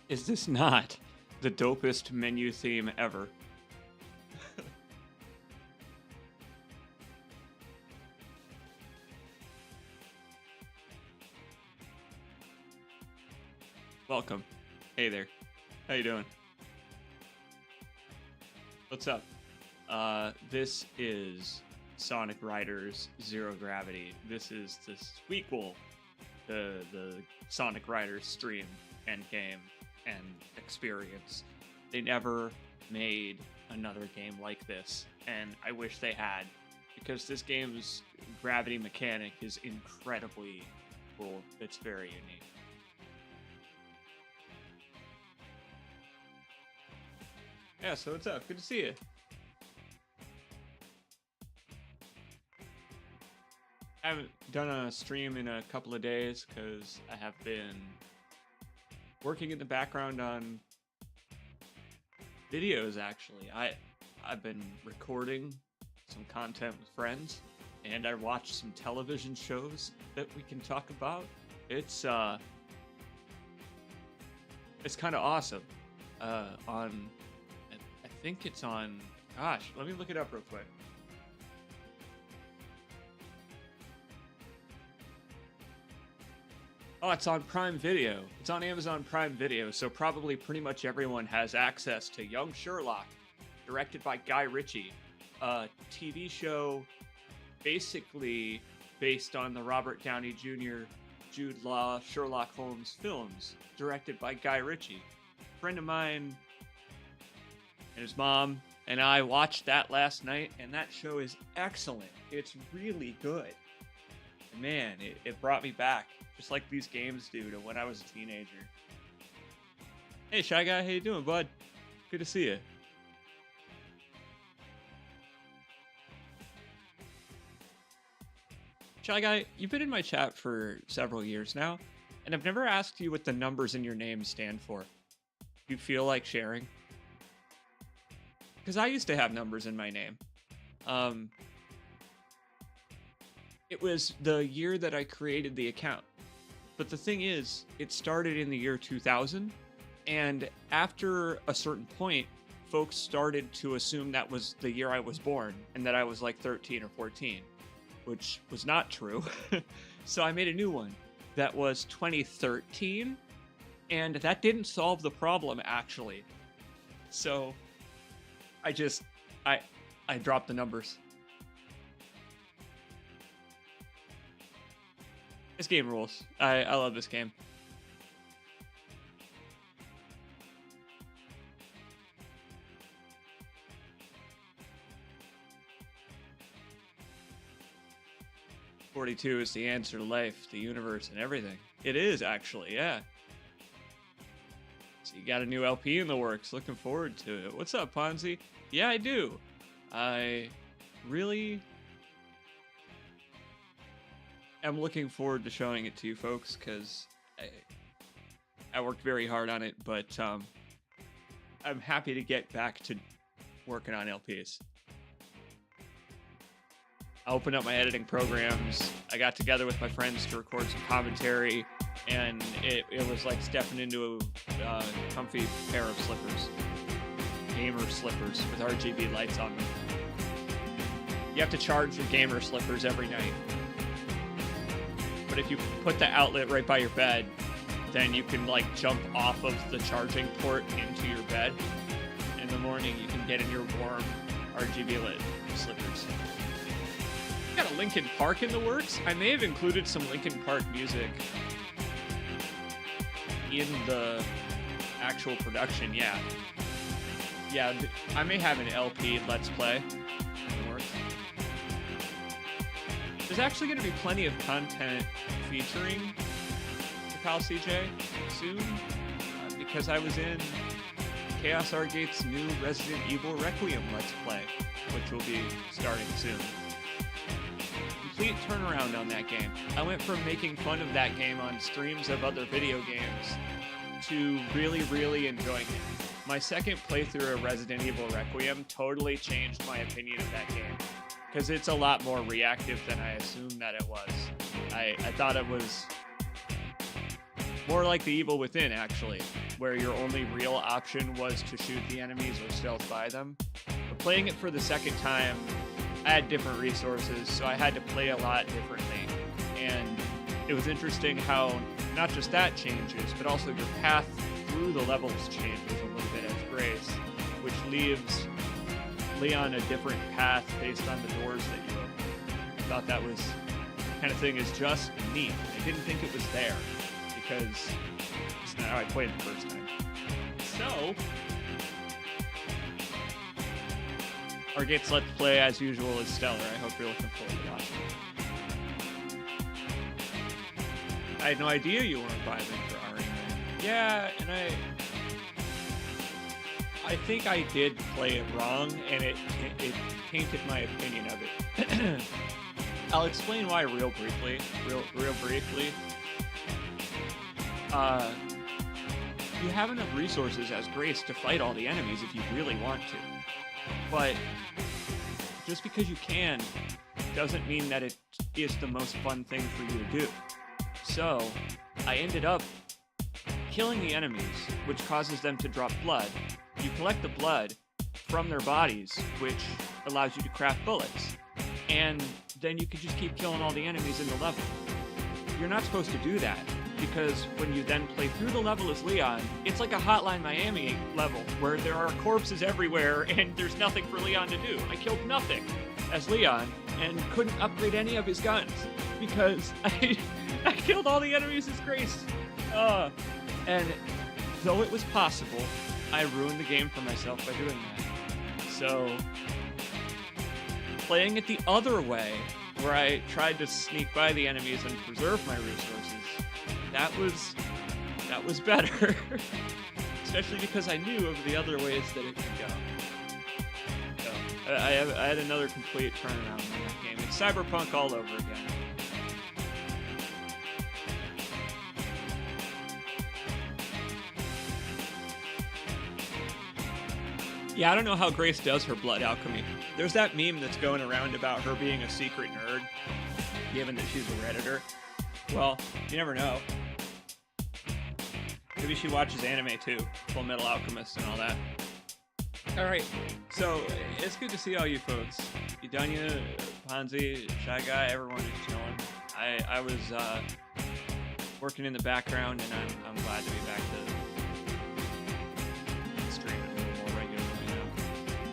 Is this not the dopest menu theme ever? Welcome. Hey there. How you doing? What's up? This is Sonic Riders Zero Gravity. This is the sequel to the Sonic Riders stream and game and experience. They never made another game like this, and I wish they had, because this game's gravity mechanic is incredibly cool. It's very unique. Yeah, so what's up? Good to see you. I haven't done a stream in a couple of days because I have been working in the background on videos, actually. I've been recording some content with friends, and I watched some television shows that we can talk about. It's kind of awesome. I think it's on, gosh, let me look it up real quick. Oh, it's on Prime Video. It's on Amazon Prime Video, so probably pretty much everyone has access to Young Sherlock, directed by Guy Ritchie, a TV show basically based on the Robert Downey Jr., Jude Law, Sherlock Holmes films, directed by Guy Ritchie. A friend of mine and his mom and I watched that last night, and that show is excellent. It's really good. And man, it brought me back, just like these games do, to when I was a teenager. Hey, Shy Guy, how you doing, bud? Good to see you. Shy Guy, you've been in my chat for several years now, and I've never asked you what the numbers in your name stand for. Do you feel like sharing? Because I used to have numbers in my name. It was the year that I created the account. But the thing is, it started in the year 2000, and after a certain point, folks started to assume that was the year I was born, and that I was like 13 or 14, which was not true. So I made a new one that was 2013, and that didn't solve the problem, actually. So I dropped the numbers. This game rules. I love this game. "42 is the answer to life, the universe, and everything." It is, actually, yeah. So you got a new LP in the works. Looking forward to it. What's up, Ponzi? Yeah, I do. I really am looking forward to showing it to you folks, because I worked very hard on it, but I'm happy to get back to working on LPs. I opened up my editing programs. I got together with my friends to record some commentary, and it was like stepping into a comfy pair of slippers. Gamer slippers with RGB lights on them. You have to charge your gamer slippers every night. But if you put the outlet right by your bed, then you can like jump off of the charging port into your bed. In the morning, you can get in your warm RGB lit slippers. Got a Linkin Park in the works. I may have included some Linkin Park music in the actual production, yeah. Yeah, I may have an LP Let's Play in the works. There's actually going to be plenty of content featuring the Pal CJ soon, because I was in Chaos Argate's new Resident Evil Requiem Let's Play, which will be starting soon. Complete turnaround on that game. I went from making fun of that game on streams of other video games to really, really enjoying it. My second playthrough of Resident Evil Requiem totally changed my opinion of that game, because it's a lot more reactive than I assumed that it was. I thought it was more like The Evil Within, actually. where your only real option was to shoot the enemies or stealth by them. But playing it for the second time, I had different resources, so I had to play a lot differently. And it was interesting how not just that changes, but also your path through the levels changes a little bit as Grace, which leaves Leon a different path based on the doors that you open. I thought that was kind of thing is just neat. I didn't think it was there because it's not how I played it the first time. So, Argate's Let's Play, as usual, is stellar. I hope you're looking forward to watching it. I had no idea you weren't vibing for Ari. Yeah, and I think I did play it wrong, and it tainted my opinion of it. I'll explain why real briefly. You have enough resources as Grace to fight all the enemies if you really want to. But just because you can doesn't mean that it is the most fun thing for you to do. So I ended up killing the enemies, which causes them to drop blood. You collect the blood from their bodies, which allows you to craft bullets. And then you can just keep killing all the enemies in the level. You're not supposed to do that, because when you then play through the level as Leon, it's like a Hotline Miami level, where there are corpses everywhere and there's nothing for Leon to do. I killed nothing as Leon and couldn't upgrade any of his guns, because I killed all the enemies as Grace. And though it was possible, I ruined the game for myself by doing that. So, playing it the other way, where I tried to sneak by the enemies and preserve my resources, that was better. Especially because I knew of the other ways that it could go. So, I had another complete turnaround in that game. It's Cyberpunk all over again. Yeah, I don't know how Grace does her blood alchemy. There's that meme that's going around about her being a secret nerd, given that she's a Redditor. Well, you never know. Maybe she watches anime too, Full Metal Alchemist and all that. Alright, so it's good to see all you folks. Idanya, Ponzi, Shy Guy, everyone is chilling. I was working in the background, and I'm glad to be back to streaming a little more regularly now.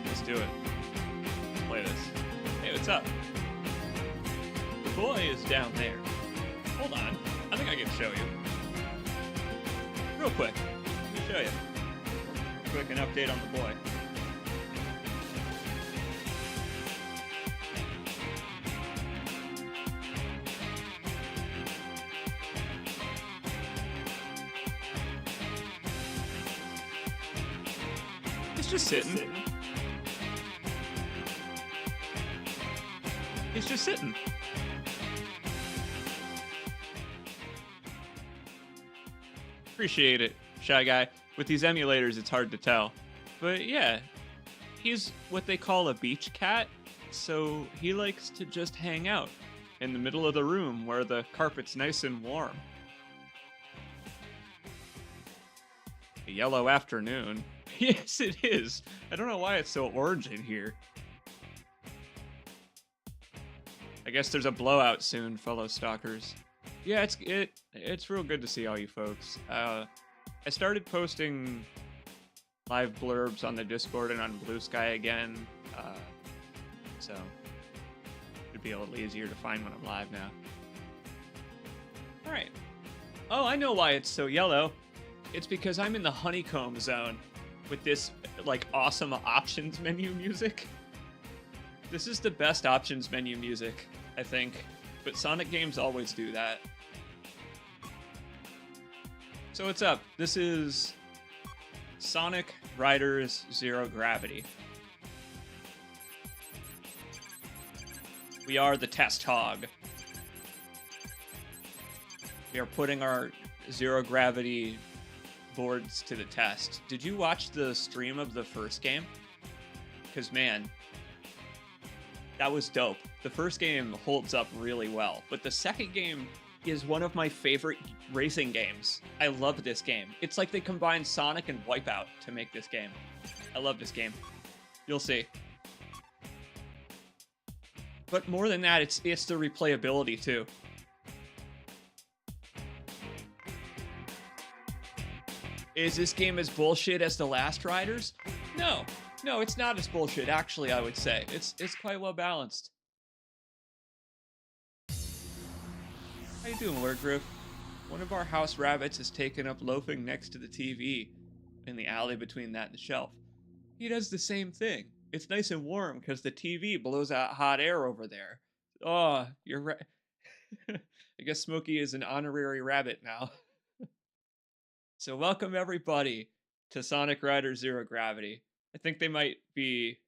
Let's do it. Let's play this. Hey, what's up? The boy is down there. Hold on. I think I can show you. Real quick. Let me show you. Quick, an update on the boy. He's just sitting. He's just sitting. Appreciate it, Shy Guy. With these emulators, it's hard to tell. But yeah, he's what they call a beach cat, so he likes to just hang out in the middle of the room where the carpet's nice and warm. A yellow afternoon. Yes, it is. I don't know why it's so orange in here. I guess there's a blowout soon, fellow stalkers. Yeah, it's real good to see all you folks. I started posting live blurbs on the Discord and on Blue Sky again, so it'd be a little easier to find when I'm live now. All right. Oh, I know why it's so yellow. It's because I'm in the honeycomb zone with this like awesome options menu music. This is the best options menu music, I think, but Sonic games always do that. So what's up? This is Sonic Riders Zero Gravity. We are the test hog. We are putting our zero gravity boards to the test. Did you watch the stream of the first game? Because man, that was dope. The first game holds up really well, but the second game is one of my favorite racing games. I love this game. It's like they combined Sonic and Wipeout to make this game. I love this game. You'll see. But more than that, it's the replayability too. Is this game as bullshit as The Last Riders? No. No, it's not as bullshit, actually, I would say. It's quite well balanced. How you doing, Lord Griff? One of our house rabbits is taken up loafing next to the TV in the alley between that and the shelf. He does the same thing. It's nice and warm because the TV blows out hot air over there. Oh, you're right. I guess Smokey is an honorary rabbit now. So welcome everybody to Sonic Riders Zero Gravity. I think they might be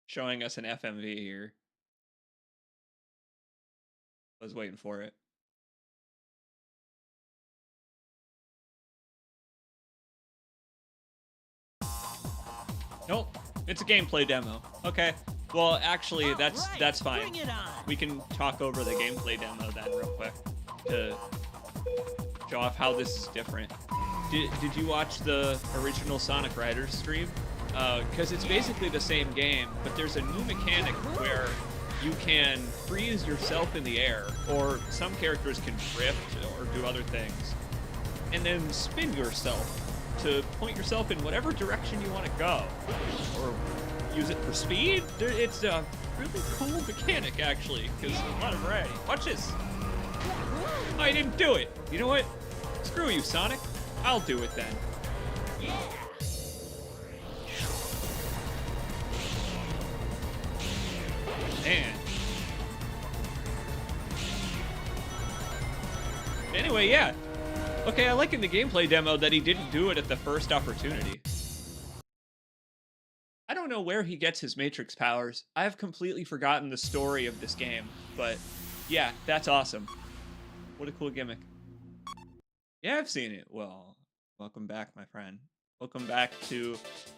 showing us an FMV here. I was waiting for it. Nope, it's a gameplay demo. Okay, well actually that's fine. We can talk over the gameplay demo then real quick to show off how this is different. Did you watch the original Sonic Riders stream? Because it's basically the same game, but there's a new mechanic where you can freeze yourself in the air, or some characters can drift or do other things, and then spin yourself to point yourself in whatever direction you want to go, or use it for speed. It's a really cool mechanic, actually, because a lot of variety. Watch this. I didn't do it. You know what? Screw you, Sonic. I'll do it then. Yeah. Man. Anyway, yeah. Okay, I like in the gameplay demo that he didn't do it at the first opportunity. I don't know where he gets his Matrix powers. I have completely forgotten the story of this game, but yeah, that's awesome. What a cool gimmick. Yeah, I've seen it. Well, welcome back, my friend. Welcome back to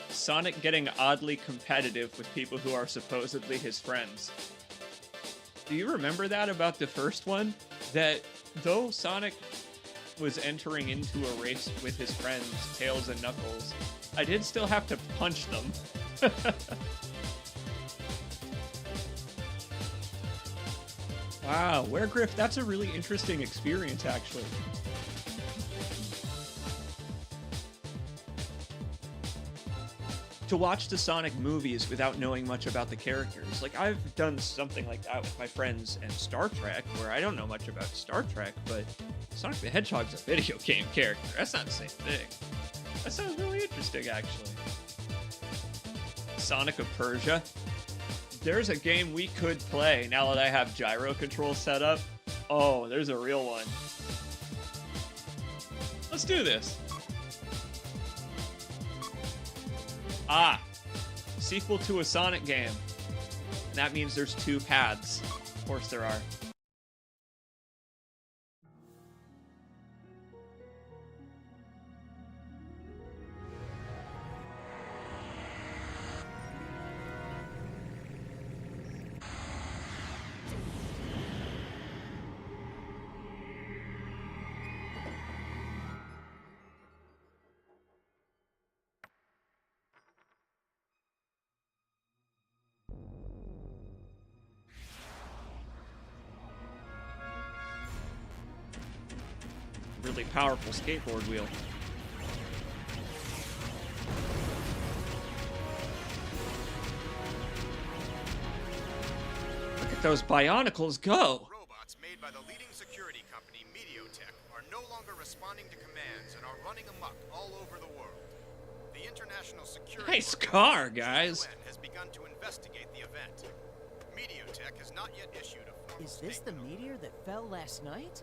Sonic getting oddly competitive with people who are supposedly his friends. Do you remember that about the first one? That though Sonic was entering into a race with his friends, Tails and Knuckles, I did still have to punch them. Wow, Weregriff, that's a really interesting experience, actually. To watch the Sonic movies without knowing much about the characters. Like, I've done something like that with my friends and Star Trek, where I don't know much about Star Trek, but Sonic the Hedgehog's a video game character. That's not the same thing. That sounds really interesting, actually. Sonic of Persia. There's a game we could play now that I have gyro control set up. Oh, there's a real one. Let's do this. Ah, sequel to a Sonic game. And that means there's two paths. Of course there are. Really powerful skateboard wheel. Look at those Bionicles go! Robots made by the leading security company Mediotech are no longer responding to commands and are running amok all over the world. The International Security Nice car, guys! has begun to investigate the event. Mediotech has not yet issued a formal Is this the meteor that fell last night?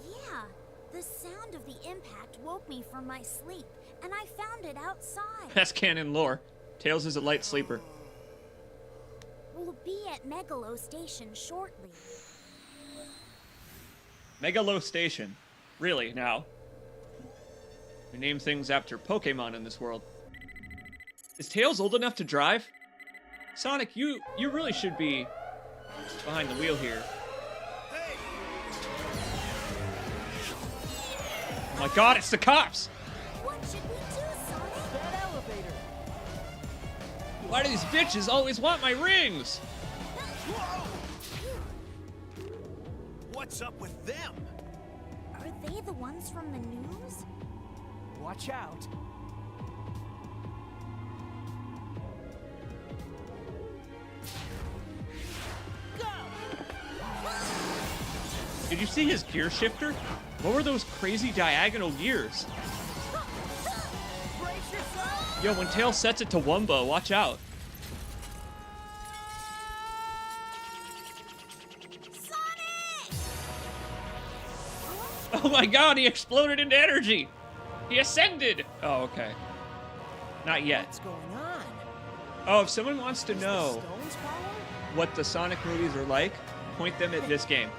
Yeah. The sound of the impact woke me from my sleep, and I found it outside. That's canon lore. Tails is a light sleeper. We'll be at Megalo Station shortly. Megalo Station. Really, now. We name things after Pokemon in this world. Is Tails old enough to drive? Sonic, you really should be behind the wheel here. my god, it's the cops! What should we do, Sonic? That elevator. Why do these bitches always want my rings? What's up with them? Are they the ones from the news? Watch out. Did you see his gear shifter? What were those crazy diagonal gears? Brace yourself. Yo, when Tails sets it to Wumbo, watch out. Sonic! Oh my god, he exploded into energy! He ascended! Oh, okay. Not yet. What's going on? Oh, if someone wants to Is know the stones power? what the Sonic movies are like, point them at this game.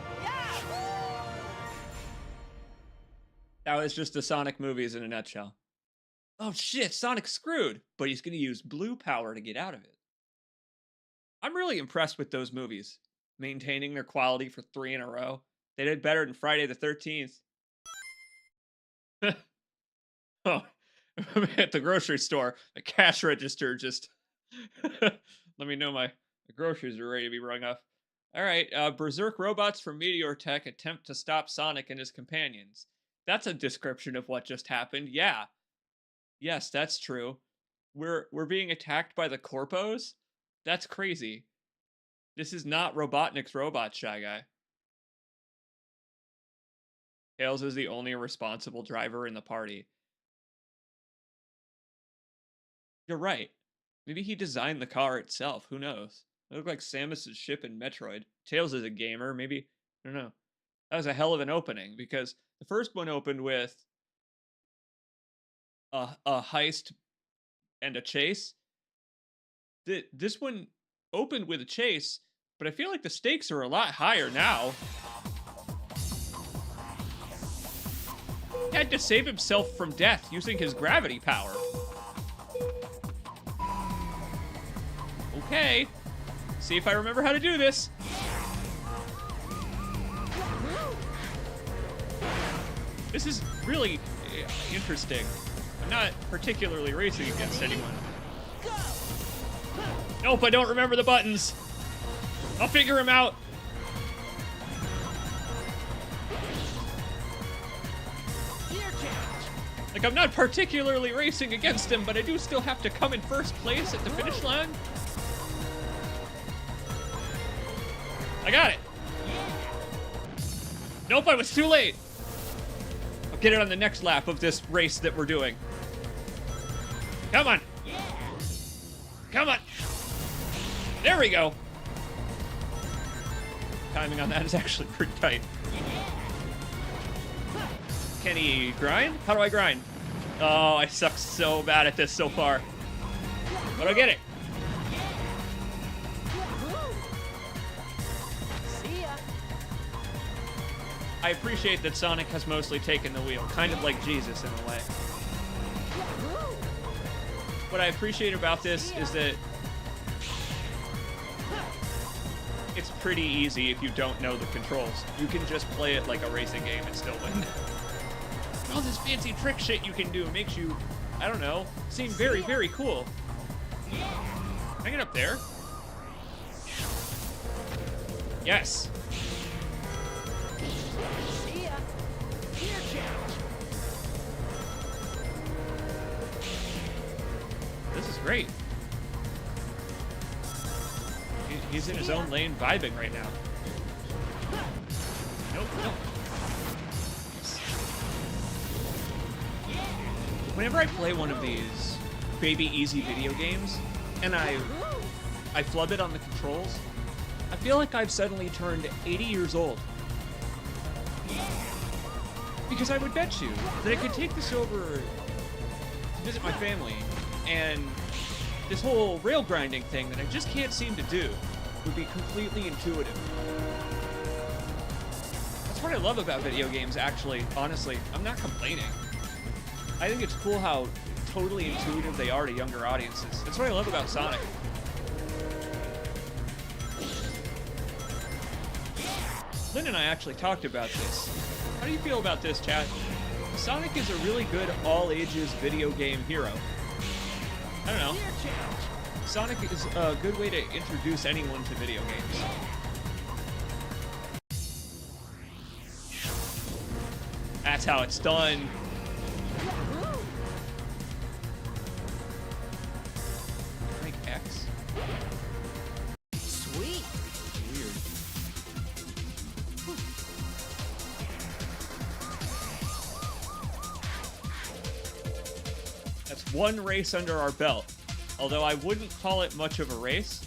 That was just the Sonic movies in a nutshell. Oh shit, Sonic's screwed, but he's gonna use blue power to get out of it. I'm really impressed with those movies, maintaining their quality for 3 in a row. They did better than Friday the 13th. Oh, I'm at the grocery store. The cash register just let me know my groceries are ready to be rung up. All right, Berserk robots from Meteor Tech attempt to stop Sonic and his companions. That's a description of what just happened. Yeah. Yes, that's true. We're being attacked by the Corpos? That's crazy. This is not Robotnik's robot, Shy Guy. Tails is the only responsible driver in the party. You're right. Maybe he designed the car itself. Who knows? It looked like Samus's ship in Metroid. Tails is a gamer. Maybe, I don't know. That was a hell of an opening because the first one opened with a heist and a chase. This one opened with a chase, but I feel like the stakes are a lot higher now. He had to save himself from death using his gravity power. Okay. See if I remember how to do this. This is really interesting. I'm not particularly racing against anyone. Nope, I don't remember the buttons. I'll figure him out. Like, I'm not particularly racing against him, but I do still have to come in first place at the finish line. I got it. Nope, I was too late. I'll get it on the next lap of this race that we're doing. Come on. Come on. There we go. Timing on that is actually pretty tight. Can he grind? How do I grind? Oh, I suck so bad at this so far. But I'll get it. See ya. I appreciate that Sonic has mostly taken the wheel, kind of like Jesus in a way. What I appreciate about this is that it's pretty easy if you don't know the controls. You can just play it like a racing game and still win. All this fancy trick shit you can do makes you, I don't know, seem very, very cool. Can I get up there? Yes. See ya. Here, challenge. This is great. He's in his own lane vibing right now. Nope, nope. Whenever I play one of these baby easy video games and I flub it on the controls, I feel like I've suddenly turned 80 years old. Because I would bet you that I could take this over to visit my family, and this whole rail grinding thing that I just can't seem to do would be completely intuitive. That's what I love about video games, actually. Honestly, I'm not complaining. I think it's cool how totally intuitive they are to younger audiences. That's what I love about Sonic. Lynn and I actually talked about this. How do you feel about this, chat? Sonic is a really good all-ages video game hero. I don't know. Clear channel. Sonic is a good way to introduce anyone to video games. That's how it's done. Woohoo. Like X. Sweet. Weird. That's one race under our belt. Although I wouldn't call it much of a race.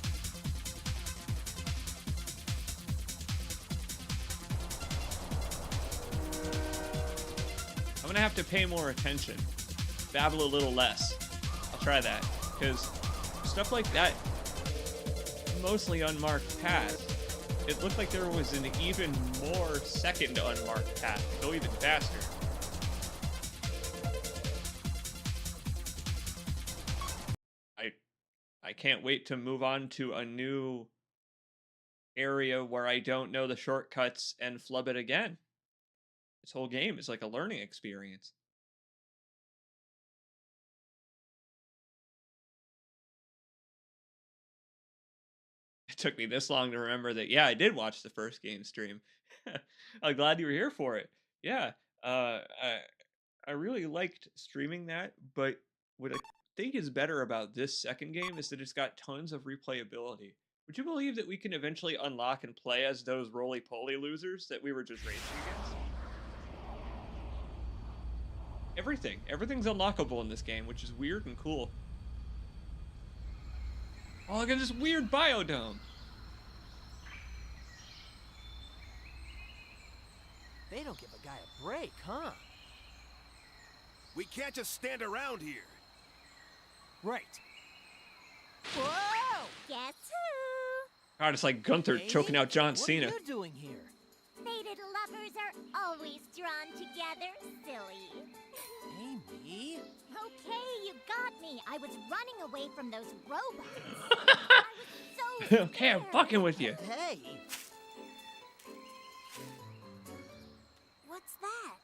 I'm gonna have to pay more attention. Babble a little less. I'll try that. Because stuff like that, mostly unmarked paths, it looked like there was an even more second unmarked path to go even faster. I can't wait to move on to a new area where I don't know the shortcuts and flub it again. This whole game is like a learning experience. It took me this long to remember that, yeah, I did watch the first game stream. I'm glad you were here for it. Yeah, I really liked streaming that, but what I think is better about this second game is that it's got tons of replayability. Would you believe that we can eventually unlock and play as those roly-poly losers that we were just racing against? Everything's unlockable in this game, which is weird and cool. Oh, look at this weird biodome. They don't give a guy a break, huh? We can't just stand around here. Right. Whoa! Guess who? God, it's like Gunther Amy? choking out John Cena. What are you doing here? Fated lovers are always drawn together, silly. Amy? Okay, you got me. I was running away from those robots. I was so Okay, I'm scared. fucking with you. Hey! What's that?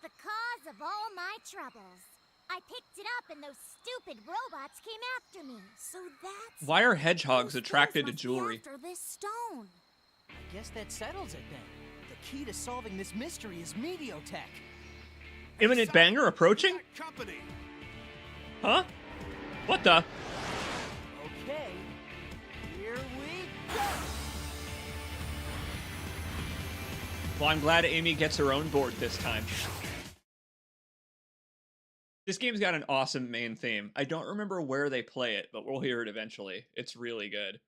The cause of all my troubles. I picked it up and those stupid robots came after me. So that's Why are hedgehogs those attracted to things must be jewelry? after this stone. I guess that settles it then. The key to solving this mystery is Mediotech. Imminent banger approaching? Company. Huh? What the? Okay, here we go! Well, I'm glad Amy gets her own board this time. This game's got an awesome main theme. I don't remember where they play it, but we'll hear it eventually. It's really good.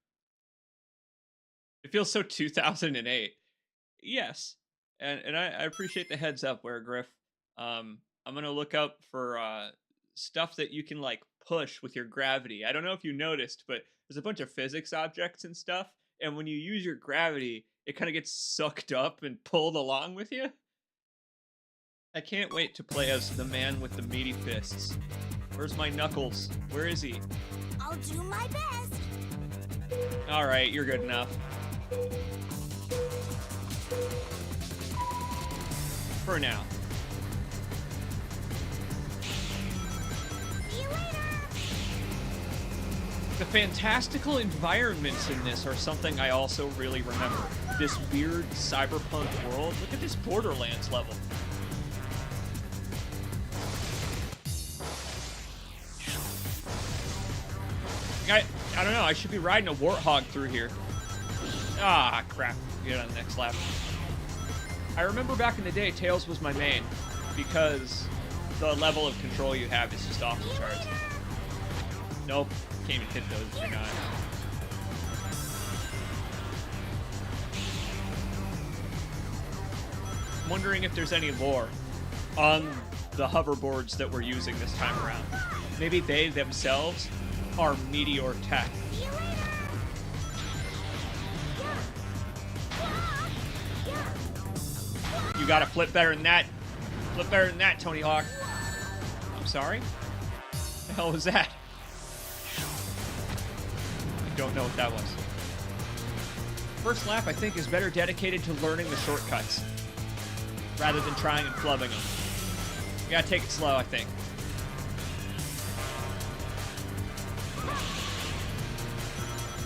It feels so 2008. Yes. And I appreciate the heads up, Where Griff. I'm gonna look up for stuff that you can like push with your gravity. I don't know if you noticed, but there's a bunch of physics objects and stuff, and when you use your gravity, it kind of gets sucked up and pulled along with you. I can't wait to play as the man with the meaty fists. Where's my Knuckles? Where is he? I'll do my best. Alright, you're good enough. For now. See you later. The fantastical environments in this are something I also really remember. This weird cyberpunk world. Look at this Borderlands level. I don't know, I should be riding a warthog through here. Ah, crap. Get on the next lap. I remember back in the day, Tails was my main, because the level of control you have is just off the charts. Nope, can't even hit those if you're not. I'm wondering if there's any lore on the hoverboards that we're using this time around. Maybe they themselves are Meteor Tech. See you later. You gotta flip better than that. Flip better than that, Tony Hawk. I'm sorry? What the hell was that? I don't know what that was. First lap, I think, is better dedicated to learning the shortcuts rather than trying and flubbing them. You gotta take it slow, I think.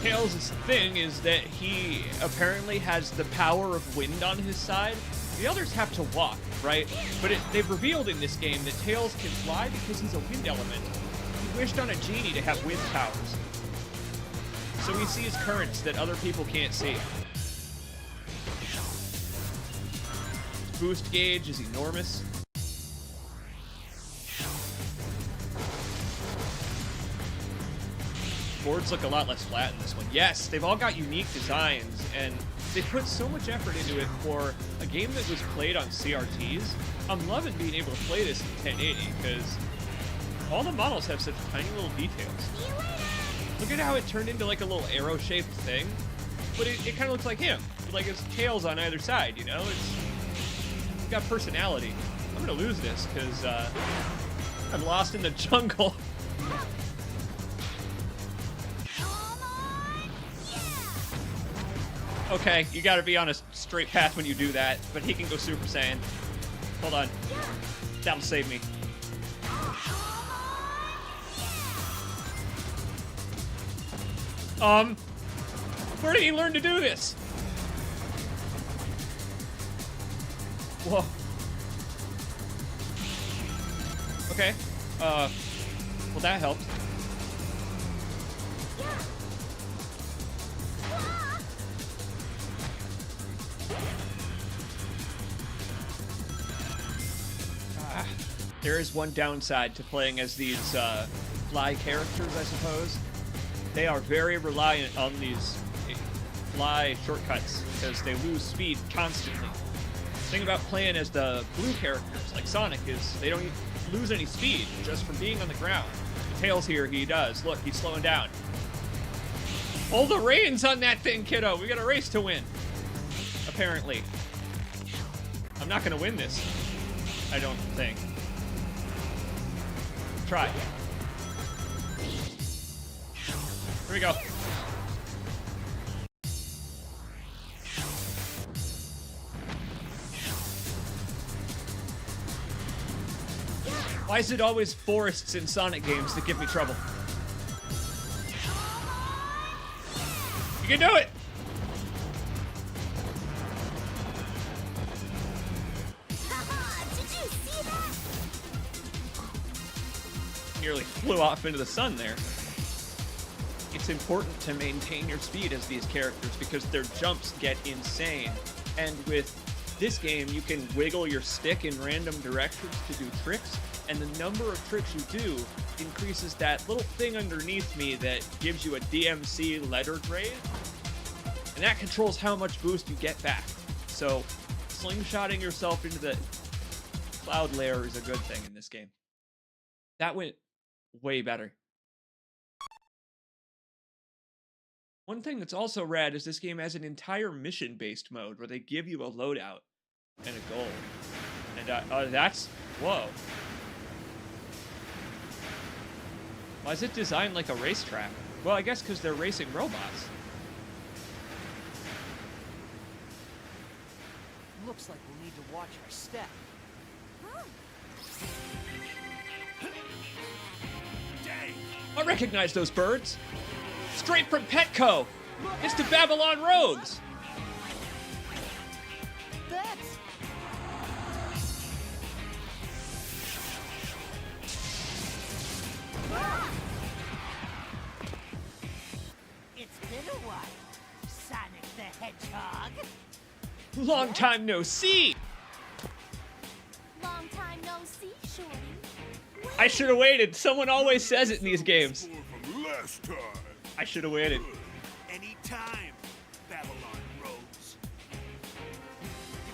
Tails' thing is that he apparently has the power of wind on his side. The others have to walk, right? But they've revealed in this game that Tails can fly because he's a wind element. He wished on a genie to have wind powers. So he sees currents that other people can't see. Boost gauge is enormous. Boards look a lot less flat in this one. Yes, they've all got unique designs, and they put so much effort into it for a game that was played on CRTs. I'm loving being able to play this in 1080, because all the models have such tiny little details. Look at how it turned into like a little arrow-shaped thing, but it kind of looks like him, with like his tails on either side, you know? It's got personality. I'm gonna lose this, because I'm lost in the jungle. Okay, you gotta be on a straight path when you do that, but he can go Super Saiyan. Hold on. That'll save me. Where did he learn to do this? Whoa. Okay. Well, that helped. There is one downside to playing as these fly characters, I suppose. They are very reliant on these fly shortcuts because they lose speed constantly. The thing about playing as the blue characters, like Sonic, is they don't lose any speed just from being on the ground. Tails here, he does. Look, he's slowing down. Hold the reins on that thing, kiddo. We got a race to win. Apparently. I'm not going to win this. I don't think. Try. Here we go. Why is it always forests in Sonic games that give me trouble? You can do it! Did you see that? Nearly flew off into the sun there. It's important to maintain your speed as these characters because their jumps get insane. And with this game, you can wiggle your stick in random directions to do tricks, and the number of tricks you do increases that little thing underneath me that gives you a DMC letter grade, and that controls how much boost you get back. So slingshotting yourself into the cloud layer is a good thing in this game. That went way better. One thing that's also rad is this game has an entire mission-based mode where they give you a loadout and a goal. And that's... whoa. Why is it designed like a racetrack? Well, I guess because they're racing robots. Looks like we'll need to watch our step. I recognize those birds. Straight from Petco. It's the Babylon Rogues. That's... It's been a while, Sonic the Hedgehog. Long time no see. Long time no see, Shorty. I should have waited. Someone always says it in these games. From last time. I should have waited. Anytime, Babylon Rogues.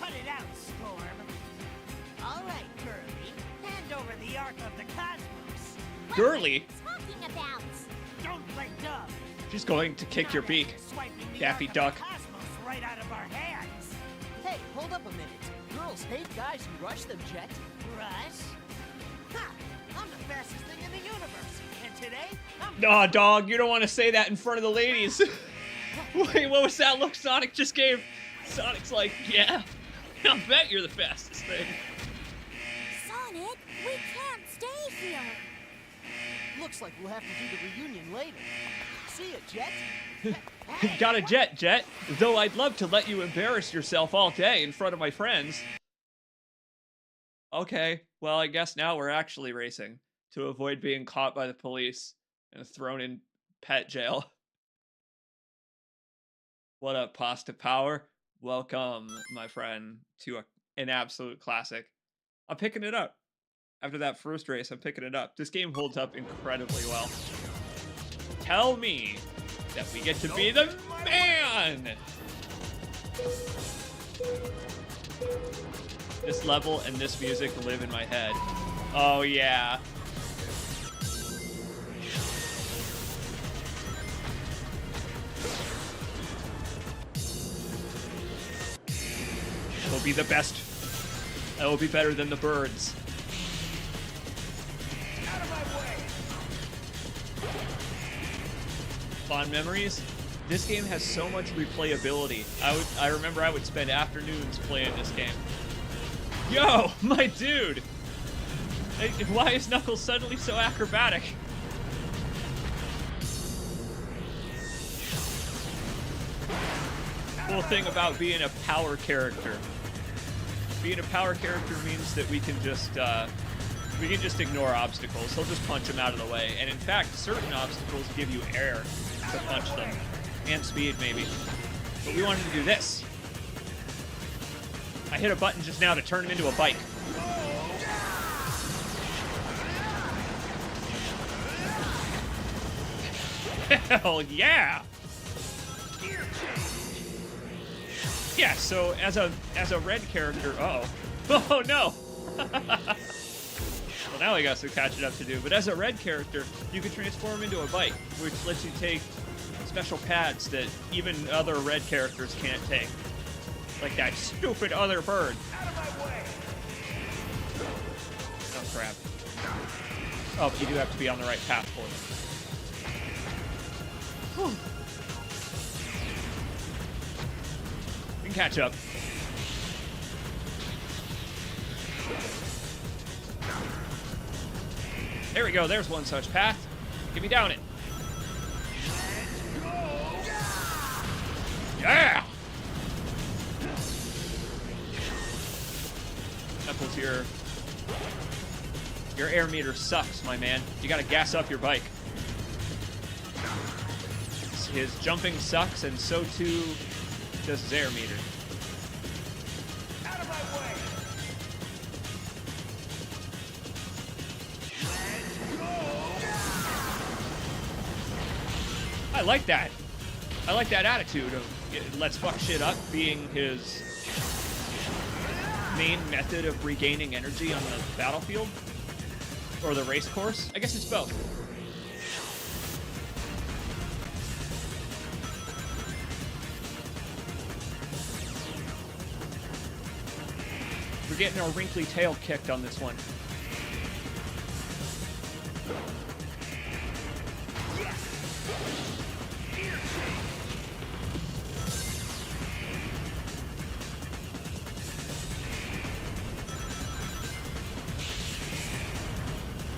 Cut it out, Storm. All right, Curly. Hand over the Ark of the Cosmos. Girly? What are you talking about? Don't play dumb. She's going to kick your beak. Swiping the Daffy Ark Duck. of the Cosmos right out of our hands. Hey, hold up a minute. Girls hate guys who rush them, Jet. Rush? Ha! I'm the fastest thing in the universe. And today, I'm... Aw, dog, you don't want to say that in front of the ladies. Wait, what was that look Sonic just gave? Sonic's like, yeah, I'll bet you're the fastest thing. Sonic, like we can't stay here. Looks like we'll have to do the reunion later. See ya, Jet. Got a jet. Though I'd love to let you embarrass yourself all day in front of my friends. Okay, well, I guess now we're actually racing to avoid being caught by the police and thrown in pet jail. What up, Pasta Power? Welcome, my friend, to an absolute classic. I'm picking it up. After that first race, I'm picking it up. This game holds up incredibly well. Tell me that we get to be the man! This level and this music live in my head. Oh, yeah. It'll be the best. It will be better than the birds. Out of my way! Fond memories? This game has so much replayability. I remember I would spend afternoons playing this game. Yo, my dude! Hey, why is Knuckles suddenly so acrobatic? Cool thing about being a power character. Being a power character means that we can just ignore obstacles. He'll just punch them out of the way. And in fact, certain obstacles give you air to punch them. And speed, maybe. But we wanted to do this. I hit a button just now to turn him into a bike. Hell yeah! Yeah, so as a red character, oh no! Well, now I got some catching up to do. But as a red character, you can transform into a bike, which lets you take special pads that even other red characters can't take. Like that stupid other bird. Out of my way! Oh, crap. Oh, but you do have to be on the right path for it. Whew. You can catch up. There we go. There's one such path. Get me down it. Yeah! Knuckles, your air meter sucks, my man. You gotta gas up your bike. His jumping sucks, and so too does his air meter. Out of my way! I like that. I like that attitude of let's fuck shit up being his main method of regaining energy on the battlefield or the race course. I guess it's both. We're getting our wrinkly tail kicked on this one.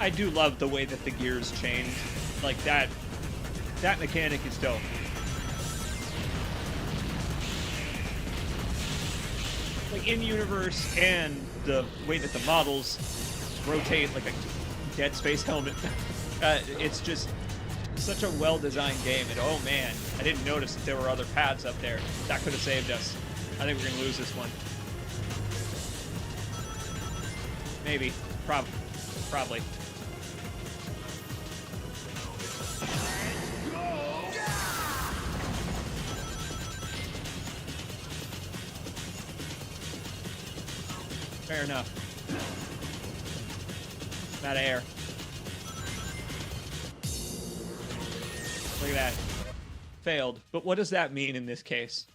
I do love the way that the gears change. Like that mechanic is dope. Like in universe, and the way that the models rotate like a Dead Space helmet. It's just such a well-designed game. And oh man, I didn't notice that there were other paths up there. That could have saved us. I think we're gonna lose this one. Maybe. Probably. Fair enough. I'm out of air. Look at that. Failed. But what does that mean in this case?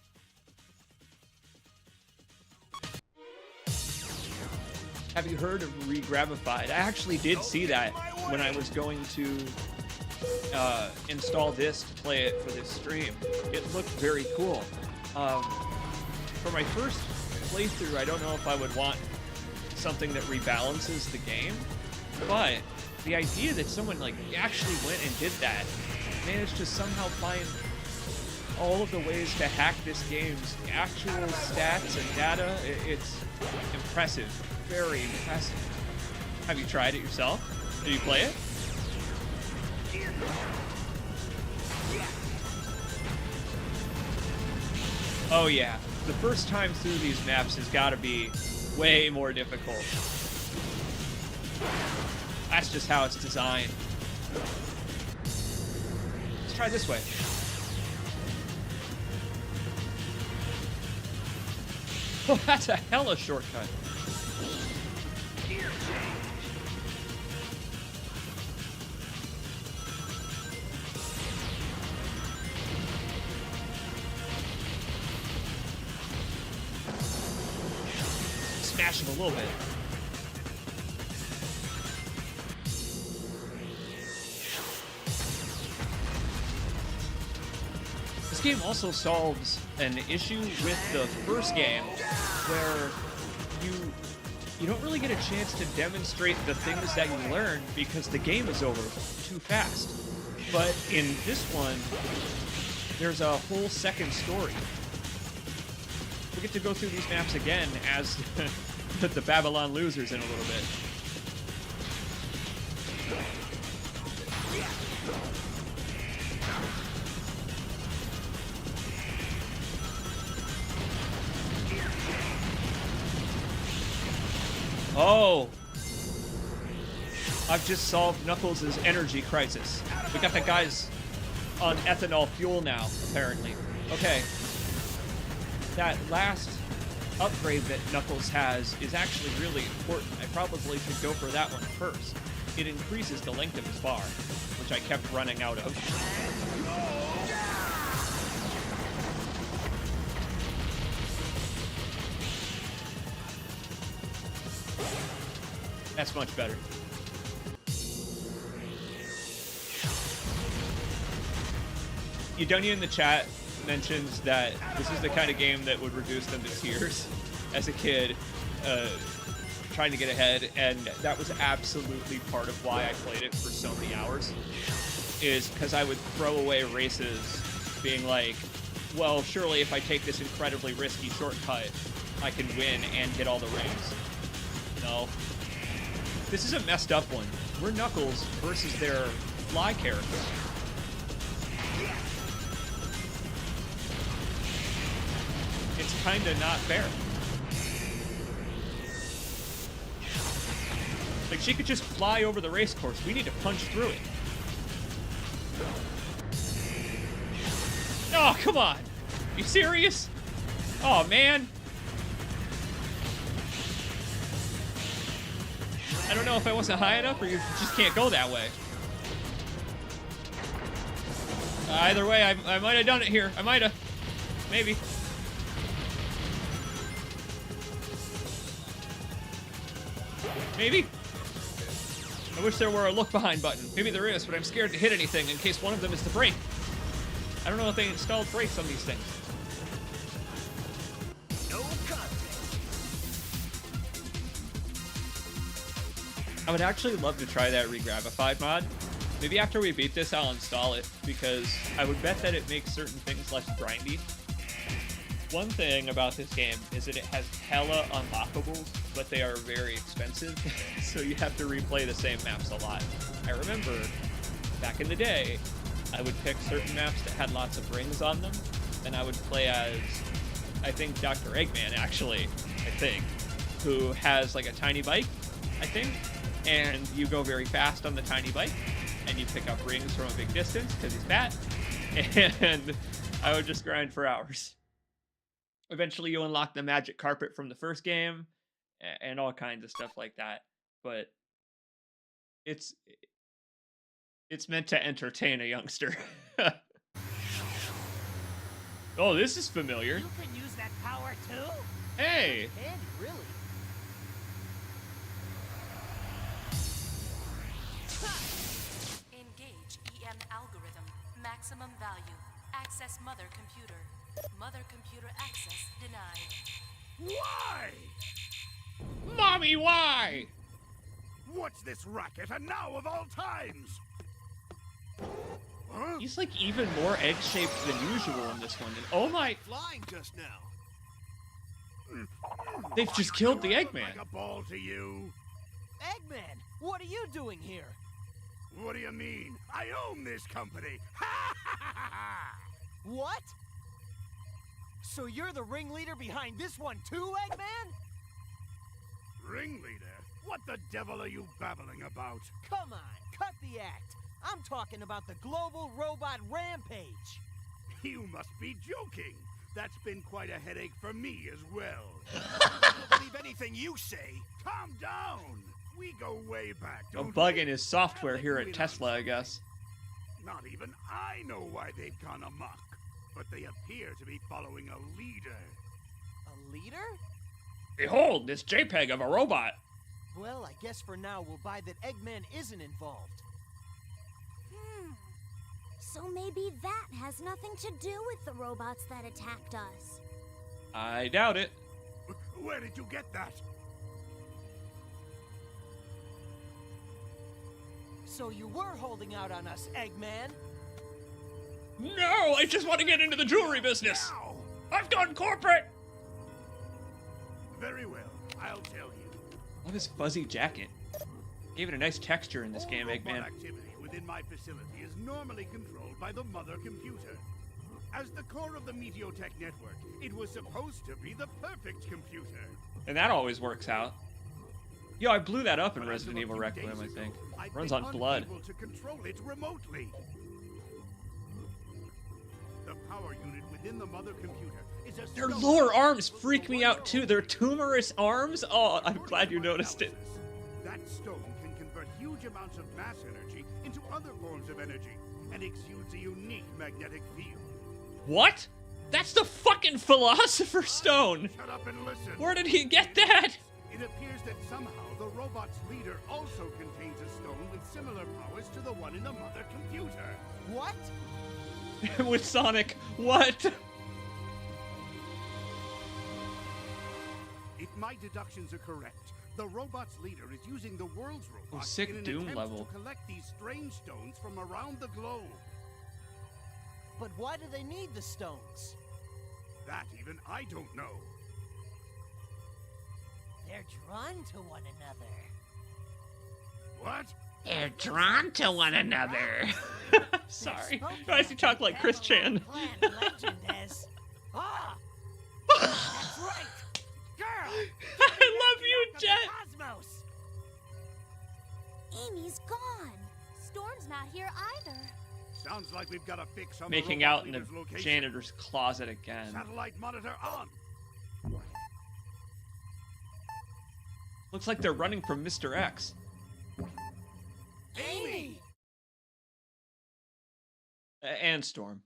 Have you heard of Regrabified? I actually did see that when I was going to install this to play it for this stream. It looked very cool. For my first playthrough, I don't know if I would want something that rebalances the game, but the idea that someone like actually went and did that, managed to somehow find all of the ways to hack this game's actual stats and data, it's impressive. Very impressive. Have you tried it yourself? Did you play it? Oh yeah, the first time through these maps has got to be way more difficult. That's just how it's designed. Let's try this way. Oh, that's a hella shortcut. Smash him a little bit. This game also solves an issue with the first game where you don't really get a chance to demonstrate the things that you learn because the game is over too fast. But in this one, there's a whole second story. We get to go through these maps again as the Babylon losers in a little bit. Oh! I've just solved Knuckles' energy crisis. We got the guys on ethanol fuel now, apparently. Okay. That last upgrade that Knuckles has is actually really important. I probably should go for that one first. It increases the length of his bar, which I kept running out of. That's much better. Udonia in the chat mentions that this is the kind of game that would reduce them to tears as a kid, trying to get ahead, and that was absolutely part of why I played it for so many hours, is because I would throw away races being like, well, surely if I take this incredibly risky shortcut, I can win and get all the rings. No. This is a messed up one. We're Knuckles versus their fly character. It's kinda not fair. Like, she could just fly over the race course. We need to punch through it. Oh, come on. You serious? Oh, man. I don't know if I wasn't high enough or you just can't go that way. Either way, I might have done it here. I might have. Maybe. Maybe? I wish there were a look behind button. Maybe there is, but I'm scared to hit anything in case one of them is the brake. I don't know if they installed brakes on these things. No contact. I would actually love to try that Regrabified mod. Maybe after we beat this, I'll install it, because I would bet that it makes certain things less grindy. One thing about this game is that it has hella unlockables, but they are very expensive, so you have to replay the same maps a lot. I remember, back in the day, I would pick certain maps that had lots of rings on them, and I would play as, I think, Dr. Eggman, actually, who has, like, a tiny bike, I think, and you go very fast on the tiny bike, and you pick up rings from a big distance, because he's fat, and I would just grind for hours. Eventually, you unlock the magic carpet from the first game, and all kinds of stuff like that. But it's meant to entertain a youngster. Oh, this is familiar. You can use that power too? Hey! And really? Engage EM algorithm. Maximum value. Access mother computer. Mother computer access denied. Why? Mommy me why! What's this racket, and now of all times? Huh? He's like even more egg-shaped than usual in this one. And oh my... Flying just now. They've just killed the Do I look Eggman. like a ball to you? Eggman, what are you doing here? What do you mean? I own this company. What? So you're the ringleader behind this one too, Eggman? Ringleader? What the devil are you babbling about? Come on, cut the act. I'm talking about the global robot rampage. You must be joking. That's been quite a headache for me as well. I don't believe anything you say. Calm down. We go way back. A Don't bug we? in his software Have here they at been Tesla, on I guess. Not even I know why they've gone amok. But they appear to be following a leader. A leader? Behold, this JPEG of a robot. Well, I guess for now we'll buy that Eggman isn't involved. So maybe that has nothing to do with the robots that attacked us. I doubt it. Where did you get that? So you were holding out on us, Eggman? No, I just want to get into the jewelry business. Now! I've gone corporate. Very well, I'll tell you. Love his fuzzy jacket. Gave it a nice texture in this All game, robot Eggman. activity within my facility is normally controlled by the mother computer. As the core of the Meteotech network, it was supposed to be the perfect computer. And that always works out. Yo, I blew that up in But as Resident of a Evil few Requiem, days I ago, think. I've Runs been on blood. unable to control it remotely. The power unit within the mother computer is a Their stone lower arms with freak me out too. Their tumorous arms. Oh, I'm glad you noticed it. That stone can convert huge amounts of mass energy into other forms of energy and exudes a unique magnetic field. What? That's the fucking Philosopher's Stone. Shut up and listen. Where did he get that? It appears that somehow the robot's leader also contains a stone with similar powers to the one in the mother computer. What? With Sonic. What? If my deductions are correct, the robot's leader is using the world's robots sick in an Doom attempt level. to collect these strange stones from around the globe. But why do they need the stones? That even I don't know. They're drawn to one another. What? They're drawn to one another. Sorry. Why does he talk like Chris Chan? Legend is. Ah! That's right! Girl! I love you, Of the Jet. Cosmos! Amy's gone. Storm's not here either. Sounds like we've got a fix on Making the robot out in a leader's location. janitor's closet again. Satellite monitor on. Looks like they're running from Mr. X. Amy! And Storm.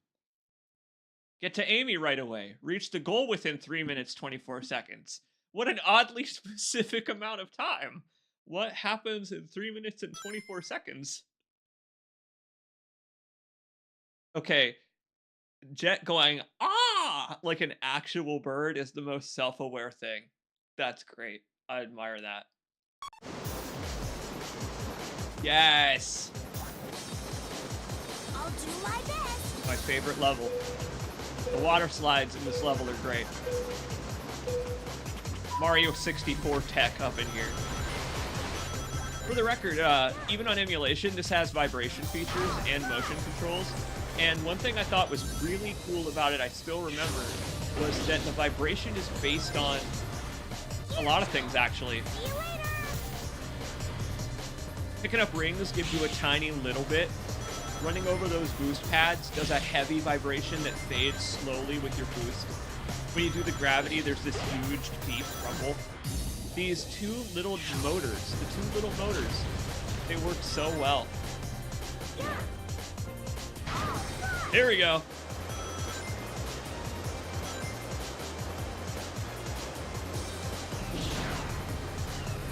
Get to Amy right away. Reach the goal within 3 minutes, 24 seconds. What an oddly specific amount of time. What happens in 3 minutes and 24 seconds? Okay. Jet going, ah, like an actual bird is the most self-aware thing. That's great. I admire that. Yes! I'll do my best. My favorite level. The water slides in this level are great. Mario 64 tech up in here. For the record, even on emulation, this has vibration features and motion controls. And one thing I thought was really cool about it, I still remember, was that the vibration is based on a lot of things, actually. See you later. Picking up rings gives you a tiny little bit. Running over those boost pads does a heavy vibration that fades slowly with your boost. When you do the gravity, there's this huge, deep rumble. These two little motors, they work so well. Here we go.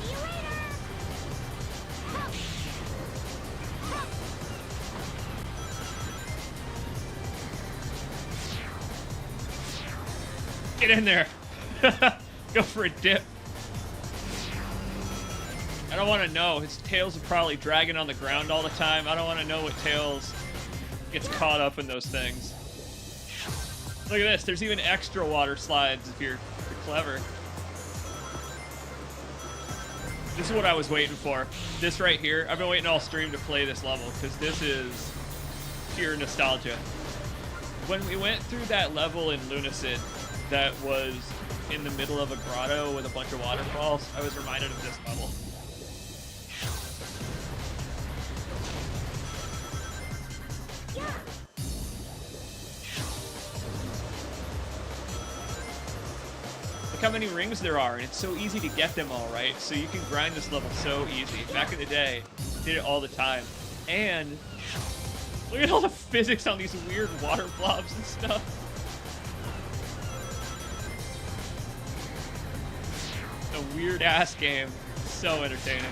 See you later. Get in there. Go for a dip. I don't want to know. His tails are probably dragging on the ground all the time. I don't want to know what tails gets caught up in those things. Look at this. There's even extra water slides if you're clever. This is what I was waiting for. This right here. I've been waiting all stream to play this level because this is pure nostalgia. When we went through that level in Lunacid that was in the middle of a grotto with a bunch of waterfalls, I was reminded of this level. Look how many rings there are, and it's so easy to get them all, right? So you can grind this level so easy. Back in the day, did it all the time. And look at all the physics on these weird water blobs and stuff. A weird-ass game. So entertaining.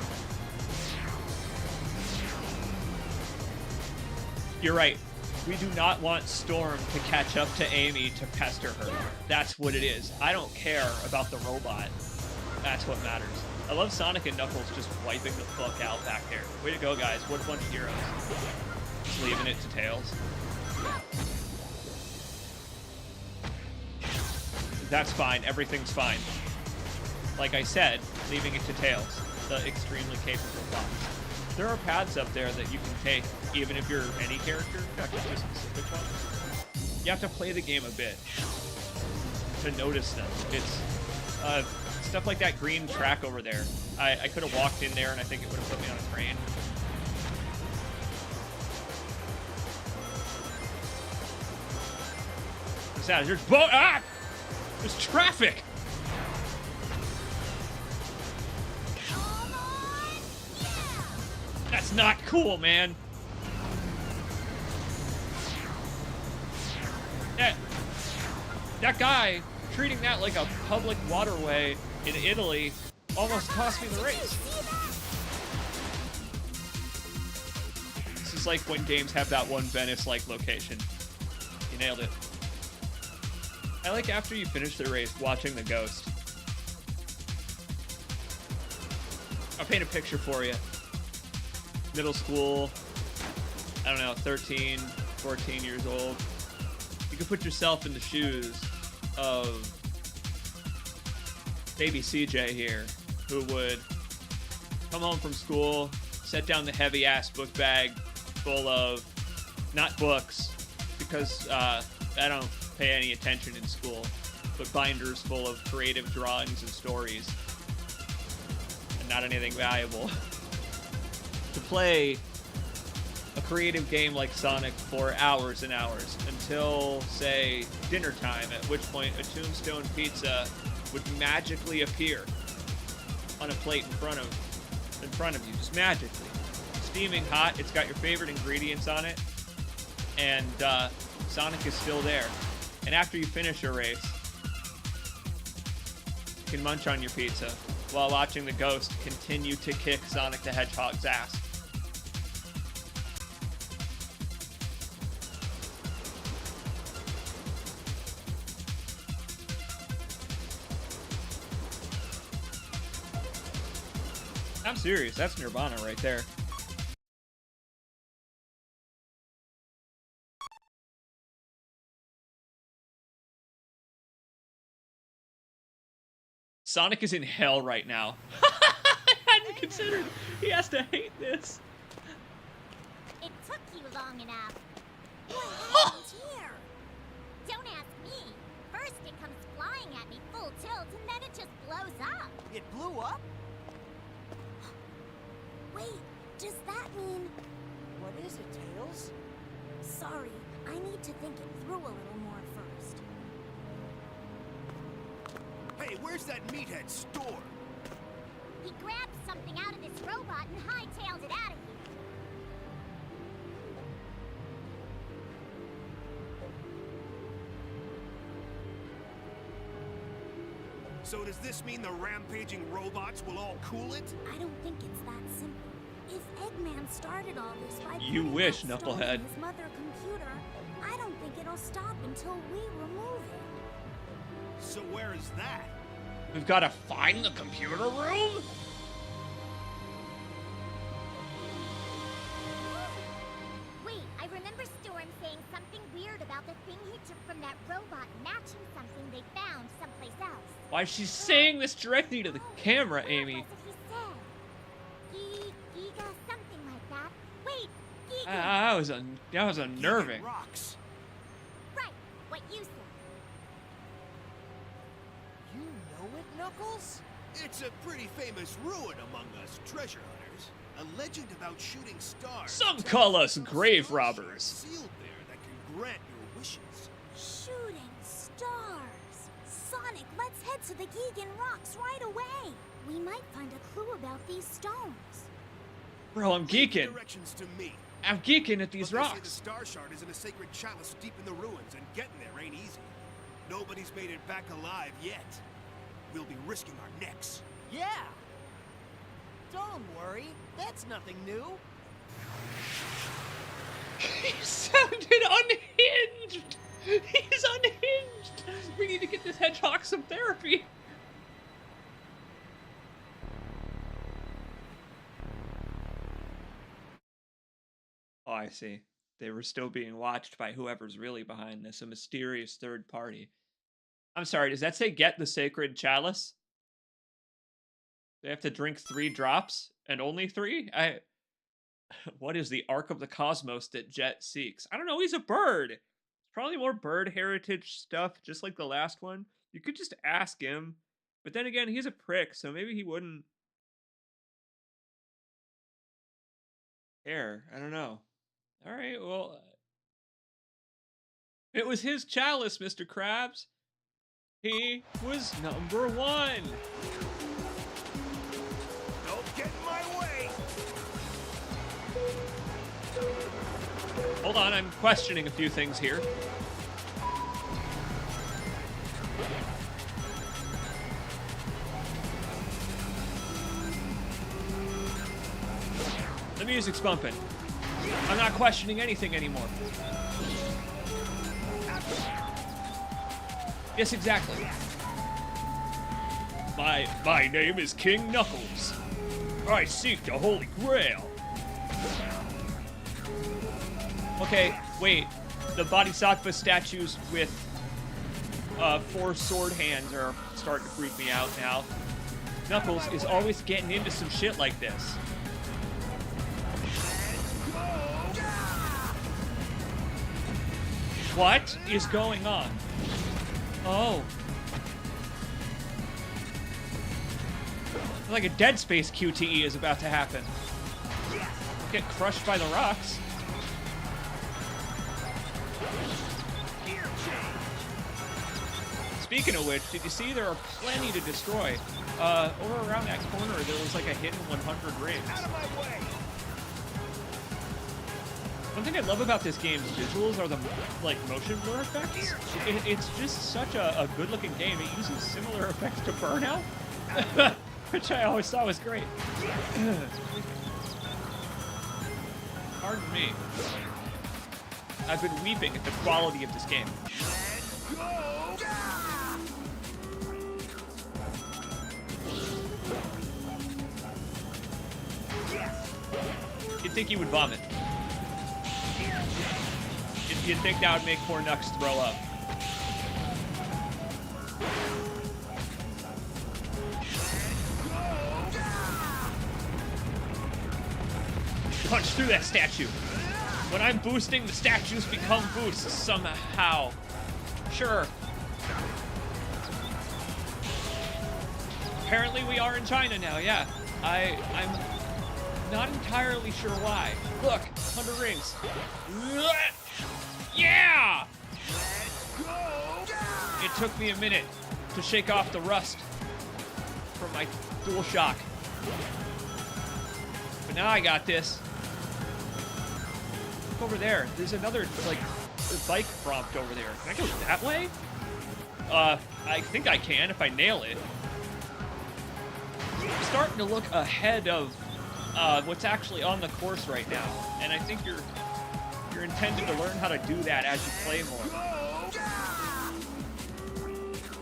You're right. We do not want Storm to catch up to Amy to pester her. That's what it is. I don't care about the robot. That's what matters. I love Sonic and Knuckles just wiping the fuck out back there. Way to go, guys. What a bunch of heroes. Just leaving it to Tails. That's fine. Everything's fine. Like I said, leaving it to Tails, the extremely capable fox. There are paths up there that you can take, even if you're any character, not just a specific one. You have to play the game a bit to notice them. It's stuff like that green track over there. I could have walked in there and I think it would have put me on a train. What's that? There's boat. Ah! There's traffic! That's not cool, man. That guy treating that like a public waterway in Italy almost cost me the race. This is like when games have that one Venice-like location. You nailed it. I like after you finish the race, watching the ghost. I'll paint a picture for you. Middle school, I don't know, 13, 14 years old. You can put yourself in the shoes of baby CJ here, who would come home from school, set down the heavy-ass book bag full of, not books, because I don't pay any attention in school, but binders full of creative drawings and stories, and not anything valuable. To play a creative game like Sonic for hours and hours until, say, dinner time, at which point a Tombstone pizza would magically appear on a plate in front of you, just magically. Steaming hot, it's got your favorite ingredients on it, and Sonic is still there. And after you finish your race, you can munch on your pizza while watching the ghost continue to kick Sonic the Hedgehog's ass. I'm serious, that's Nirvana right there. Sonic is in hell right now. I hadn't considered he has to hate this. It took you long enough. What happened here? Don't ask me. First it comes flying at me full tilt, and then it just blows up. It blew up? Wait, does that mean... What is it, Tails? Sorry, I need to think it through a little more first. Hey, where's that meathead store? He grabbed something out of this robot and hightailed it out of here. So does this mean the rampaging robots will all cool it? I don't think it's that simple. If Eggman started all this by You putting wish, that stone Knucklehead. in his mother computer, I don't think it'll stop until we remove it. So where is that? We've got to find the computer room? Why she's saying this directly to the camera, Amy? Giga, something like that. Wait, Giga. That was unnerving. Rocks. Right, what you said. You know it, Knuckles? It's a pretty famous ruin among us treasure hunters. A legend about shooting stars. Some call us Some grave star robbers. shards sealed there that can grant your wishes. Shooting stars. Sonic, let's head to the Gigan Rocks right away. We might find a clue about these stones. Bro, I'm geeking. Directions to me. I'm geeking at these But they say the rocks. star shard is in a sacred chalice deep in the ruins, and getting there ain't easy. Nobody's made it back alive yet. We'll be risking our necks. Yeah. Don't worry, that's nothing new. He sounded unhinged. He's unhinged. We need to get this hedgehog some therapy. Oh, I see. They were still being watched by whoever's really behind this, a mysterious third party. I'm sorry, does that say get the sacred chalice? They have to drink 3 drops and only 3? What is the arc of the cosmos that Jet seeks? I don't know, he's a bird. It's probably more bird heritage stuff, just like the last one. You could just ask him. But then again, he's a prick, so maybe he wouldn't care. I don't know. All right, well, it was his chalice, Mr. Krabs. He was number 1. Don't get in my way. Hold on, I'm questioning a few things here. The music's bumping. I'm not questioning anything anymore. Yes, exactly. My name is King Knuckles. I seek the Holy Grail. Okay, wait. The Bodhisattva statues with 4 sword hands are starting to freak me out now. Knuckles is always getting into some shit like this. What is going on? Oh. Like a Dead Space QTE is about to happen. Get crushed by the rocks. Speaking of which, did you see there are plenty to destroy? Over around that corner, there was like a hidden 100 rings. Out of my way. One thing I love about this game's visuals are the like motion blur effects. It's just such a good-looking game. It uses similar effects to Burnout, which I always thought was great. Pardon me. I've been weeping at the quality of this game. You'd think he would vomit. You'd think that would make poor Nux throw up. Punch through that statue. When I'm boosting, the statues become boosts somehow. Sure. Apparently we are in China now, yeah. I'm not entirely sure why. Look, 100 rings. Yeah! It took me a minute to shake off the rust from my DualShock. But now I got this. Look over there. There's another, like, bike prompt over there. Can I go that way? I think I can if I nail it. I'm starting to look ahead of what's actually on the course right now. And I think you're intended to learn how to do that as you play more.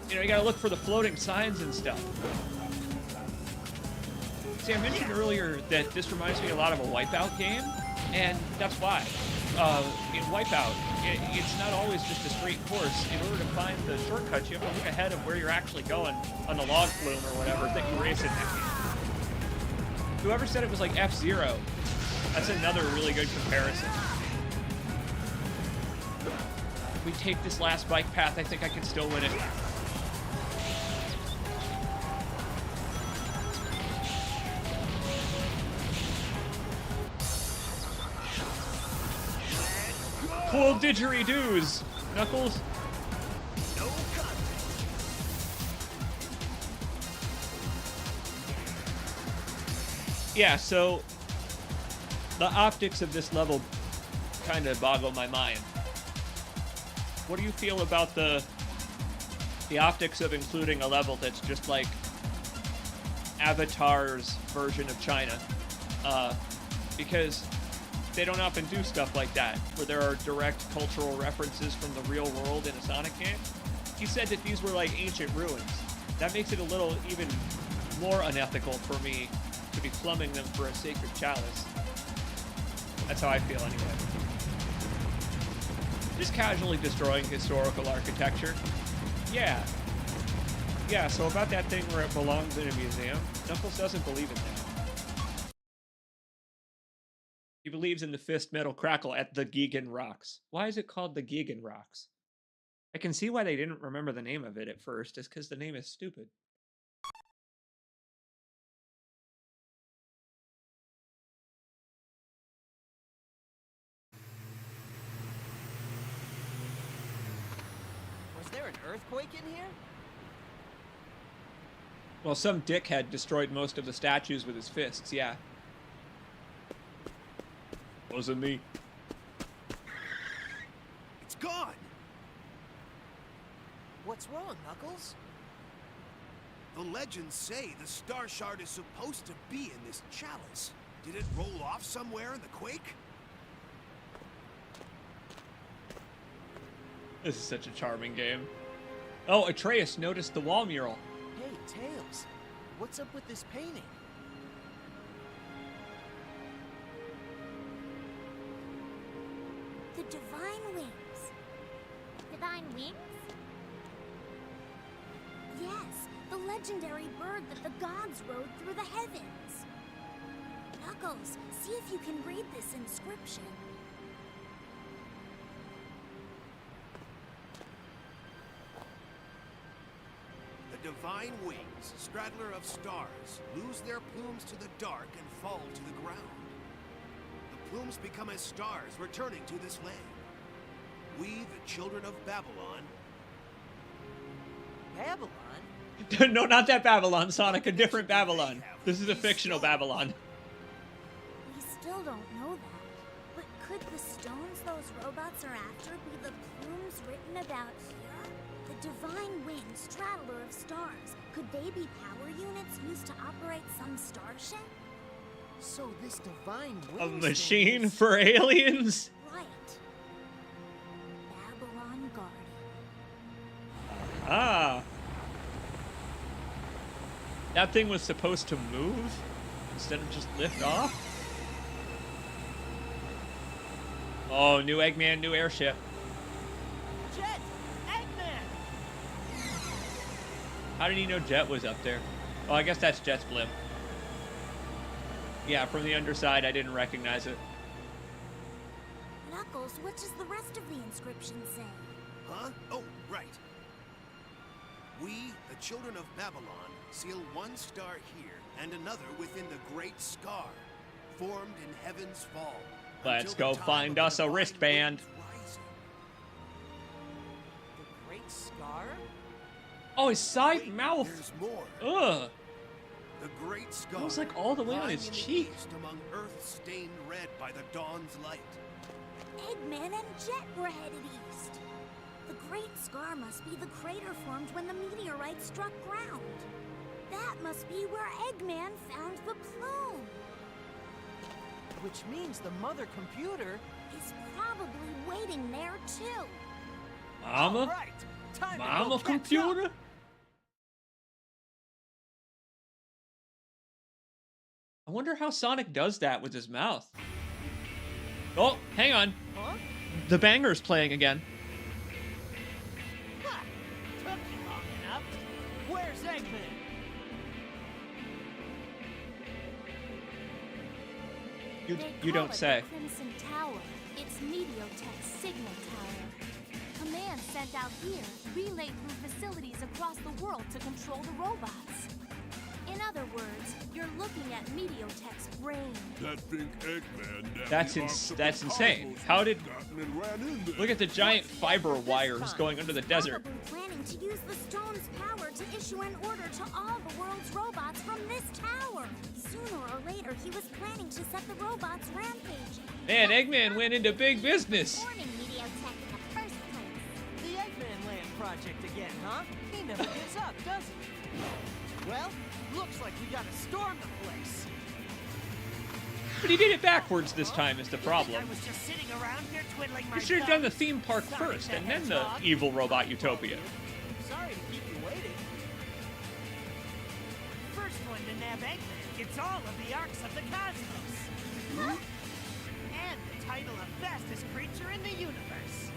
You know, you gotta look for the floating signs and stuff. See, I mentioned earlier that this reminds me a lot of a Wipeout game, and that's why. in Wipeout, it's not always just a straight course. In order to find the shortcuts, you have to look ahead of where you're actually going on the log flume or whatever that you race in that game. Whoever said it was like F-Zero, that's another really good comparison. If we take this last bike path, I think I can still win it. Cool didgeridoos, Knuckles. No contact. Yeah, so the optics of this level kind of boggle my mind. What do you feel about the optics of including a level that's just like Avatar's version of China? Because they don't often do stuff like that, where there are direct cultural references from the real world in a Sonic game. He said that these were like ancient ruins. That makes it a little even more unethical for me to be plumbing them for a sacred chalice. That's how I feel anyway. Just casually destroying historical architecture. Yeah. Yeah, so about that thing where it belongs in a museum, Knuckles doesn't believe in that. He believes in the fist metal crackle at the Gigan Rocks. Why is it called the Gigan Rocks? I can see why they didn't remember the name of it at first, is because the name is stupid. Was there an earthquake in here? Well, some dickhead destroyed most of the statues with his fists, yeah. Wasn't me. It's gone. What's wrong, Knuckles? The legends say the star shard is supposed to be in this chalice. Did it roll off somewhere in the quake? This is such a charming game. Oh, Atreus noticed the wall mural. Hey, Tails. What's up with this painting? The Divine Wings. Divine Wings? Yes, the legendary bird that the gods rode through the heavens. Knuckles, see if you can read this inscription. The Divine Wings, straddler of stars, lose their plumes to the dark and fall to the ground. The plumes become as stars returning to this land. We, the children of Babylon... Babylon? No, not that Babylon, Sonic, a different Babylon. This is a fictional Babylon. We still don't know that. But could the stones those robots are after be the plumes written about here? The Divine Wings, straddler of stars. Could they be power units used to operate some starship? So this Divine A Wings machine thing is... for aliens? Right. Babylon Guardian. Ah. That thing was supposed to move instead of just lift off? Oh, new Eggman, new airship. Jet! Eggman! How did he know Jet was up there? Oh, I guess that's Jet's blimp. Yeah, from the underside, I didn't recognize it. Knuckles, what does the rest of the inscription say? Huh? Oh, right. We, the children of Babylon, seal one star here and another within the Great Scar, formed in heaven's fall. Let's until go the time find of us a divine wristband. wings rising. The Great Scar? Oh, his side Wait, mouth. There's more. Ugh. The Great Scar. It was like all the way on lying his in the cheek. east among earth stained red by the dawn's light. Eggman and Jet were headed east. The Great Scar must be the crater formed when the meteorite struck ground. That must be where Eggman found the plume. Which means the mother computer... Is probably waiting there too. Mama? All right, time to go Mama catch computer? up. I wonder how Sonic does that with his mouth. Oh, hang on. Huh? The banger's playing again. Ha! Took you long enough. Where's Eggman? You don't say. The Crimson Tower. It's Mediotech's signal tower. Commands sent out here relay through facilities across the world to control the robots. In other words, you're looking at Mediotech's brain. That big Eggman. That's insane. How did... Look at the giant fiber wires going under the desert. Probably planning to use the stone's power to issue an order to all the world's robots from this tower. Sooner or later, he was planning to set the robots rampaging. Man, Eggman went into big business. Forming Mediotech in the first place. The Eggman Land project again, huh? He never gives up, does he? Well, looks like we gotta storm the place. But he did it backwards this time is the problem. I was just sitting around here twiddling my You should have done the thumbs. theme park Sorry, first, the and then the Hedgehog. evil robot utopia. Sorry to keep you waiting. First one to nab Eggman gets all of the arcs of the cosmos. And the title of fastest creature in the universe.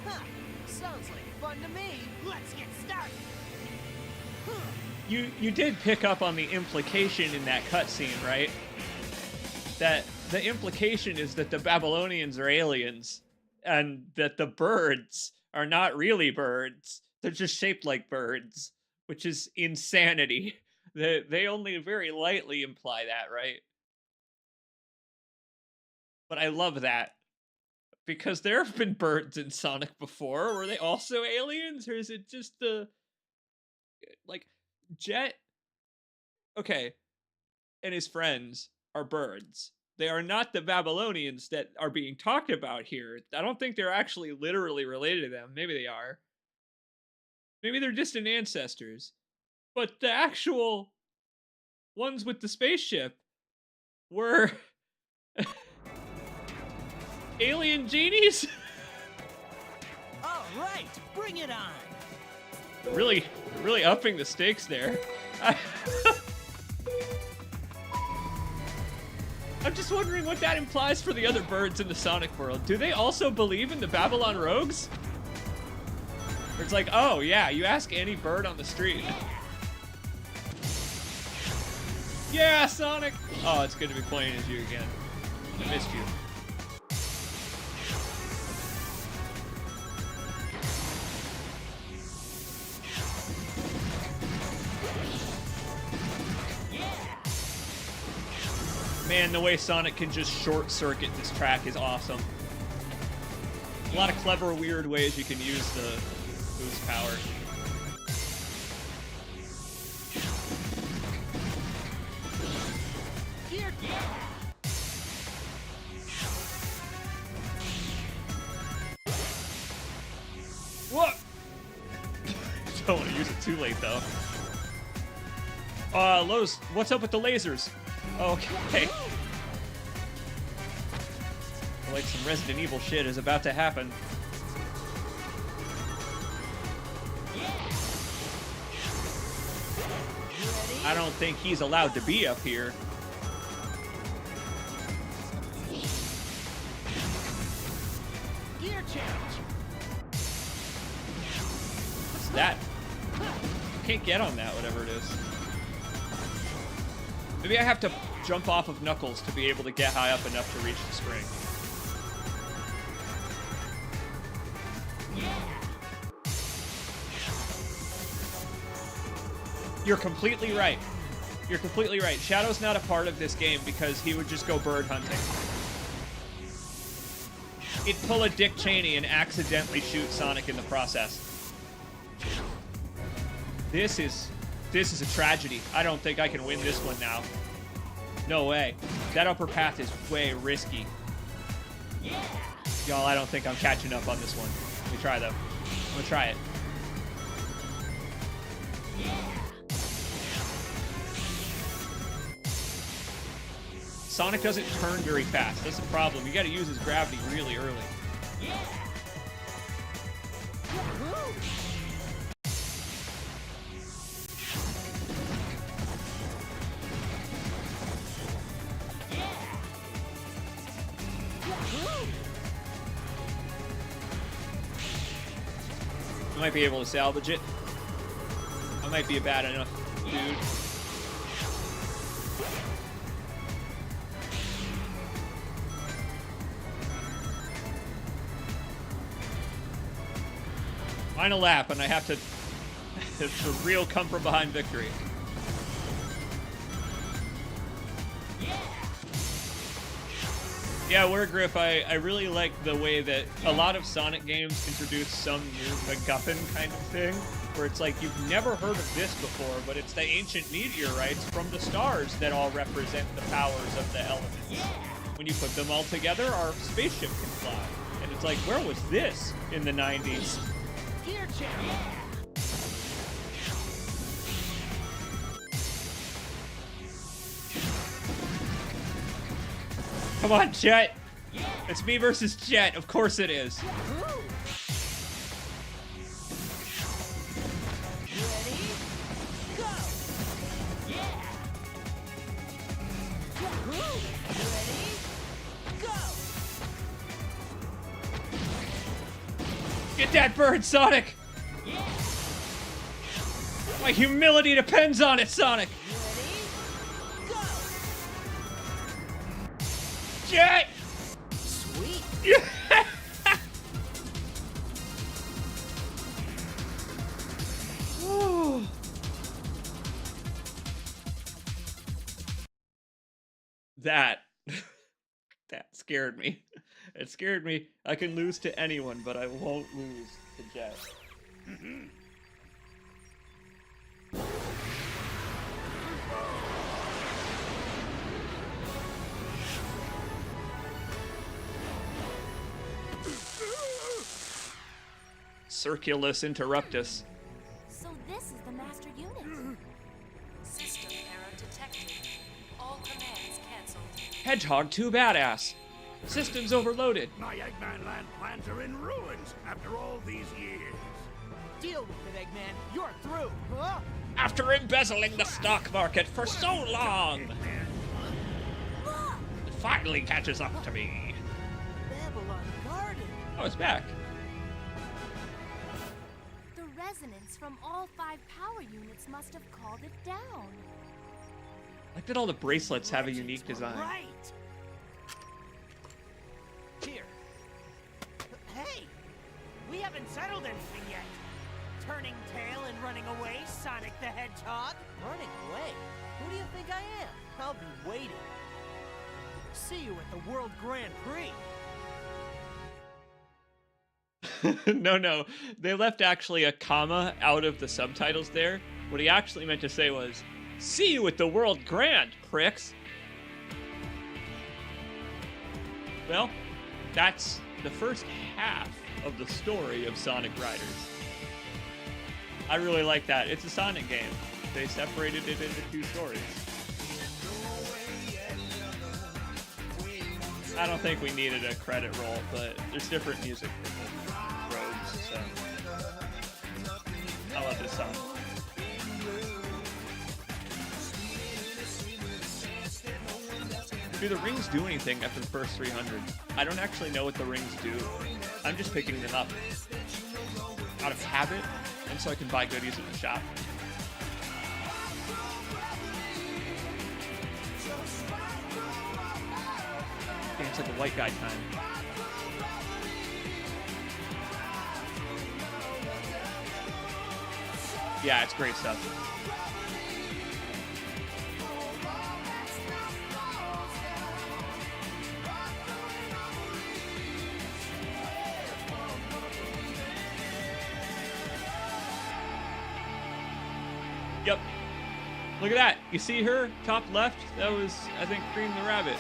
Huh. Sounds like fun to me. Let's get started. You did pick up on the implication in that cutscene, right? That the implication is that the Babylonians are aliens, and that the birds are not really birds. They're just shaped like birds, which is insanity. They only very lightly imply that, right? But I love that. Because there have been birds in Sonic before. Were they also aliens? Or is it just the... Like, Jet... Okay. And his friends are birds. They are not the Babylonians that are being talked about here. I don't think they're actually literally related to them. Maybe they are. Maybe they're distant ancestors. But the actual ones with the spaceship were... alien genies? All right, bring it on. Really upping the stakes there. I'm just wondering what that implies for the other birds in the Sonic world. Do they also believe in the Babylon Rogues? Or it's like, oh yeah, you ask any bird on the street. Yeah, Sonic! Oh, it's good to be playing as you again. I missed you. Man, the way Sonic can just short circuit this track is awesome. A lot of clever, weird ways you can use the boost power. What? Don't want to use it too late though. Lowe's, what's up with the lasers? Okay. Like some Resident Evil shit is about to happen. I don't think he's allowed to be up here. Gear change. What's that? Can't get on that, whatever it is. Maybe I have to jump off of Knuckles to be able to get high up enough to reach the spring. You're completely right. You're completely right. Shadow's not a part of this game because he would just go bird hunting. He'd pull a Dick Cheney and accidentally shoot Sonic in the process. This is a tragedy. I don't think I can win this one now. No way. That upper path is way risky. Y'all, I don't think I'm catching up on this one. Let me try though. I'm gonna try it. Sonic doesn't turn very fast. That's the problem. You gotta use his gravity really early. might be able to salvage it. I might be a bad enough dude. Final lap, and I have to. It's a real come from behind victory. Yeah, Wargriff, I really like the way that a lot of Sonic games introduce some new MacGuffin kind of thing, where it's like, you've never heard of this before, but it's the ancient meteorites from the stars that all represent the powers of the elements. When you put them all together, our spaceship can fly. And it's like, where was this in the 90s? Gear check. Come on, Jet! It's me versus Jet, of course it is. Ready? Go! Yeah! Ready? Go! Get that bird, Sonic! My humility depends on it, Sonic! Ready? Go! Jet! Sweet! Yeah. That scared me. It scared me. I can lose to anyone, but I won't lose to Jet. Circulus interruptus. So this is the master unit. System error detected. All commands cancelled. Hedgehog too badass. Systems overloaded. My Eggman Land plans are in ruins after all these years. Deal with it, Eggman. You're through. Huh? After embezzling the stock market for so long, it finally catches up to me. Babylon Garden. Oh, it's back. The resonance from all 5 power units must have called it down. I like that all the bracelets have a unique design. Right! Here. Hey! We haven't settled anything yet. Turning tail and running away, Sonic the Hedgehog? Running away? Who do you think I am? I'll be waiting. See you at the World Grand Prix. No. They left actually a comma out of the subtitles there. What he actually meant to say was, "See you at the World Grand, pricks." Well, that's the first half of the story of Sonic Riders. I really like that. It's a Sonic game. They separated it into 2 stories. I don't think we needed a credit roll, but there's different music for the roads, so I love this song. Do the rings do anything after the first 300? I don't actually know what the rings do. I'm just picking them up out of habit, and so I can buy goodies at the shop. Damn, it's like a white guy time. Yeah, it's great stuff. Yep. Look at that. You see her? Top left? That was, I think, Cream the Rabbit.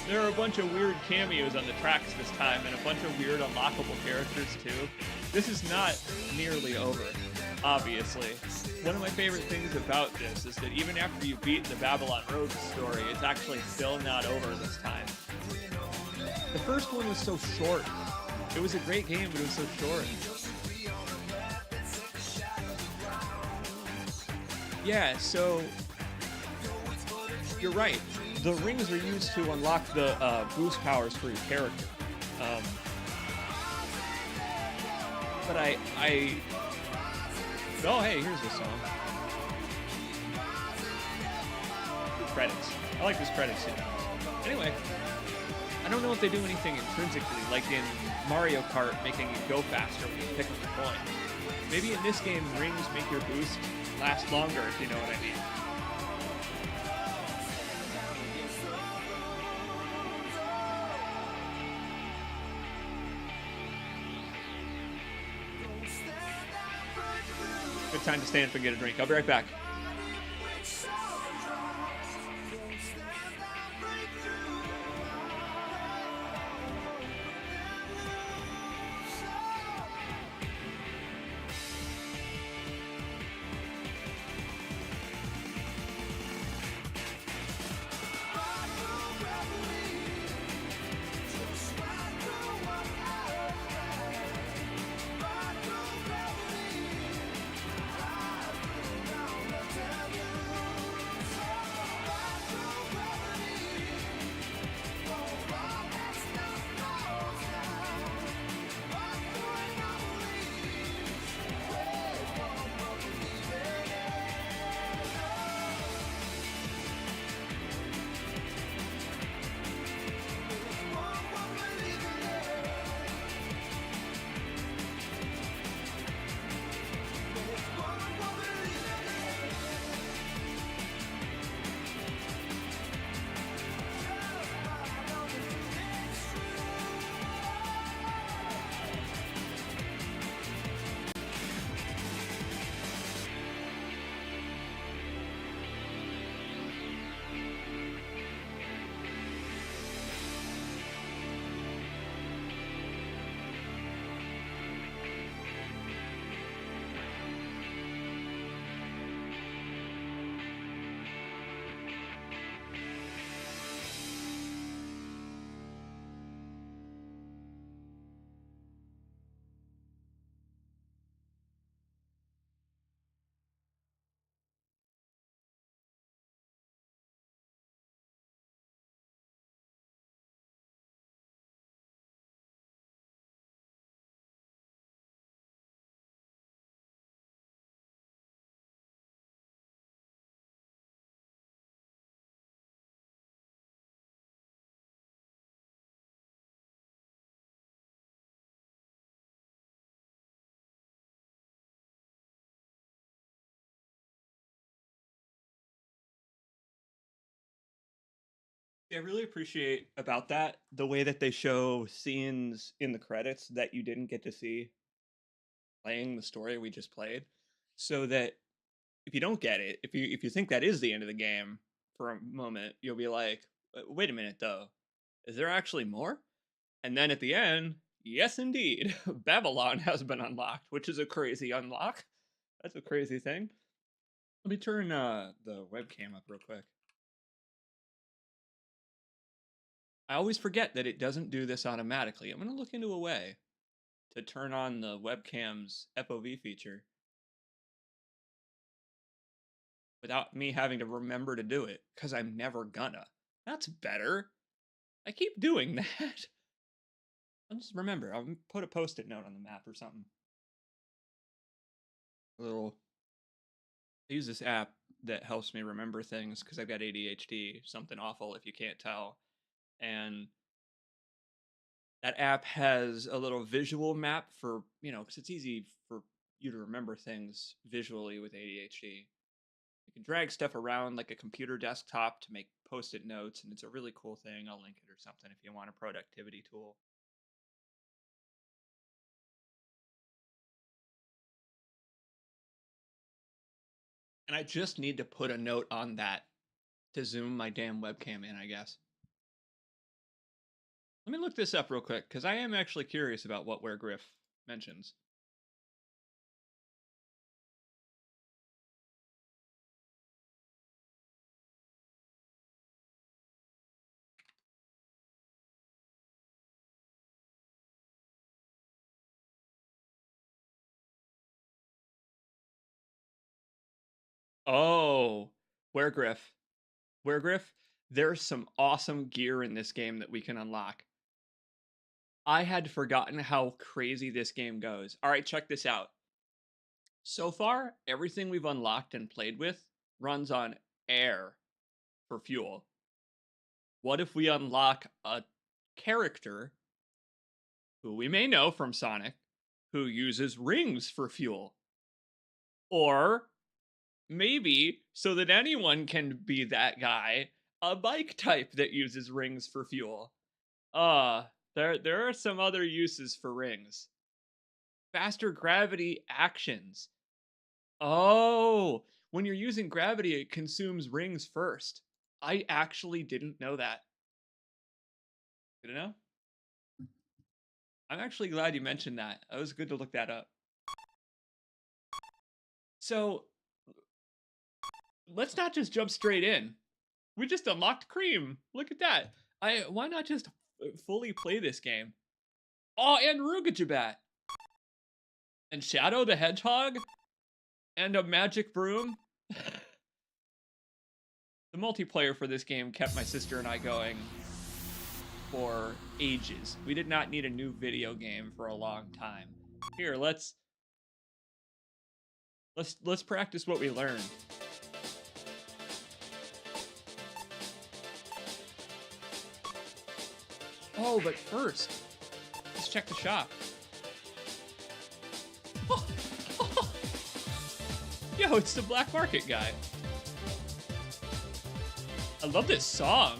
There are a bunch of weird cameos on the tracks this time, and a bunch of weird unlockable characters, too. This is not nearly over, obviously. One of my favorite things about this is that even after you beat the Babylon Road story, it's actually still not over this time. The first one was so short. It was a great game, but it was so short. Yeah, so you're right. The rings are used to unlock the boost powers for your character. But oh, hey, here's the song. Credits. I like this credits scene. Anyway, I don't know if they do anything intrinsically, like in Mario Kart, making you go faster when you pick up the coin. Maybe in this game, rings make your boost last longer, if you know what I mean. Good time to stand up and get a drink. I'll be right back. I really appreciate about that the way that they show scenes in the credits that you didn't get to see playing the story we just played, so that if you don't get it, if you think that is the end of the game for a moment, you'll be like, Wait a minute though, is there actually more?" And then at the end, yes indeed, Babylon has been unlocked, which is a crazy unlock. That's a crazy thing. Let me turn the webcam up real quick. I always forget that it doesn't do this automatically. I'm going to look into a way to turn on the webcam's FOV feature without me having to remember to do it, because I'm never gonna. That's better. I keep doing that. I'll just remember. I'll put a post-it note on the map or something. A little. I use this app that helps me remember things because I've got ADHD, something awful if you can't tell. And that app has a little visual map for, because it's easy for you to remember things visually with ADHD. You can drag stuff around like a computer desktop to make post-it notes, and it's a really cool thing. I'll link it or something if you want a productivity tool. And I just need to put a note on that to zoom my damn webcam in, I guess. Let me look this up real quick, because I am actually curious about what Where Griff mentions. Oh, Where Griff. Where Griff, there's some awesome gear in this game that we can unlock. I had forgotten how crazy this game goes. All right, check this out. So far, everything we've unlocked and played with runs on air for fuel. What if we unlock a character who we may know from Sonic who uses rings for fuel? Or maybe, so that anyone can be that guy, a bike type that uses rings for fuel. There are some other uses for rings. Faster gravity actions. Oh, when you're using gravity, it consumes rings first. I actually didn't know that. Did I know? I'm actually glad you mentioned that. It was good to look that up. So, let's not just jump straight in. We just unlocked Cream. Look at that. Why not just fully play this game? Oh, and Rugajabat. And Shadow the Hedgehog. And a magic broom. The multiplayer for this game kept my sister and I going for ages. We did not need a new video game for a long time. Here, let's practice what we learned. Oh, but first, let's check the shop. Yo, it's the Black Market guy. I love this song.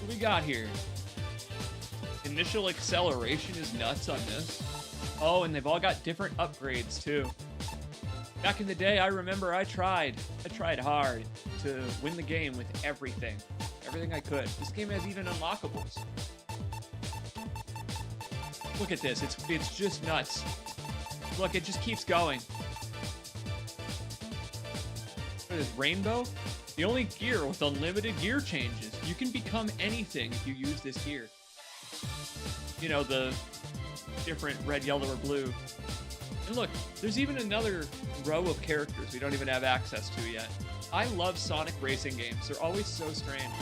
What we got here? Initial acceleration is nuts on this. Oh, and they've all got different upgrades too. Back in the day, I remember I tried hard to win the game with everything I could. This game has even unlockables. Look at this, it's just nuts. Look, it just keeps going. What is this, Rainbow? The only gear with unlimited gear changes. You can become anything if you use this gear. You know, the different red, yellow, or blue. And look, there's even another row of characters we don't even have access to yet. I love Sonic racing games. They're always so strange.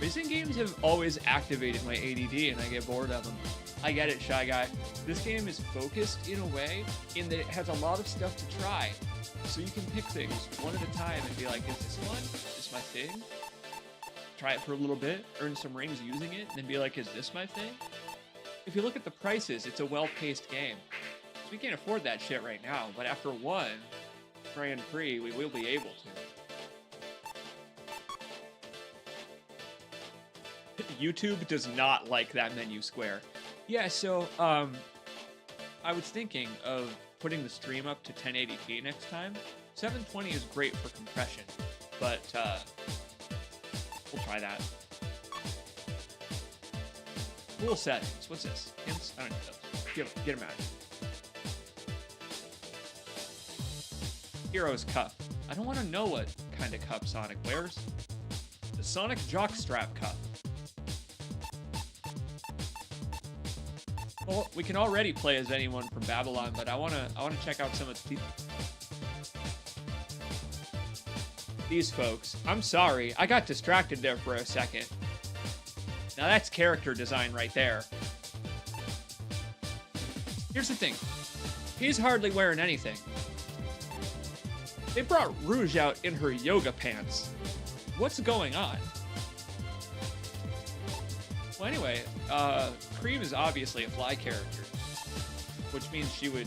Racing games have always activated my ADD and I get bored of them. I get it, Shy Guy. This game is focused in a way in that it has a lot of stuff to try. So you can pick things one at a time and be like, is this one? Is this my thing? Try it for a little bit, earn some rings using it, and then be like, is this my thing? If you look at the prices, it's a well-paced game. We can't afford that shit right now, but after one Grand Prix, we will be able to. YouTube does not like that menu square. Yeah, so, I was thinking of putting the stream up to 1080p next time. 720 is great for compression, but, we'll try that. Cool settings. What's this? Hints? I don't need those. Get them out. Hero's Cup. I don't want to know what kind of cup Sonic wears. The Sonic Jockstrap Cup. Well, we can already play as anyone from Babylon, but I wanna check out some of the people. These folks. I'm sorry, I got distracted there for a second. Now that's character design right there. Here's the thing. He's hardly wearing anything. They brought Rouge out in her yoga pants. What's going on? Well, anyway, Cream is obviously a fly character, which means she would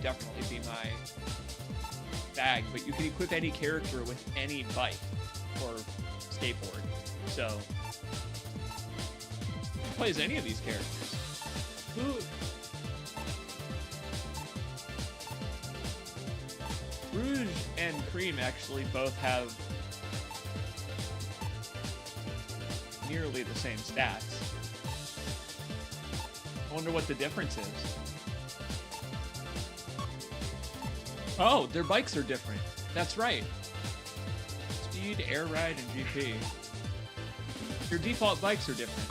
definitely be my bag, but you can equip any character with any bike or skateboard, so who plays any of these characters? Rouge and Cream actually both have nearly the same stats. I wonder what the difference is. Oh, their bikes are different. That's right. Speed, Air Ride, and GP. Your default bikes are different.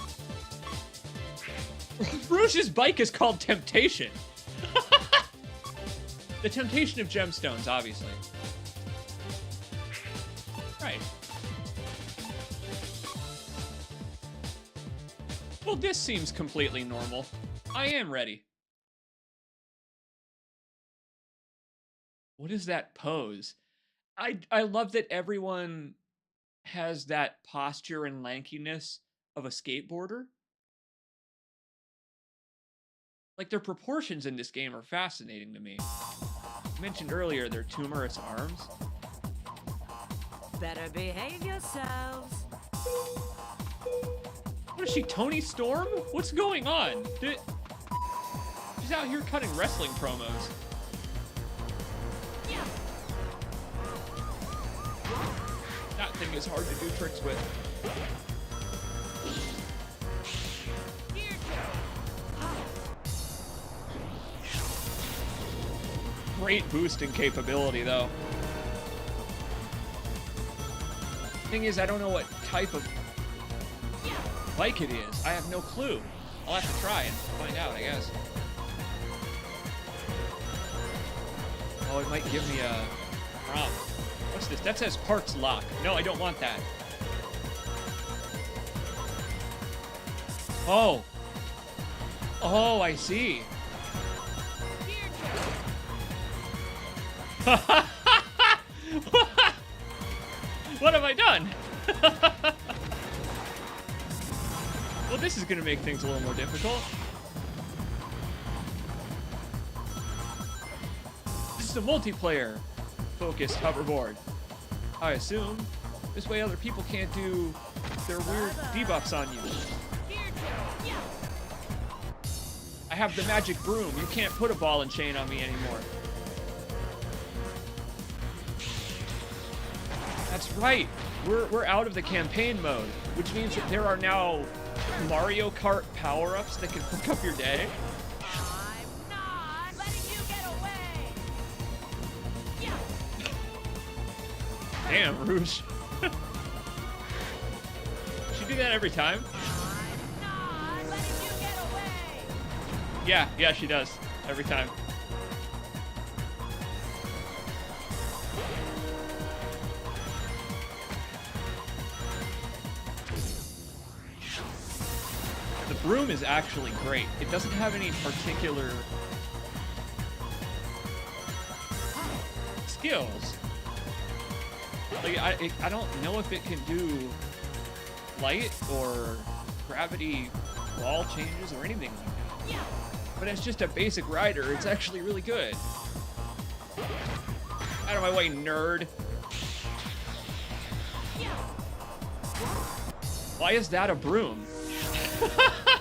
Rouge's bike is called Temptation. The Temptation of Gemstones, obviously. Right. Well, this seems completely normal. I am ready. What is that pose? I love that everyone has that posture and lankiness of a skateboarder. Like, their proportions in this game are fascinating to me. I mentioned earlier their tumorous arms. Better behave yourselves. What is she, Tony Storm? What's going on? She's out here cutting wrestling promos. That thing is hard to do tricks with. Great boosting capability, though. Thing is, I don't know what type of bike it is. I have no clue. I'll have to try and find out, I guess. Oh, it might give me a prompt. What's this? That says parts lock. No, I don't want that. Oh. Oh, I see. What have I done? Well, this is going to make things a little more difficult. This is a multiplayer focused hoverboard. I assume. This way other people can't do their weird debuffs on you. I have the magic broom. You can't put a ball and chain on me anymore. That's right. We're out of the campaign mode, which means that there are now Mario Kart power-ups that can hook up your day. I'm not letting you get away. Damn, Rouge. She do that every time? I'm not letting you get away. Yeah, she does. Every time. The broom is actually great. It doesn't have any particular skills. Like, I don't know if it can do light or gravity wall changes or anything like that. But as just a basic rider, it's actually really good. Out of my way, nerd. Why is that a broom?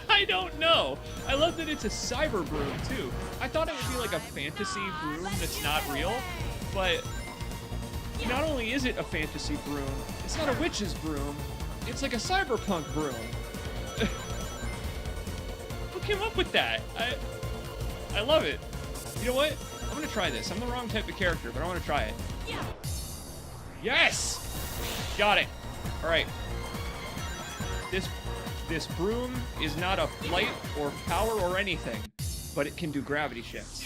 I don't know. I love that it's a cyber broom, too. I thought it would be like a fantasy broom that's not real, but not only is it a fantasy broom, it's not a witch's broom, it's like a cyberpunk broom. Who came up with that? I love it. You know what? I'm gonna try this. I'm the wrong type of character, but I want to try it. Yes! Got it. All right. This broom is not a flight or power or anything, but it can do gravity shifts.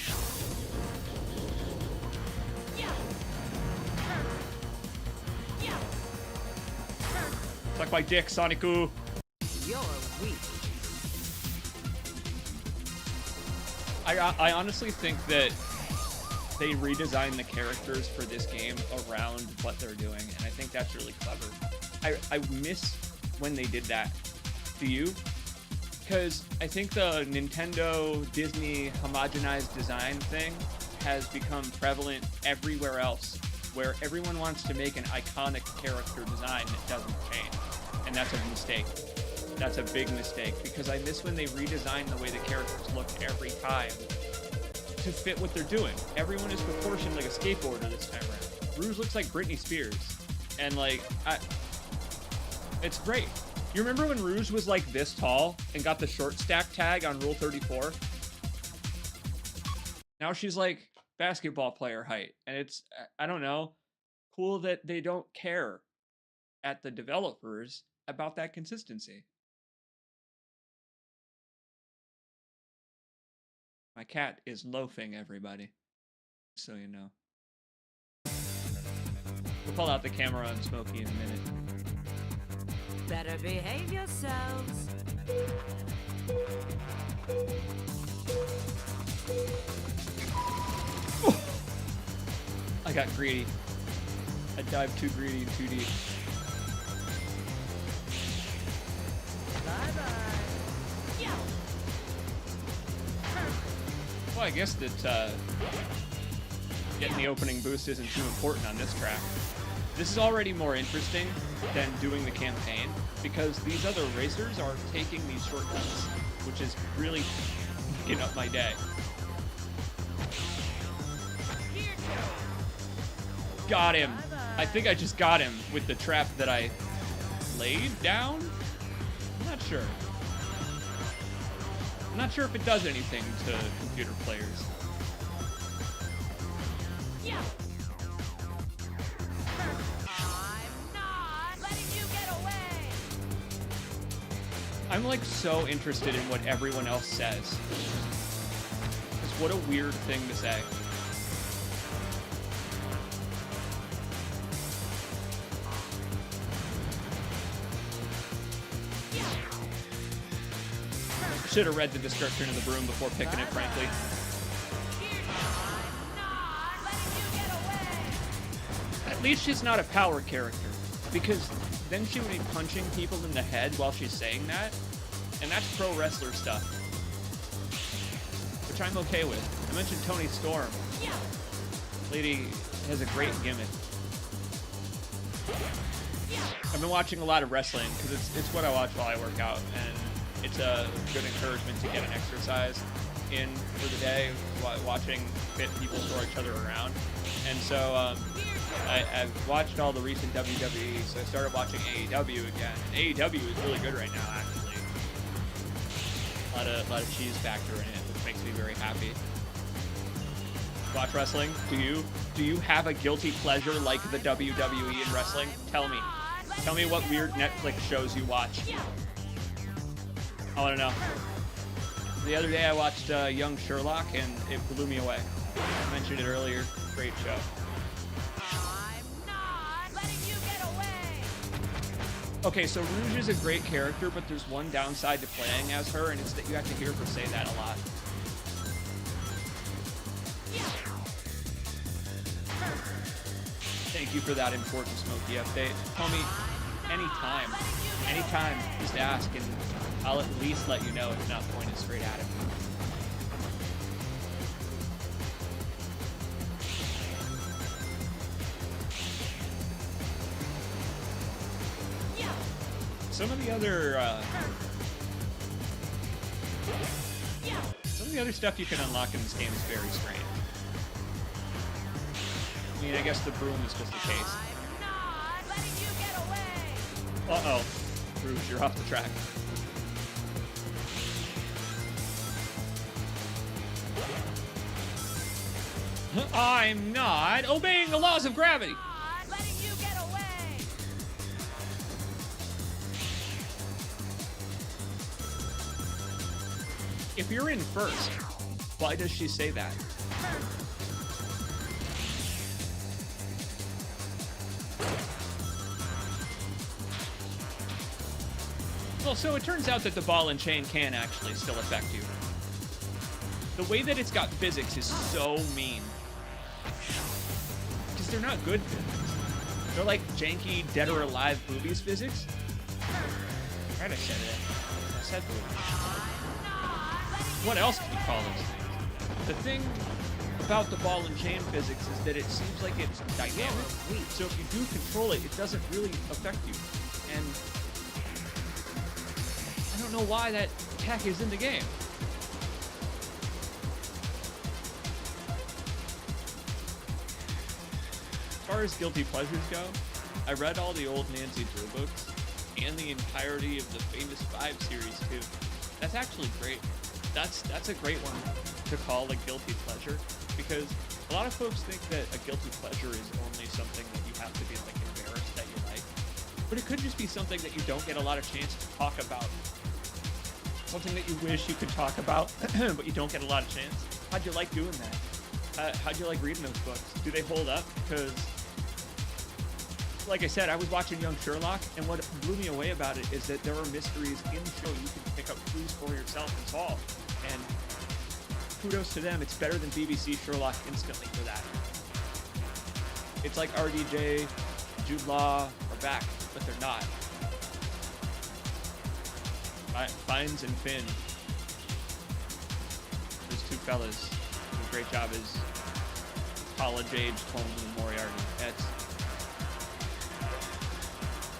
Suck my dick, Sonic-oo. You're weak. I honestly think that they redesigned the characters for this game around what they're doing, and I think that's really clever. I miss when they did that. Do you? Because I think the Nintendo Disney homogenized design thing has become prevalent everywhere else, where everyone wants to make an iconic character design that doesn't change. And that's a mistake. That's a big mistake, because I miss when they redesign the way the characters look every time to fit what they're doing. Everyone is proportioned like a skateboarder this time around. Rouge looks like Britney Spears. And like, it's great. You remember when Rouge was like this tall and got the short stack tag on Rule 34? Now she's like basketball player height. And it's, I don't know, cool that they don't care at the developers about that consistency. My cat is loafing, everybody. So you know. We'll pull out the camera on Smokey in a minute. Better behave yourselves. I got greedy. I dived too greedy and too deep. Bye-bye. Yeah. Well, I guess that getting the opening boost isn't too important on this track. This is already more interesting than doing the campaign because these other racers are taking these shortcuts, which is really getting up my day. Got him. I think I just got him with the trap that I laid down. I'm not sure. I'm not sure if it does anything to computer players. Yeah. I'm not letting you get away. I'm like so interested in what everyone else says. Because what a weird thing to say. Should have read the description of the broom before picking it, frankly. At least she's not a power character, because then she would be punching people in the head while she's saying that, and that's pro wrestler stuff, which I'm okay with. I mentioned Toni Storm. Lady has a great gimmick. I've been watching a lot of wrestling because it's what I watch while I work out, and it's a good encouragement to get an exercise in for the day, watching fit people throw each other around. And so I've watched all the recent WWE, so I started watching AEW again. And AEW is really good right now, actually. A lot of cheese factor in it, which makes me very happy. Watch wrestling? Do you have a guilty pleasure like the WWE in wrestling? Tell me. Tell me what weird Netflix shows you watch. I want to know. The other day I watched Young Sherlock, and it blew me away. I mentioned it earlier. Great show. I'm not letting you get away. Okay, so Rouge is a great character, but there's one downside to playing as her, and it's that you have to hear her say that a lot. Thank you for that important Smokey update. Tell me anytime, just ask, and I'll at least let you know if not pointed straight at him. Some of the other stuff you can unlock in this game is very strange. I mean, I guess the broom is just the case. I'm not letting you get away. Uh-oh. Rouge, you're off the track. I'm not obeying the laws of gravity. Not letting you get away. If you're in first, why does she say that? Well, so it turns out that the ball and chain can actually still affect you. The way that it's got physics is so mean. Because they're not good physics. They're like janky, dead or alive movies physics. Right, I said it. I said movies. What else can you call those things? The thing about the ball and chain physics is that it seems like it's dynamic. So if you do control it, it doesn't really affect you. And I don't know why that tech is in the game. As far as guilty pleasures go, I read all the old Nancy Drew books and the entirety of the Famous Five series too. That's actually great. That's a great one to call a guilty pleasure, because a lot of folks think that a guilty pleasure is only something that you have to be like embarrassed that you like. But it could just be something that you don't get a lot of chance to talk about. Something that you wish you could talk about, but you don't get a lot of chance. How'd you like doing that? How'd you like reading those books? Do they hold up? Because like I said, I was watching Young Sherlock, and what blew me away about it is that there are mysteries in the show you can pick up clues for yourself and solve. And kudos to them. It's better than BBC Sherlock instantly for that. It's like RDJ, Jude Law are back, but they're not. Fiennes and Finn. Those two fellas do a great job as college-age Holmes and Moriarty.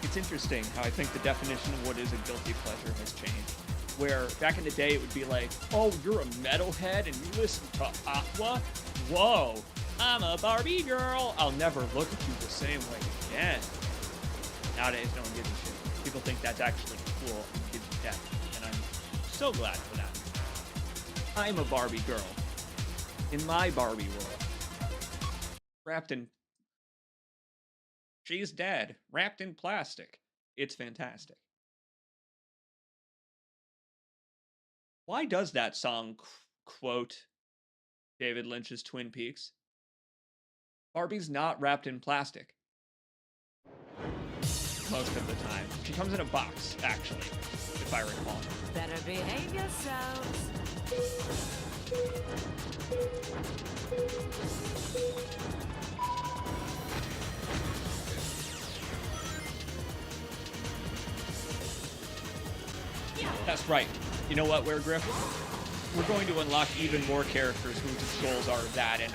It's interesting how I think the definition of what is a guilty pleasure has changed. Where back in the day it would be like, oh, you're a metalhead and you listen to Aqua? Whoa, I'm a Barbie girl. I'll never look at you the same way again. Nowadays, no one gives a shit. People think that's actually cool and gives you depth. And I'm so glad for that. I'm a Barbie girl. In my Barbie world. Wrapped in... She's dead. Wrapped in plastic. It's fantastic. Why does that song quote David Lynch's Twin Peaks? Barbie's not wrapped in plastic. Most of the time. She comes in a box, actually, if I recall. Better behave yourselves. That's right. You know what, Weregriff? We're going to unlock even more characters whose goals are that, and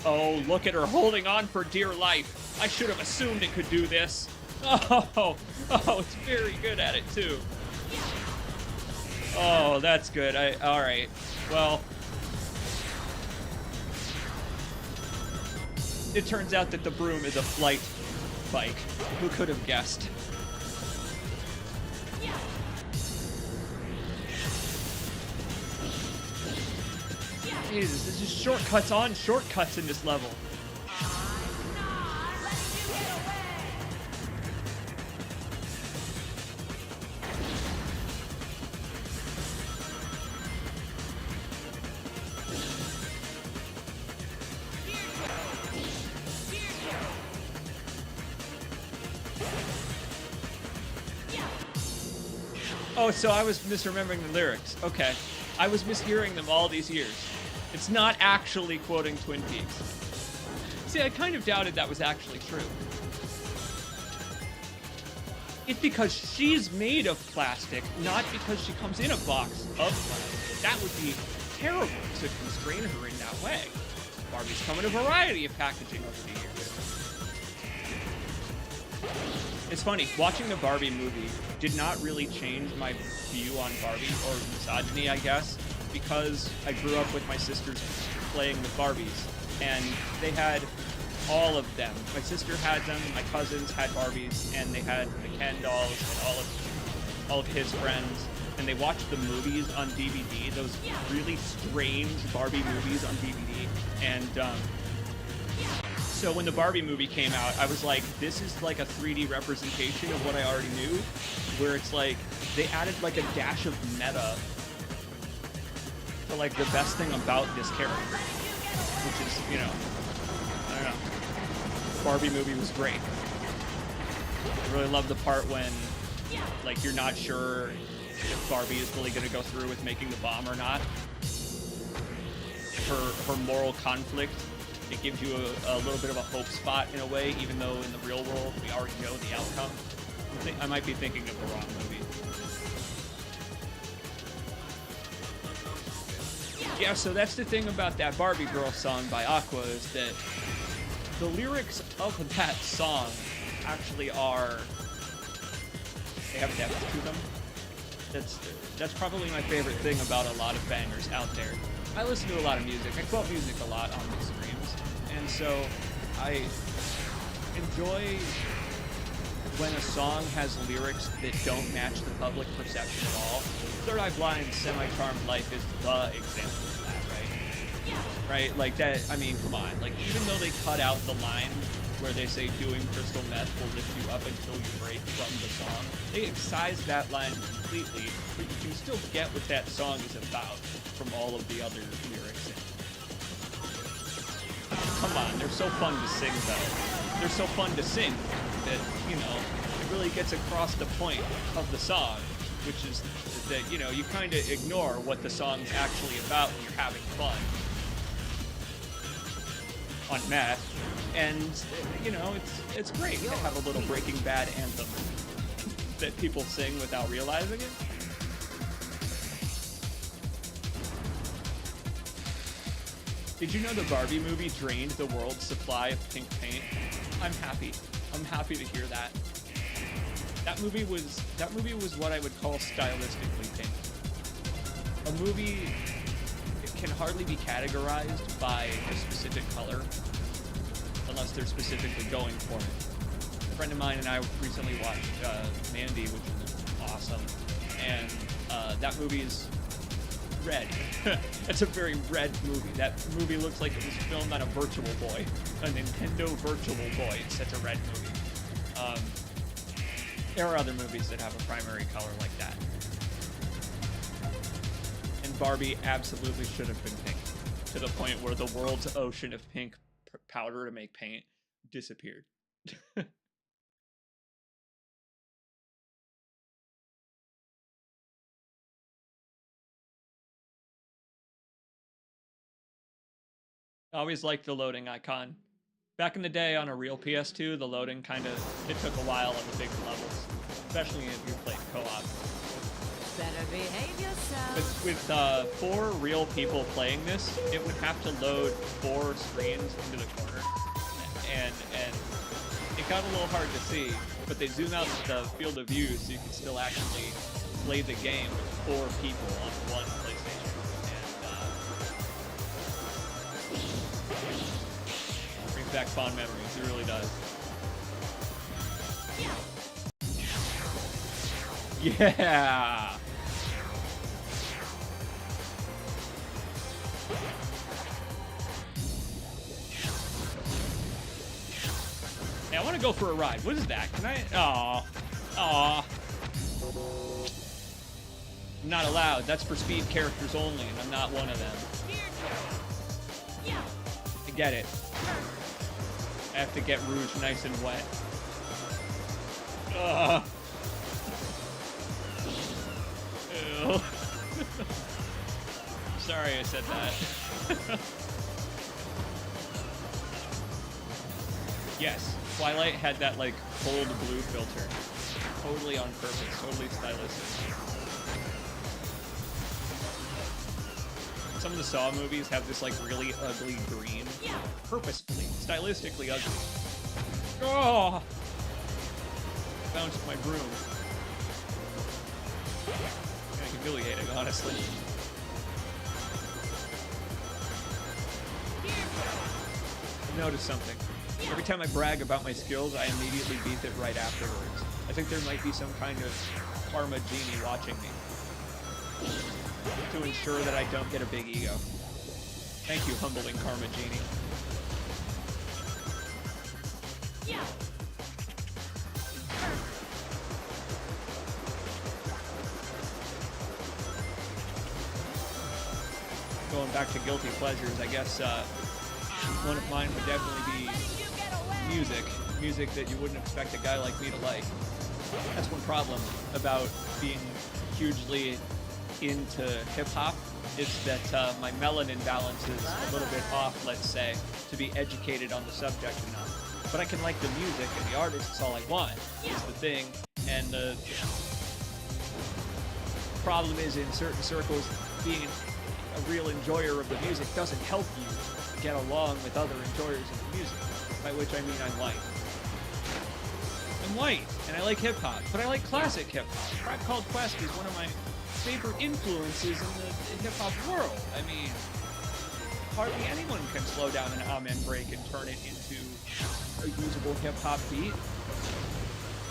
oh, look at her holding on for dear life. I should have assumed it could do this. Oh, it's very good at it, too. Oh, that's good. All right. Well, it turns out that the broom is a flight bike. Who could have guessed? Jesus, this is shortcuts on shortcuts in this level. Oh, so I was misremembering the lyrics. Okay. I was mishearing them all these years. It's not actually quoting Twin Peaks. See, I kind of doubted that was actually true. It's because she's made of plastic, not because she comes in a box of plastic. That would be terrible to constrain her in that way. Barbie's come in a variety of packaging over the years. It's funny, watching the Barbie movie did not really change my view on Barbie, or misogyny, I guess, because I grew up with my sisters playing with Barbies, and they had all of them. My sister had them, my cousins had Barbies, and they had the Ken dolls and all of his friends, and they watched the movies on DVD, those really strange Barbie movies on DVD, and so when the Barbie movie came out, I was like, this is like a 3D representation of what I already knew, where it's like, they added like a dash of meta to like the best thing about this character, which is, you know, I don't know. The Barbie movie was great. I really love the part when, like, you're not sure if Barbie is really going to go through with making the bomb or not. Her moral conflict, it gives you a little bit of a hope spot in a way, even though in the real world we already know the outcome. I might be thinking of the wrong movie. Yeah, so that's the thing about that Barbie Girl song by Aqua, is that the lyrics of that song actually are, they have depth to them. That's probably my favorite thing about a lot of bangers out there. I listen to a lot of music. I quote music a lot on these streams, and so I enjoy when a song has lyrics that don't match the public perception at all. Third Eye Blind's Semi-Charmed Life is the example of that, right? Right? Like that, I mean, come on. Like, even though they cut out the line where they say doing crystal meth will lift you up until you break from the song, they excised that line completely, but you can still get what that song is about from all of the other lyrics in it. Come on, they're so fun to sing, though. they're so fun to sing that, you know, it really gets across the point of the song, which is that, you know, you kind of ignore what the song's actually about when you're having fun on meth. And, you know, it's great to have a little Breaking Bad anthem that people sing without realizing it. Did you know the Barbie movie drained the world's supply of pink paint? I'm happy. I'm happy to hear that. That movie was what I would call stylistically pink. A movie can hardly be categorized by a specific color unless they're specifically going for it. A friend of mine and I recently watched Mandy, which was awesome, and that movie is red. It's a very red movie. That movie looks like it was filmed on a Virtual Boy, a Nintendo Virtual Boy. It's such a red movie. There are other movies that have a primary color like that. And Barbie absolutely should have been pink, to the point where the world's ocean of pink powder to make paint disappeared. I always liked the loading icon. Back in the day on a real PS2, the loading it took a while on the big levels, especially if you played co-op. Better behave yourself. With 4 real people playing this, it would have to load 4 screens into the corner, and it got a little hard to see, but they zoom out the field of view so you can still actually play the game with 4 people on one PlayStation. Brings back fond memories, it really does. Yeah! Hey, I want to go for a ride. What is that? Can I? Aw. I'm not allowed. That's for speed characters only, and I'm not one of them. I get it. I have to get Rouge nice and wet. Ugh. Ew. Sorry I said that. Yes, Twilight had that, like, cold blue filter. Totally on purpose, totally stylistic. Some of the Saw movies have this, like, really ugly green. Purposefully, stylistically ugly. Oh! Bounced my broom. Kind of humiliating, honestly. I've noticed something. Every time I brag about my skills, I immediately beat it right afterwards. I think there might be some kind of karma genie watching me to ensure that I don't get a big ego. Thank you, humbling karma genie. Going back to guilty pleasures, I guess one of mine would definitely be music that you wouldn't expect a guy like me to like. That's one problem about being hugely into hip-hop, is that my melanin balance is a little bit off, let's say, to be educated on the subject enough. But I can like the music and the artist, it's all I want, is the thing. And the problem is, in certain circles, being a real enjoyer of the music doesn't help you get along with other enjoyers of the music, by which I mean I'm white. I'm white, and I like hip-hop, but I like classic hip-hop. Tribe Called Quest is one of my favorite influences in the hip-hop world. I mean, hardly anyone can slow down an amen break and turn it into a usable hip-hop beat.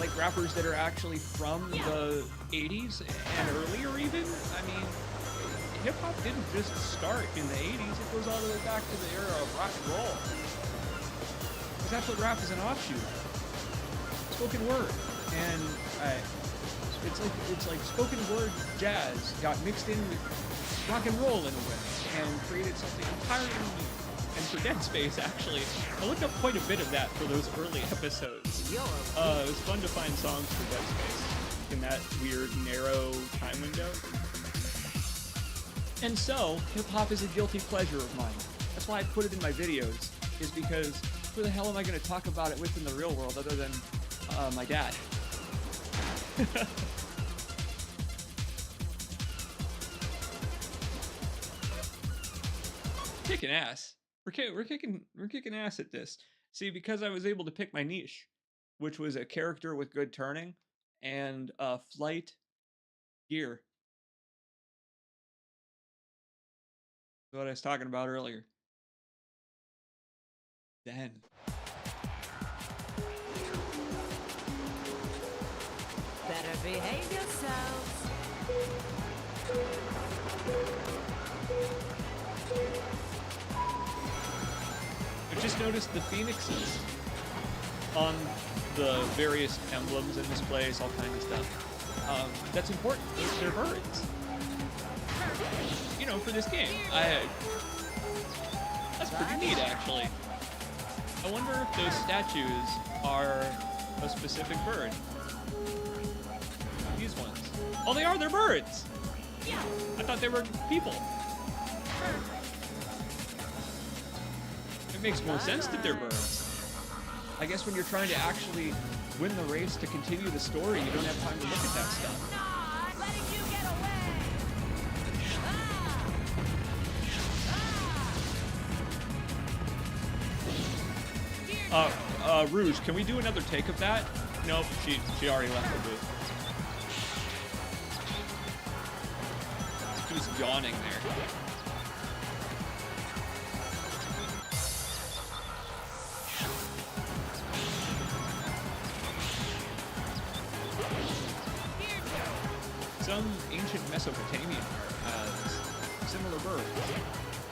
Like rappers that are actually from the 80s and earlier even. I mean, hip-hop didn't just start in the 80s, it goes all the way back to the era of rock and roll. Because that's what rap is an offshoot. Spoken word. And it's like spoken word jazz got mixed in with rock and roll in a way and created something entirely new. And for Dead Space, actually, I looked up quite a bit of that for those early episodes. It was fun to find songs for Dead Space in that weird, narrow time window. And so, hip-hop is a guilty pleasure of mine. That's why I put it in my videos, is because who the hell am I going to talk about it with in the real world other than my dad? Kicking ass. We're kicking ass at this. See, because I was able to pick my niche, which was a character with good turning and flight gear. What I was talking about earlier. Then. Better behave yourselves. I just noticed the phoenixes on the various emblems in this place, all kinds of stuff. That's important. They're birds. You know, for this game. That's pretty neat, actually. I wonder if those statues are a specific bird. These ones. Oh, they are. They're birds. I thought they were people. It makes more sense that they're birds. I guess when you're trying to actually win the race to continue the story, you don't have time to look at that stuff. Rouge, can we do another take of that? Nope, she already left the booth. She was yawning there. Some ancient Mesopotamian art has similar birds.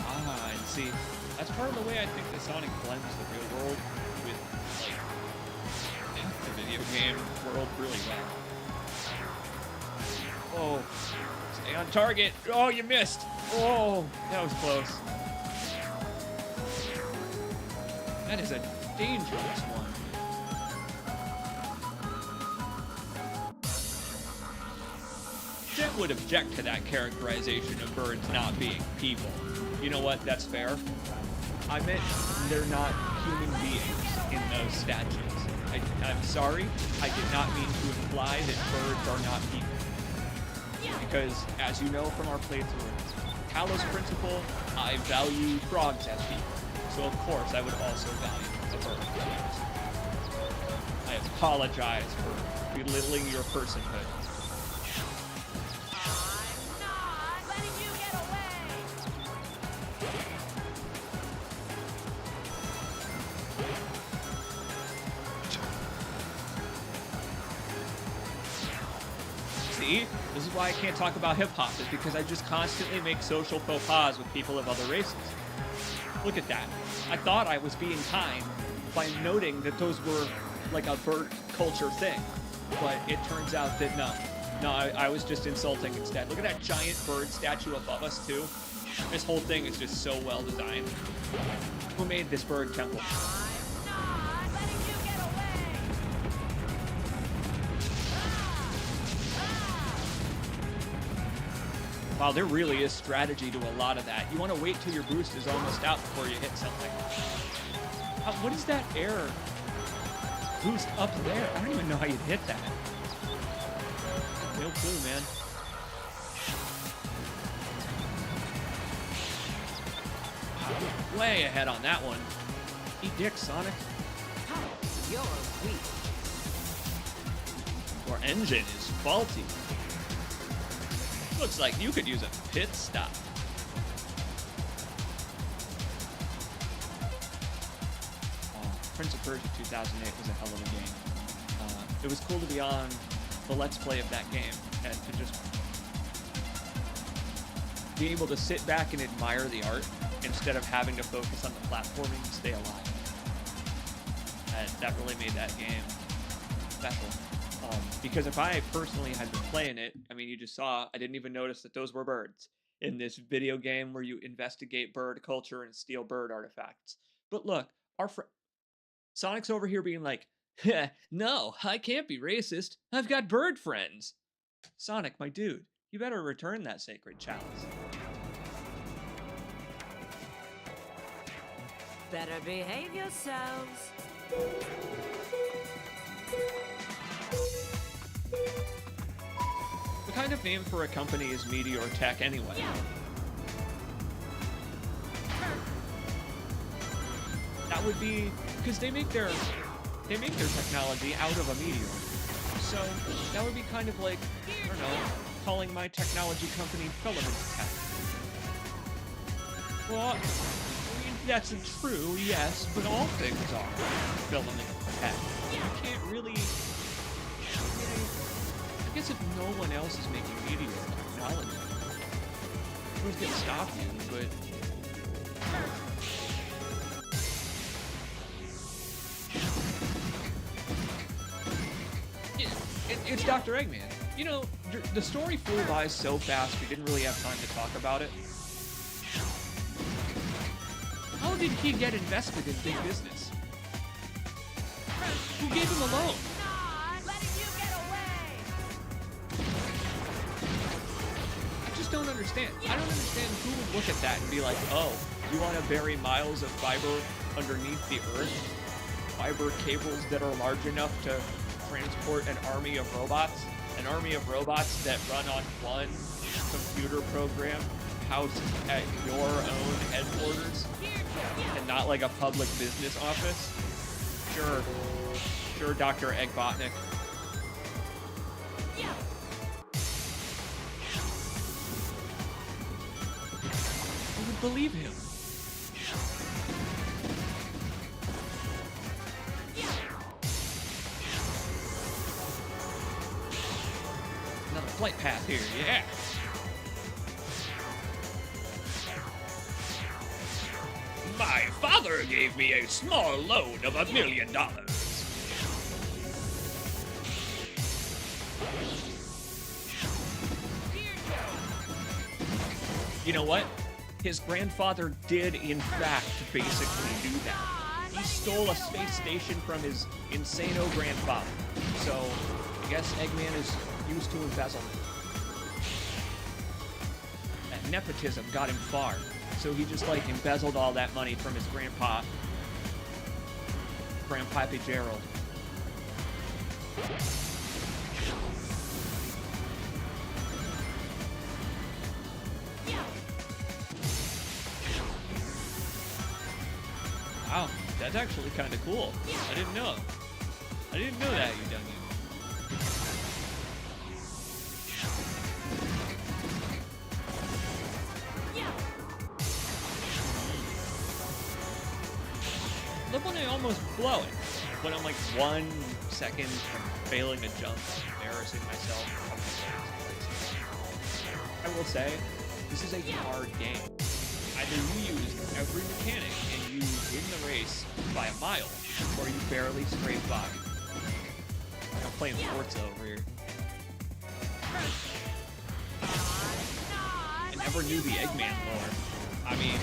Ah, and see, that's part of the way I think that Sonic blends the real world with the video game world really well. Oh, stay on target. Oh, you missed. Oh, that was close. That is a dangerous one. Jet would object to that characterization of birds not being people. You know what? That's fair. I meant they're not human beings in those statues. I'm sorry. I did not mean to imply that birds are not people. Because, as you know from our playthrough, Talos Principle, I value frogs as people. So of course I would also value a bird. I apologize for belittling your personhood. This is why I can't talk about hip-hop, is because I just constantly make social faux pas with people of other races. Look at that. I thought I was being kind by noting that those were like a bird culture thing, but it turns out that no, I was just insulting instead. Look at that giant bird statue above us too. This whole thing is just so well designed. Who made this bird temple? Wow, there really is strategy to a lot of that. You want to wait till your boost is almost out before you hit something. What is that air boost up there? I don't even know how you'd hit that. No clue, man. Wow, way ahead on that one. Eat dick, Sonic. You're weak. Your engine is faulty. Looks like you could use a pit stop. Prince of Persia 2008 was a hell of a game. It was cool to be on the Let's Play of that game and to just be able to sit back and admire the art instead of having to focus on the platforming to stay alive. And that really made that game special. Because if I personally had been playing it, I mean, you just saw, I didn't even notice that those were birds. in this video game where you investigate bird culture and steal bird artifacts. But look, our Sonic's over here being like, no, I can't be racist. I've got bird friends. Sonic, my dude, you better return that sacred chalice. Better behave yourselves. What kind of name for a company is Meteor Tech anyway? That would be because they make their technology out of a meteor. So that would be kind of like, I don't know, calling my technology company Filament Tech. Well, I mean, that's true, yes, but all things are Filament Tech. You can't really. I guess if no one else is making meteor technology, who's gonna stop you? But it's Dr. Eggman. You know, the story flew by so fast we didn't really have time to talk about it. How did he get invested in big business? Who gave him a loan? I just don't understand. I don't understand who would look at that and be like, oh, you want to bury miles of fiber underneath the earth? Fiber cables that are large enough to transport an army of robots? An army of robots that run on one computer program housed at your own headquarters? And not like a public business office? Sure, Dr. Eggbotnik. Who would believe him? Another flight path here, yeah. My father gave me a small loan of $1 million. You know what? His grandfather did, in fact, basically do that. He stole a space station from his insano grandfather. So, I guess Eggman is used to embezzlement. That nepotism got him far. So he just, like, embezzled all that money from his Grandpappy Gerald. Wow, that's actually kind of cool. I didn't know that, you dummy. Look when I almost blow it. When I'm like 1 second from failing to jump, embarrassing myself. I will say, this is a hard game. Either you use every mechanic and you win the race by a mile, or you barely scrape by. I'm playing Forza over here. I never knew the Eggman lore. I mean,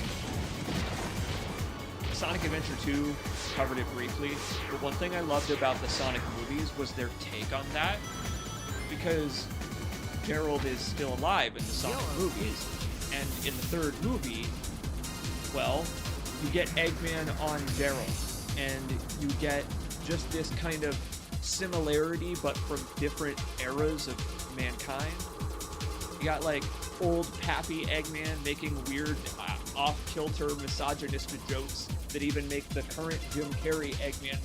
Sonic Adventure 2 covered it briefly, but one thing I loved about the Sonic movies was their take on that, because Gerald is still alive in the Sonic movies, and in the third movie, well, you get Eggman on Gerald, and you get just this kind of similarity, but from different eras of mankind. You got, like, old Pappy Eggman making weird, off-kilter, misogynistic jokes that even make the current Jim Carrey Eggman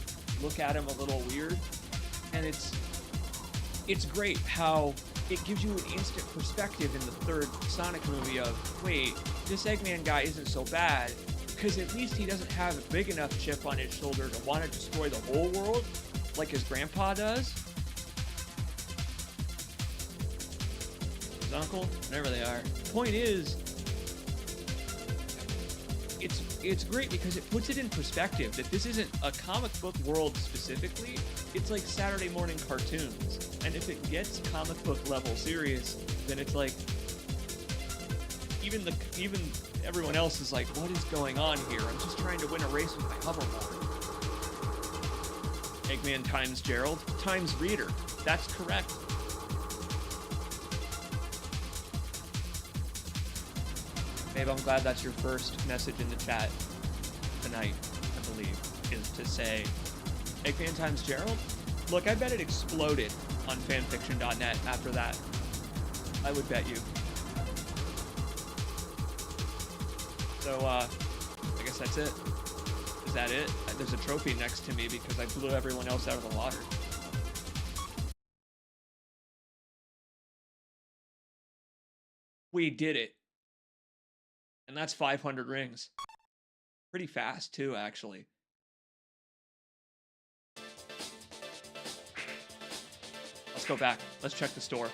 look at him a little weird. And it's great how it gives you an instant perspective in the third Sonic movie of, wait, this Eggman guy isn't so bad, because at least he doesn't have a big enough chip on his shoulder to want to destroy the whole world, like his grandpa does. His uncle, whatever they are. Point is, it's great because it puts it in perspective that this isn't a comic book world specifically, it's like Saturday morning cartoons. And if it gets comic book level serious, then it's like, even everyone else is like, what is going on here? I'm just trying to win a race with my hoverboard. Eggman times Gerald times Reader. That's correct. Babe, I'm glad that's your first message in the chat tonight, I believe, is to say Eggman times Gerald? Look, I bet it exploded on fanfiction.net after that. I would bet you. So, I guess that's it. Is that it? There's a trophy next to me because I blew everyone else out of the water. We did it. And that's 500 rings. Pretty fast, too, actually. Let's go back. Let's check the store.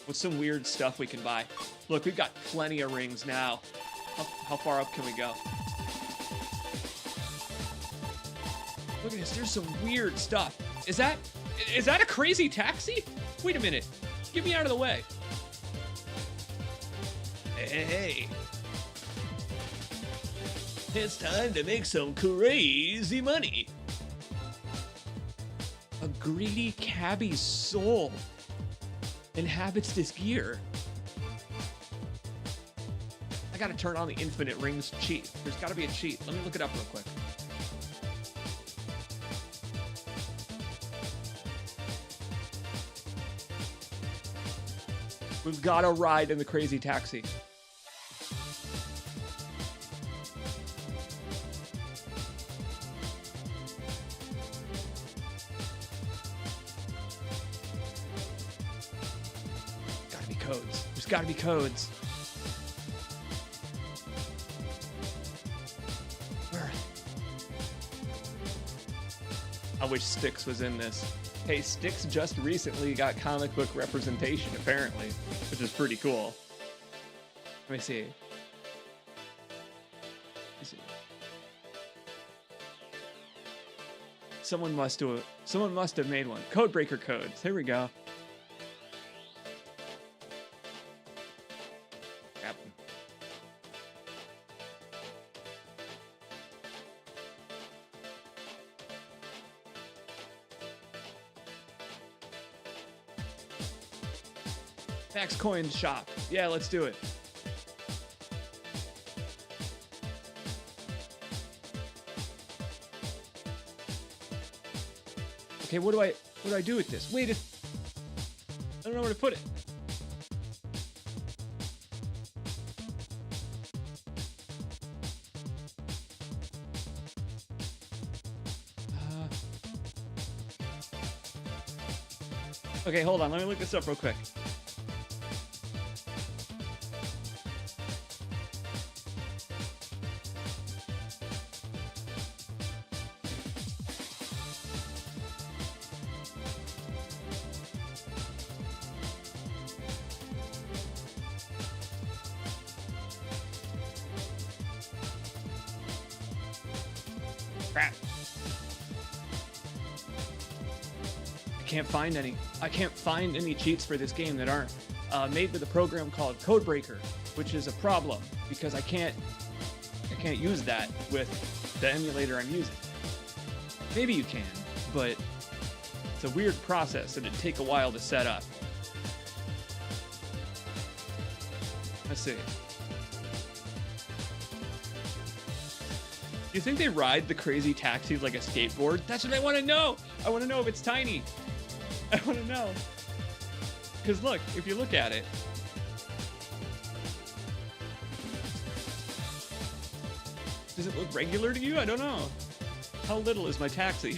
What's some weird stuff we can buy? Look, we've got plenty of rings now. How far up can we go? Look at this. There's some weird stuff. Is that a crazy taxi? Wait a minute. Get me out of the way. Hey. It's time to make some crazy money. A greedy cabbie's soul inhabits this gear. I gotta turn on the infinite rings cheat. There's gotta be a cheat. Let me look it up real quick. We've gotta ride in the crazy taxi. Gotta be codes. There's gotta be codes. I wish Styx was in this. Hey, Styx just recently got comic book representation, apparently, which is pretty cool. Let me see. Someone must have made one. Codebreaker codes. Here we go. Yep. Max Coin shop. Yeah, let's do it. Okay, what do I do with this? Wait, I don't know where to put it. Okay, hold on. Let me look this up real quick. Crap. I can't find any cheats for this game that aren't made with a program called Codebreaker, which is a problem because I can't use that with the emulator I'm using. Maybe you can, but it's a weird process and it'd take a while to set up. Let's see. Do you think they ride the crazy taxi like a skateboard? That's what I want to know. I want to know if it's tiny. I want to know. Because look, if you look at it. Does it look regular to you? I don't know. How little is my taxi?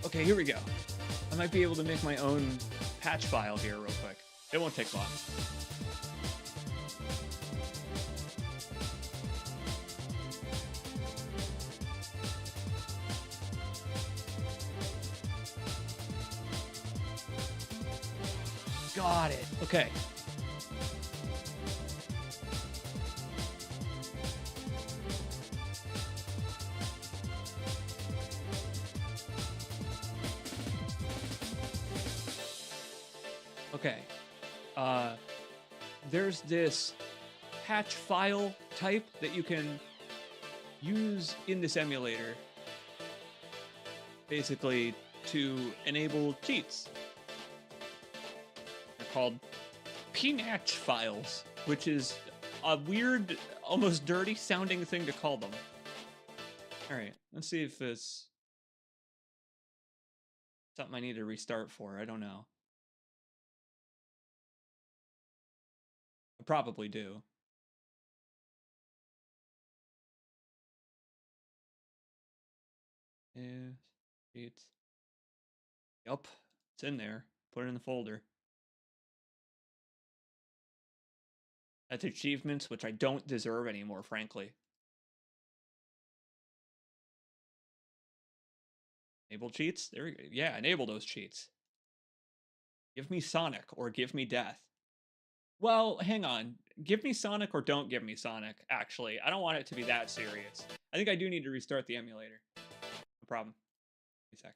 Okay, here we go. I might be able to make my own patch file here real quick. It won't take long. Got it. Okay. Okay. There's this patch file type that you can use in this emulator, basically to enable cheats. They're called PNATCH files, which is a weird, almost dirty sounding thing to call them. All right, let's see if it's something I need to restart for. I don't know. I probably do. Yeah, cheats. Yup, it's in there. Put it in the folder. That's achievements, which I don't deserve anymore, frankly. Enable cheats? There we go. Yeah, enable those cheats. Give me Sonic or give me death. Well, hang on. Give me Sonic or don't give me Sonic, actually. I don't want it to be that serious. I think I do need to restart the emulator. No problem. Give me a sec.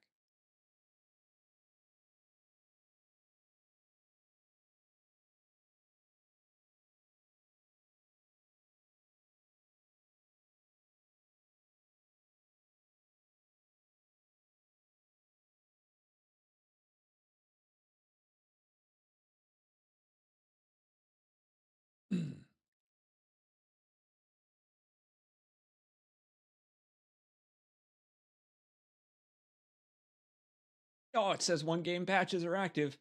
Oh, it says 1 game patches are active.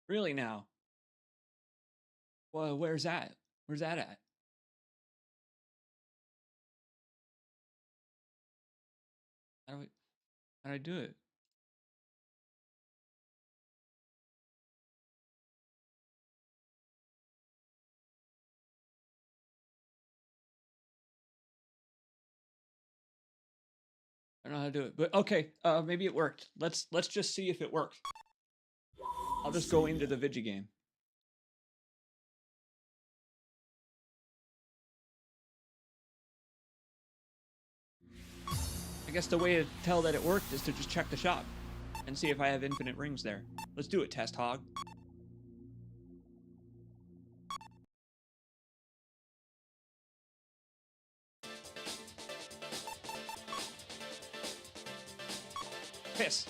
Really now? Well, where's that? Where's that at? How do I do it? I don't know how to do it, but okay, maybe it worked. Let's just see if it worked. I'll just go into the Vigi game. I guess the way to tell that it worked is to just check the shop and see if I have infinite rings there. Let's do it, Test Hog. Piss.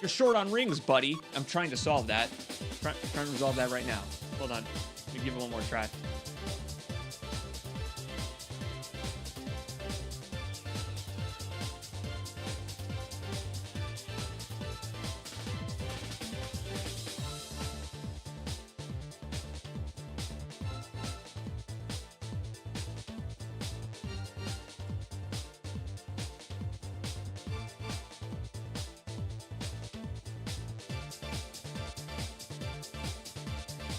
You're short on rings, buddy. I'm trying to solve that. Trying to resolve that right now. Hold on. Let me give it one more try.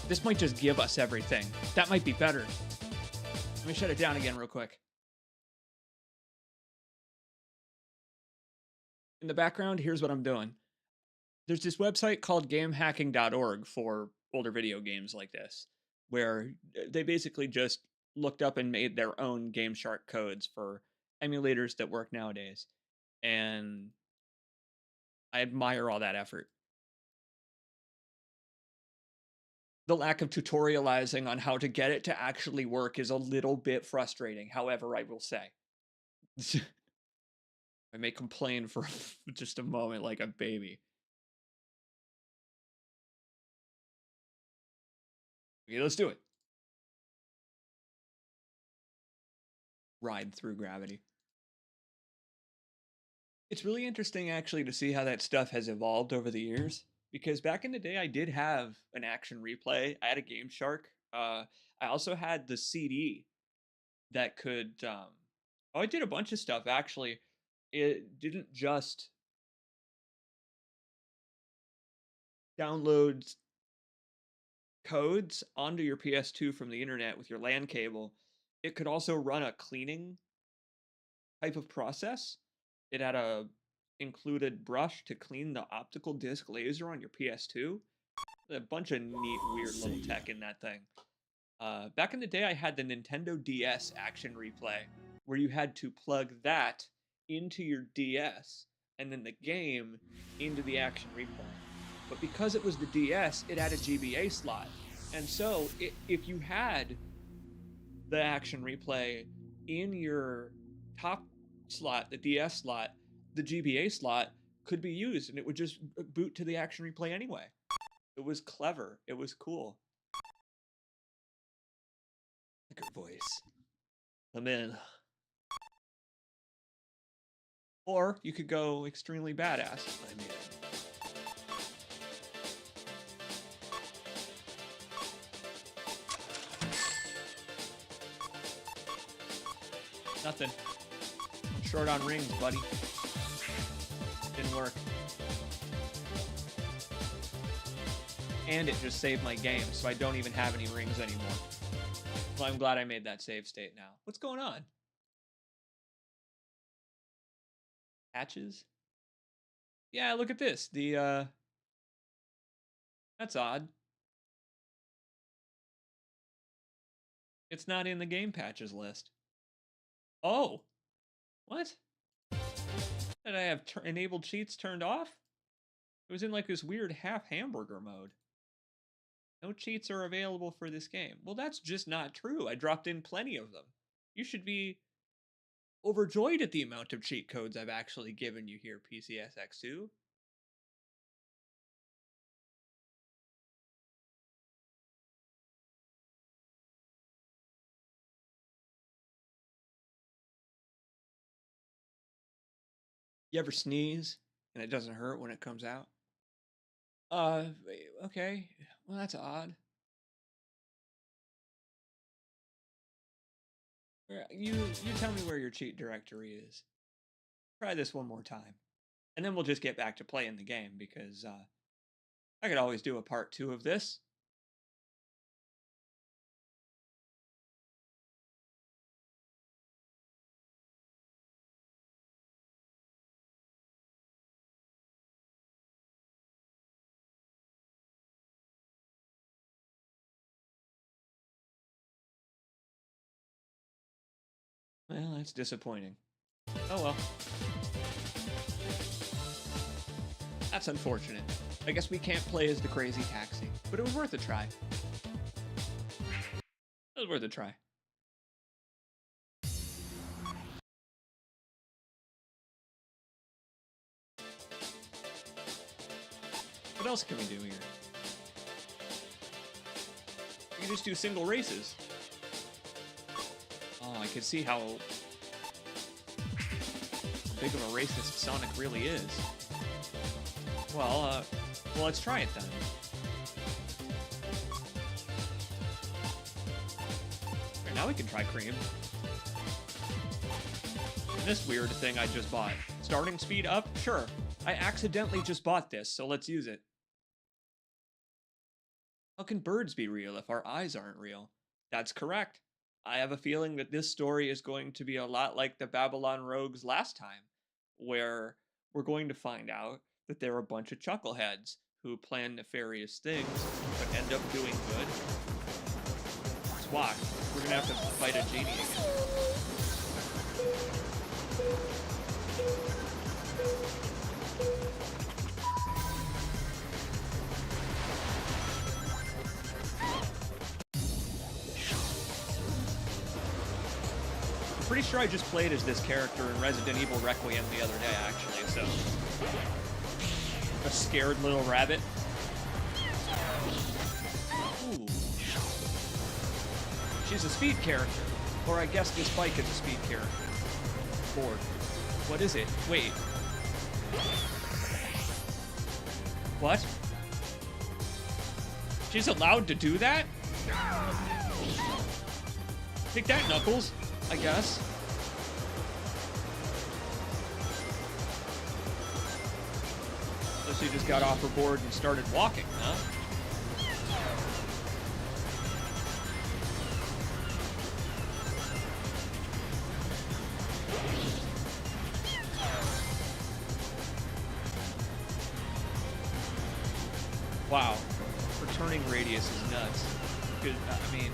This might just give us everything. That might be better. Let me shut it down again real quick. In the background, here's what I'm doing. There's this website called gamehacking.org for older video games like this, where they basically just looked up and made their own Game Shark codes for emulators that work nowadays. And I admire all that effort. The lack of tutorializing on how to get it to actually work is a little bit frustrating, however, I will say. I may complain for just a moment like a baby. Okay, let's do it. Ride through gravity. It's really interesting, actually, to see how that stuff has evolved over the years. Because back in the day, I did have an action replay. I had a Game Shark. I also had the CD that could. Oh, I did a bunch of stuff, actually. It didn't just download codes onto your PS2 from the internet with your LAN cable. It could also run a cleaning type of process. It had a included brush to clean the optical disc laser on your PS2. A bunch of neat, weird little tech in that thing. Back in the day, I had the Nintendo DS Action Replay, where you had to plug that into your DS, and then the game into the Action Replay. But because it was the DS, it had a GBA slot. And so, if you had the Action Replay in your top slot, the DS slot, the GBA slot could be used, and it would just boot to the Action Replay anyway. It was clever. It was cool. Look at voice. I'm in. Or you could go extremely badass. I mean, nothing. I'm short on rings, buddy. Didn't work. And it just saved my game, so I don't even have any rings anymore. Well, I'm glad I made that save state now. What's going on? Patches? Yeah, look at this. That's odd. It's not in the game patches list. Oh! What? Did I have enabled cheats turned off? It was in like this weird half hamburger mode. No cheats are available for this game. Well, that's just not true. I dropped in plenty of them. You should be overjoyed at the amount of cheat codes I've actually given you here, PCSX2. You ever sneeze and it doesn't hurt when it comes out? Okay. Well, that's odd. You tell me where your cheat directory is. Try this one more time. And then we'll just get back to playing the game, because I could always do a part 2 of this. Well, that's disappointing. Oh well. That's unfortunate. I guess we can't play as the crazy taxi, but it was worth a try. It was worth a try. What else can we do here? We can just do single races. Oh, I can see how big of a racist Sonic really is. Well, let's try it then. Right, now we can try Cream. And this weird thing I just bought. Starting speed up? Sure. I accidentally just bought this, so let's use it. How can birds be real if our eyes aren't real? That's correct. I have a feeling that this story is going to be a lot like the Babylon Rogues last time, where we're going to find out that there are a bunch of chuckleheads who plan nefarious things but end up doing good. Let's watch. We're gonna have to fight a genie again. Pretty sure I just played as this character in Resident Evil Requiem the other day, actually, so... A scared little rabbit. Ooh. She's a speed character. Or I guess this bike is a speed character. Board. What is it? Wait. What? She's allowed to do that? Take that, Knuckles. I guess. So she just got off her board and started walking, huh? Wow. Her turning radius is nuts. Good, I mean,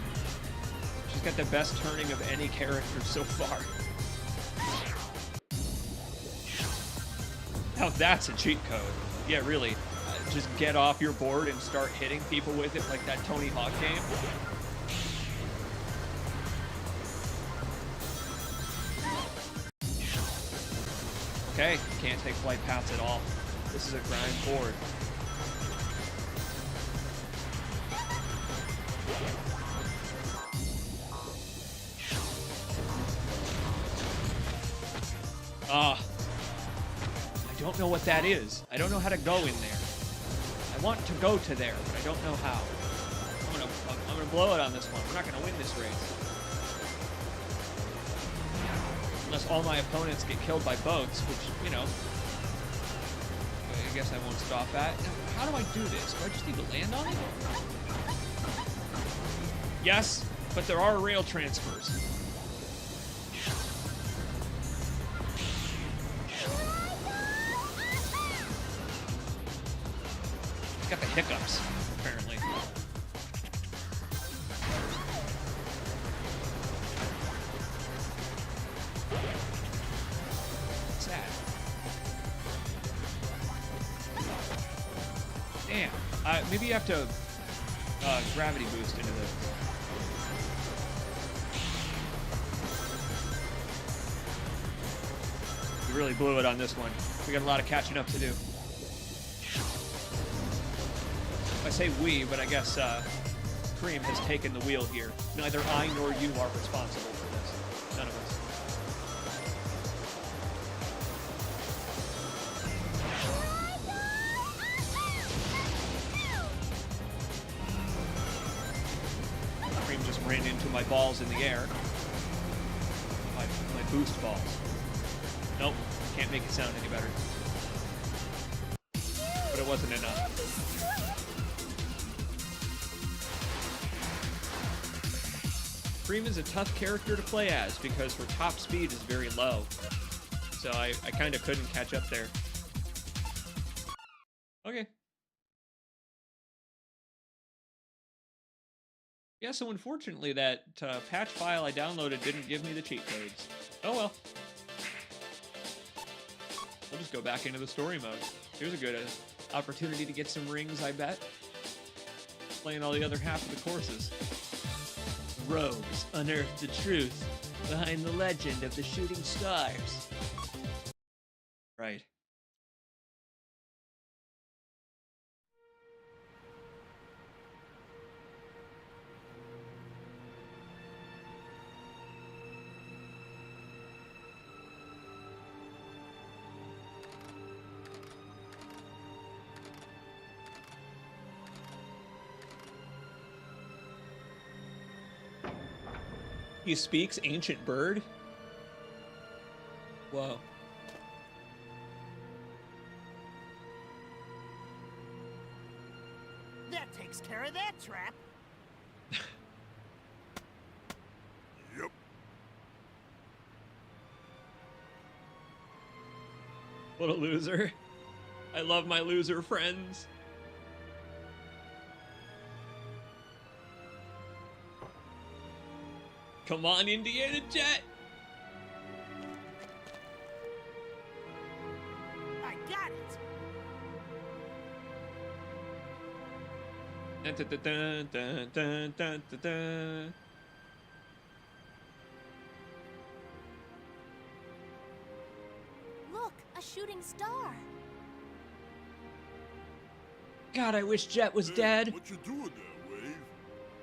she's got the best turning of any character so far. Now that's a cheat code. Yeah, really. Just get off your board and start hitting people with it like that Tony Hawk game. Okay, can't take flight paths at all. This is a grind board. I don't know what that is. I don't know how to go in there. I want to go to there, but I don't know how. I'm gonna blow it on this one. We're not gonna win this race. Unless all my opponents get killed by boats, which, you know, I guess I won't stop at. Now, how do I do this? Do I just need to land on it? Yes, but there are rail transfers. It's got the hiccups, apparently. What's that? Damn. Maybe you have to gravity boost into this. We really blew it on this one. We got a lot of catching up to do. I say we, but I guess Cream has taken the wheel here. Neither I nor you are responsible for this. None of us. Cream just ran into my balls in the air. My boost balls. Nope, can't make it sound any better. But it wasn't enough. Cream is a tough character to play as because her top speed is very low. So I kind of couldn't catch up there. Okay. Yeah, so unfortunately that patch file I downloaded didn't give me the cheat codes. Oh well. We'll just go back into the story mode. Here's a good opportunity to get some rings, I bet. Playing all the other half of the courses. Rogues unearth the truth behind the legend of the shooting stars. Right. He speaks ancient bird? Whoa. That takes care of that trap. Yep. What a loser. I love my loser friends. Come on, Indiana Jet! I got it! Dun, dun, dun, dun, dun, dun, dun. Look, a shooting star. God, I wish Jet was dead. What you doing there, Wave?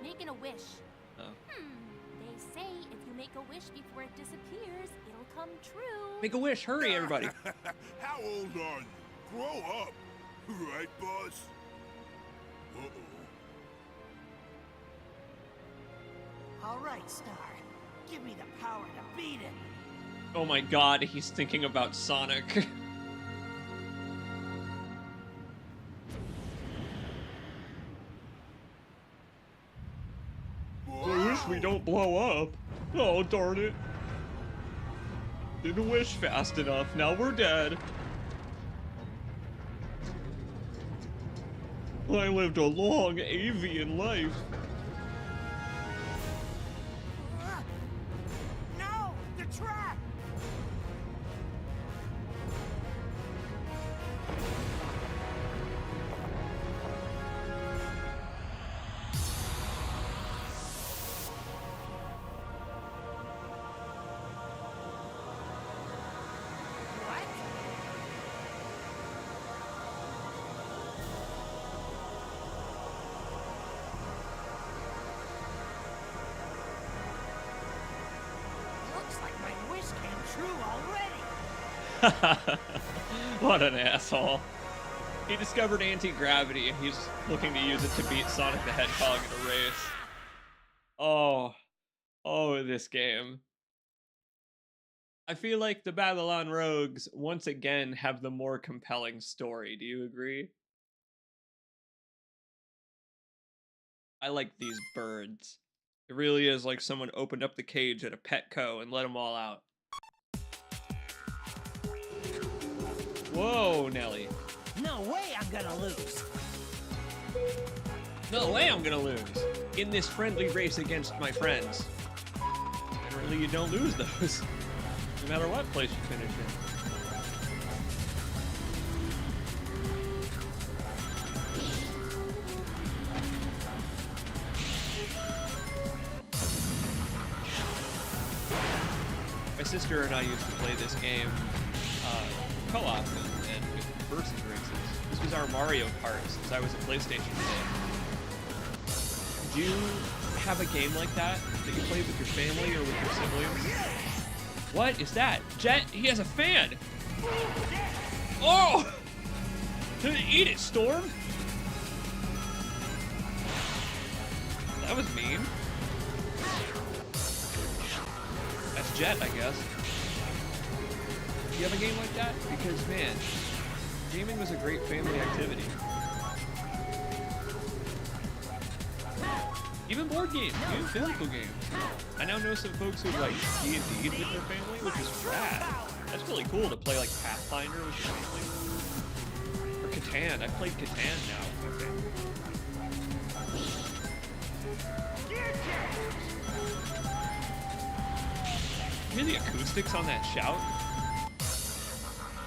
Making a wish. Oh. They say if you make a wish before it disappears, it'll come true. Make a wish, hurry, everybody. How old are you? Grow up. Right, boss? Uh-oh. All right, Star. Give me the power to beat him. Oh my god, he's thinking about Sonic. I wish we don't blow up. Oh, darn it. Didn't wish fast enough. Now we're dead. I lived a long avian life. No! The trap! Looks like my wish came true already. What an asshole. He discovered anti-gravity and he's looking to use it to beat Sonic the Hedgehog in a race. Oh, this game. I feel like the Babylon Rogues once again have the more compelling story. Do you agree? I like these birds. It really is like someone opened up the cage at a Petco and let them all out. Whoa, Nelly. No way I'm gonna lose. No way I'm gonna lose in this friendly race against my friends. Generally, you don't lose those, no matter what place you finish in. My sister and I used to play this game co-op and versus races. This was our Mario Kart since I was a PlayStation kid. Do you have a game like that that you play with your family or with your siblings? What is that? Jet, he has a fan! Oh! Eat it, Storm! That was mean. That's Jet, I guess. Do you have a game like that? Because, man, gaming was a great family activity. Even board games, even physical games. I now know some folks who like D&D with their family, which is rad. That's really cool to play like Pathfinder with your family. Or Catan. I played Catan now with my family. Hear the acoustics on that shout?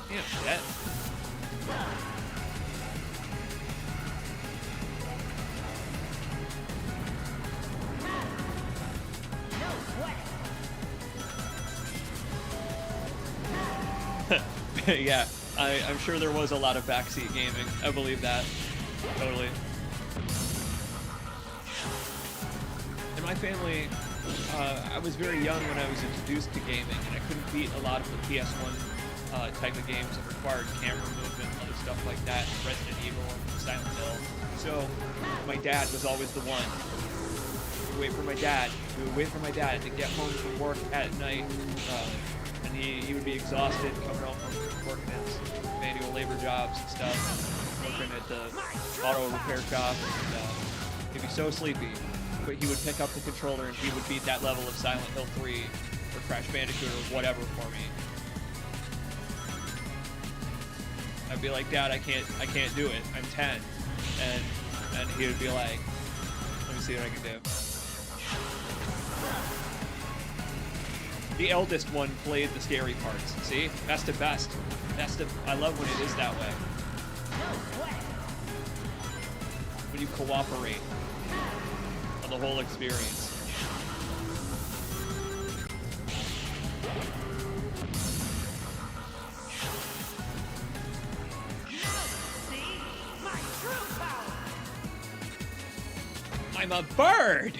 Damn, Jet. Yeah, I'm sure there was a lot of backseat gaming. I believe that. Totally. In my family, I was very young when I was introduced to gaming, and I couldn't beat a lot of the PS1 type of games that required camera movement and other stuff like that, Resident Evil and Silent Hill. So my dad was always the one. We would wait for my dad to get home from work at night. And he would be exhausted coming home from working his manual labor jobs and stuff, working at the auto repair shop, and he'd be so sleepy. But he would pick up the controller and he would beat that level of Silent Hill 3 or Crash Bandicoot or whatever for me. I'd be like, Dad, I can't do it. I'm 10. And he would be like, let me see what I can do. The eldest one played the scary parts. See? That's the best. I love when it is that way. When you cooperate on the whole experience. I'm a bird!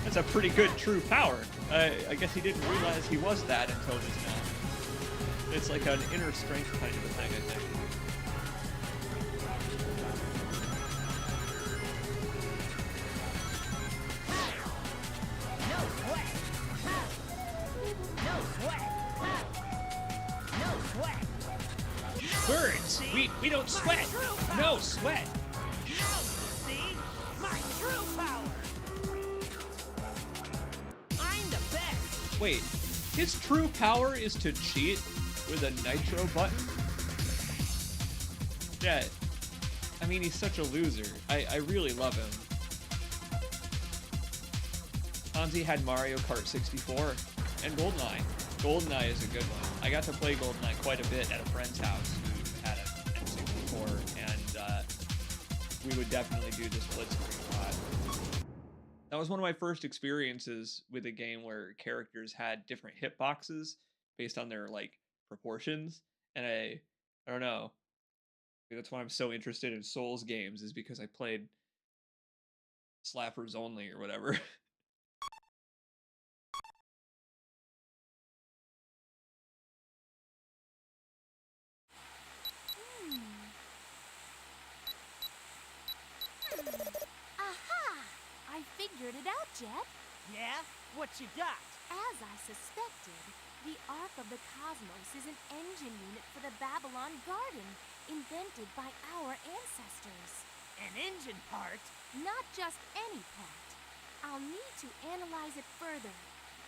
That's a pretty good true power. I guess he didn't realize he was that until just now. It's like an inner strength kind of a thing, I think. Birds! We don't sweat! No sweat! Wait, his true power is to cheat with a nitro button? Jet. I mean, he's such a loser. I really love him. Hansi had Mario Kart 64 and GoldenEye. GoldenEye is a good one. I got to play GoldenEye quite a bit at a friend's house who had an N64, and we would definitely do the split screen a lot. That was one of my first experiences with a game where characters had different hitboxes based on their like proportions, and I don't know. That's why I'm so interested in Souls games, is because I played Slappers Only or whatever. Aha! I figured it out, Jet. Yeah? What you got? As I suspected, the Ark of the Cosmos is an engine unit for the Babylon Garden, invented by our ancestors. An engine part? Not just any part. I'll need to analyze it further,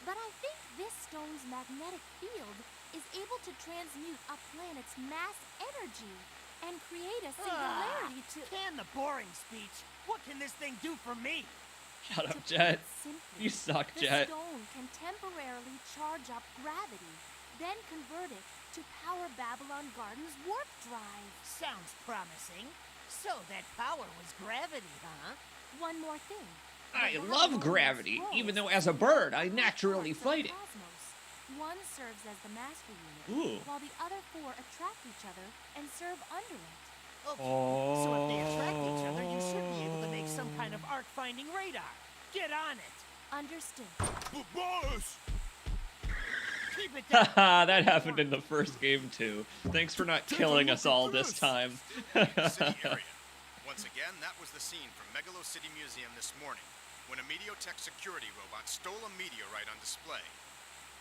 but I think this stone's magnetic field is able to transmute a planet's mass energy and create a singularity to... Can the boring speech. What can this thing do for me? Shut up, To put Jet. it simply, You suck, the Jet. stone can temporarily charge up gravity, then convert it to power Babylon Garden's warp drive. Sounds promising. So that power was gravity, huh? One more thing. I The love Babylon gravity, rolls even though as a bird I two naturally parts of fight the it. cosmos. One serves as the master unit, Ooh. while the other four attract each other and serve under it. Okay, so if they attract each other, you should be able to make some kind of arc-finding radar. Get on it. Understood. Boss! Keep it down. Haha, that happened in the first game too. Thanks for not killing us all this time. City area. Once again, that was the scene from Megalo City Museum this morning, when a Mediotech security robot stole a meteorite on display.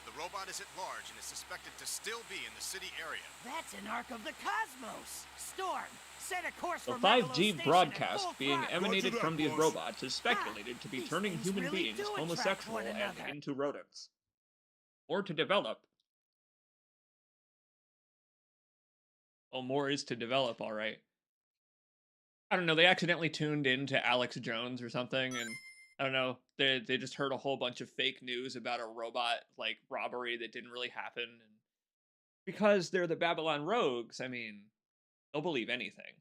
The robot is at large and is suspected to still be in the city area. That's an Ark of the Cosmos. Storm, set a course The for Megalo 5G Station at broadcast full being throttle. emanated Roger from that, these boss. robots is speculated to be These turning things human really beings do attract homosexual one and another. into rodents. Or to develop. Oh, more is to develop, alright. I don't know, they accidentally tuned into Alex Jones or something, and I don't know, they just heard a whole bunch of fake news about a robot, like, robbery that didn't really happen, and because they're the Babylon Rogues, I mean, they'll believe anything.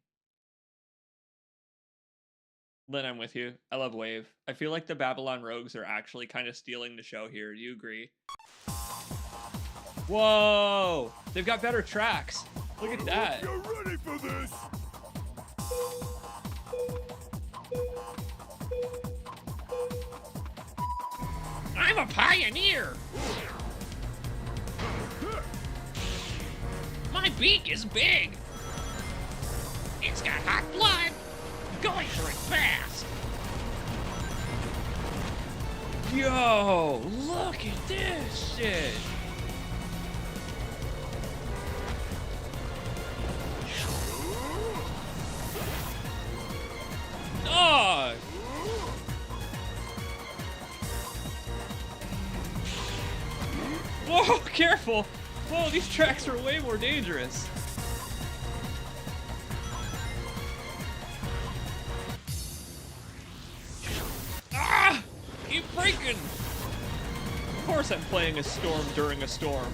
Lynn, I'm with you. I love Wave. I feel like the Babylon Rogues are actually kind of stealing the show here. Do you agree? Whoa! They've got better tracks. Look at that. You're ready for this! I'm a pioneer! My beak is big! It's got hot blood! Going for it fast! Yo! Look at this shit! Dog! Whoa, careful! Whoa, these tracks are way more dangerous. Ah! Keep breaking! Of course I'm playing a storm during a storm.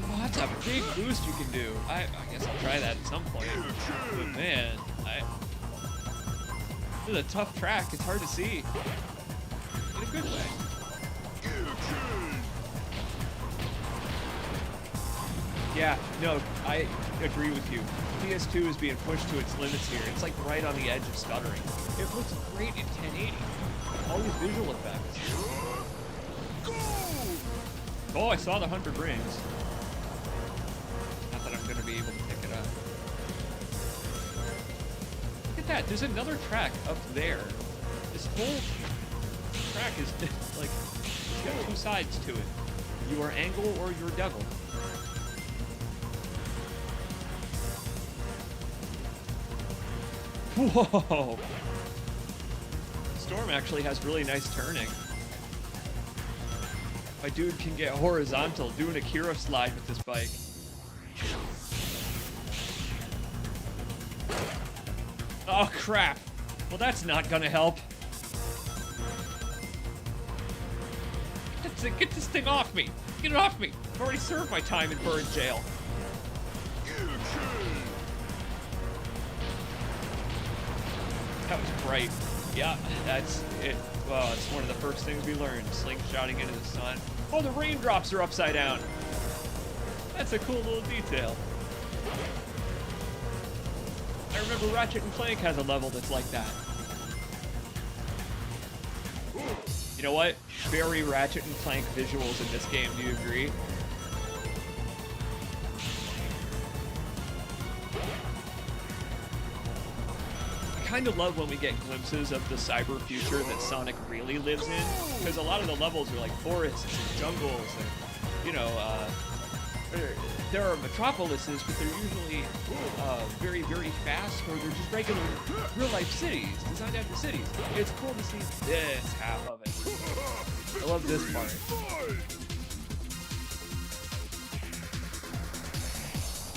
Oh, that's a big boost you can do. I guess I'll try that at some point. But man, this is a tough track. It's hard to see. In a good way. Yeah, no, I agree with you. PS2 is being pushed to its limits here. It's like right on the edge of stuttering. It looks great in 1080. All these visual effects. Oh, I saw the 100 rings. Not that I'm going to be able to pick it up. Look at that. There's another track up there. This whole track is like, it's got two sides to it. You are Angle or you're Devil. Whoa! Storm actually has really nice turning. My dude can get horizontal, doing a Kira slide with this bike. Oh crap. Well, that's not gonna help. Get this thing off me. Get it off me. I've already served my time in bird jail. That was bright. Yeah, that's it. Well, it's one of the first things we learned. Slingshotting into the sun. Oh, the raindrops are upside down. That's a cool little detail. I remember Ratchet and Clank has a level that's like that. You know what? Very Ratchet and Clank visuals in this game, do you agree? I kind of love when we get glimpses of the cyber future that Sonic really lives in, because a lot of the levels are like forests and jungles and, you know, there are metropolises, but they're usually very, very fast, or they're just regular real-life cities, designed after cities. It's cool to see this half of it. I love this part.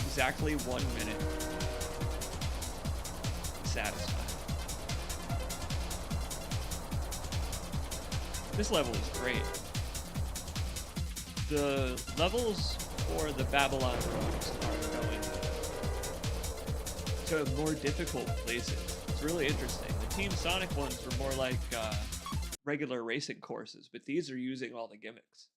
Exactly 1 minute. Satisfying. This level is great. The levels for the Babylon roads are going to more difficult places. It's really interesting. The Team Sonic ones were more like regular racing courses, but these are using all the gimmicks.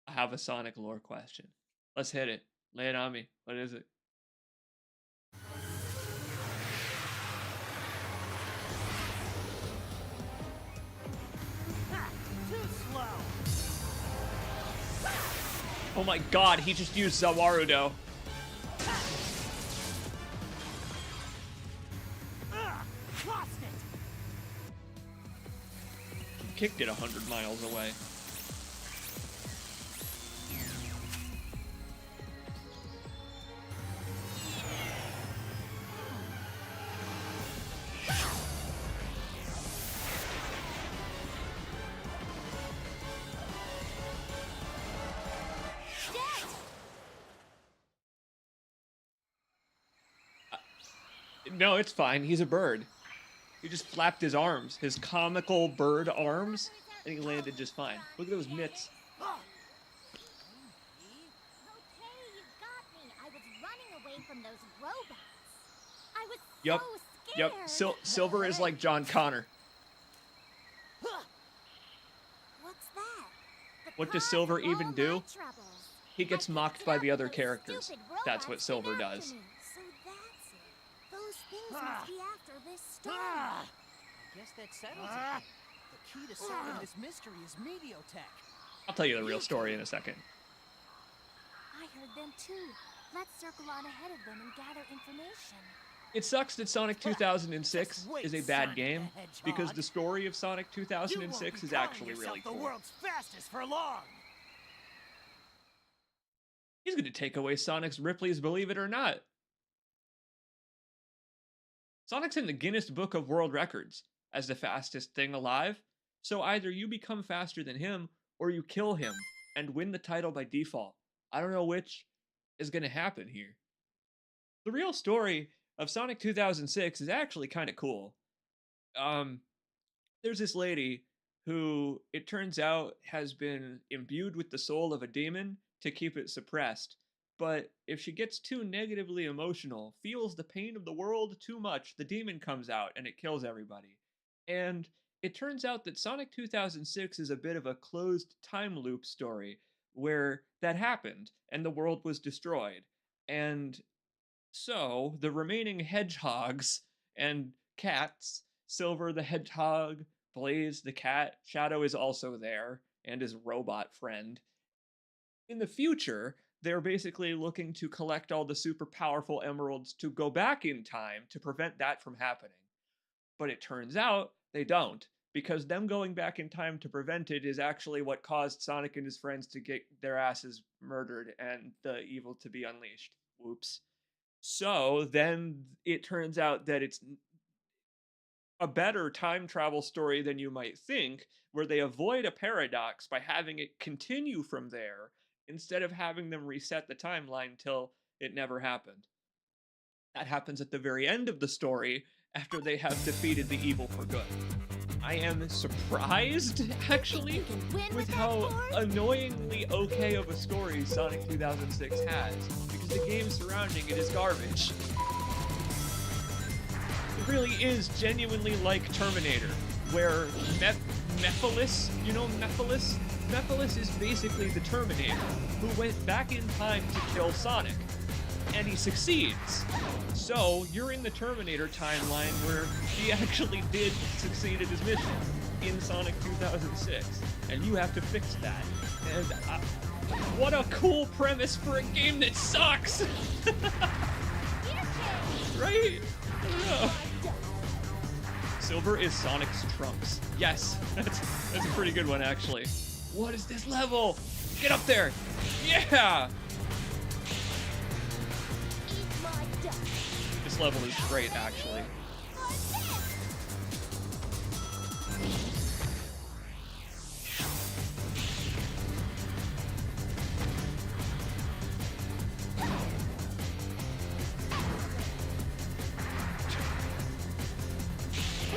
I have a Sonic lore question. Let's hit it. Lay it on me. What is it? Oh my god, he just used Zawarudo. Lost it. He kicked it 100 miles away. No, it's fine. He's a bird. He just flapped his arms, his comical bird arms, and he landed just fine. Look at those mitts. Okay, you got me. I was running away from those robots. I was so scared. Yep. Silver is like John Connor. What's that? What does Silver even do? He gets mocked by the other characters. That's what Silver does. So that's it. Those things must be after this storm. Guess that settles it. The key to solving this mystery is Mediotech. I'll tell you the real story in a second. I heard them too. Let's circle on ahead of them and gather information. It sucks that Sonic 2006 is a bad game, because the story of Sonic 2006 is actually really cool. The world's fastest for long. He's going to take away Sonic's Ripley's Believe It or Not. Sonic's in the Guinness Book of World Records as the fastest thing alive, so either you become faster than him or you kill him and win the title by default. I don't know which is going to happen here. The real story of Sonic 2006 is actually kind of cool. There's this lady who, it turns out, has been imbued with the soul of a demon to keep it suppressed. But if she gets too negatively emotional, feels the pain of the world too much, the demon comes out and it kills everybody. And it turns out that Sonic 2006 is a bit of a closed time loop story where that happened and the world was destroyed. And so the remaining hedgehogs and cats, Silver the Hedgehog, Blaze the cat, Shadow is also there, and his robot friend. In the future, they're basically looking to collect all the super powerful emeralds to go back in time to prevent that from happening. But it turns out they don't, because them going back in time to prevent it is actually what caused Sonic and his friends to get their asses murdered and the evil to be unleashed. Whoops. So then it turns out that it's a better time travel story than you might think, where they avoid a paradox by having it continue from there instead of having them reset the timeline till it never happened. That happens at the very end of the story after they have defeated the evil for good. I am surprised, actually, with how annoyingly okay of a story Sonic 2006 has, because the game surrounding it is garbage. It really is genuinely like Terminator, where Mephiles, you know Mephiles? Mephiles is basically the Terminator, who went back in time to kill Sonic. And he succeeds. So, you're in the Terminator timeline where he actually did succeed at his mission in Sonic 2006. And you have to fix that. And what a cool premise for a game that sucks! Right? I don't know. Silver is Sonic's trunks. Yes, that's a pretty good one, actually. What is this level? Get up there! Yeah! This level is great, actually.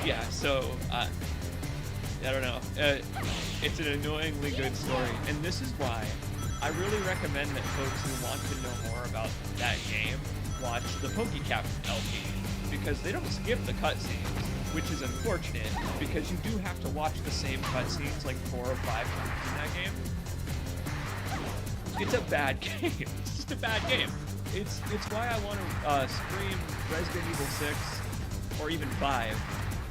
Yeah, so, I don't know. It's an annoyingly good story, and this is why I really recommend that folks who want to know more about that game watch the PokeCaptain LP, because they don't skip the cutscenes, which is unfortunate, because you do have to watch the same cutscenes like 4 or 5 times in that game. It's a bad game. It's just a bad game. It's why I want to stream Resident Evil 6 or even 5,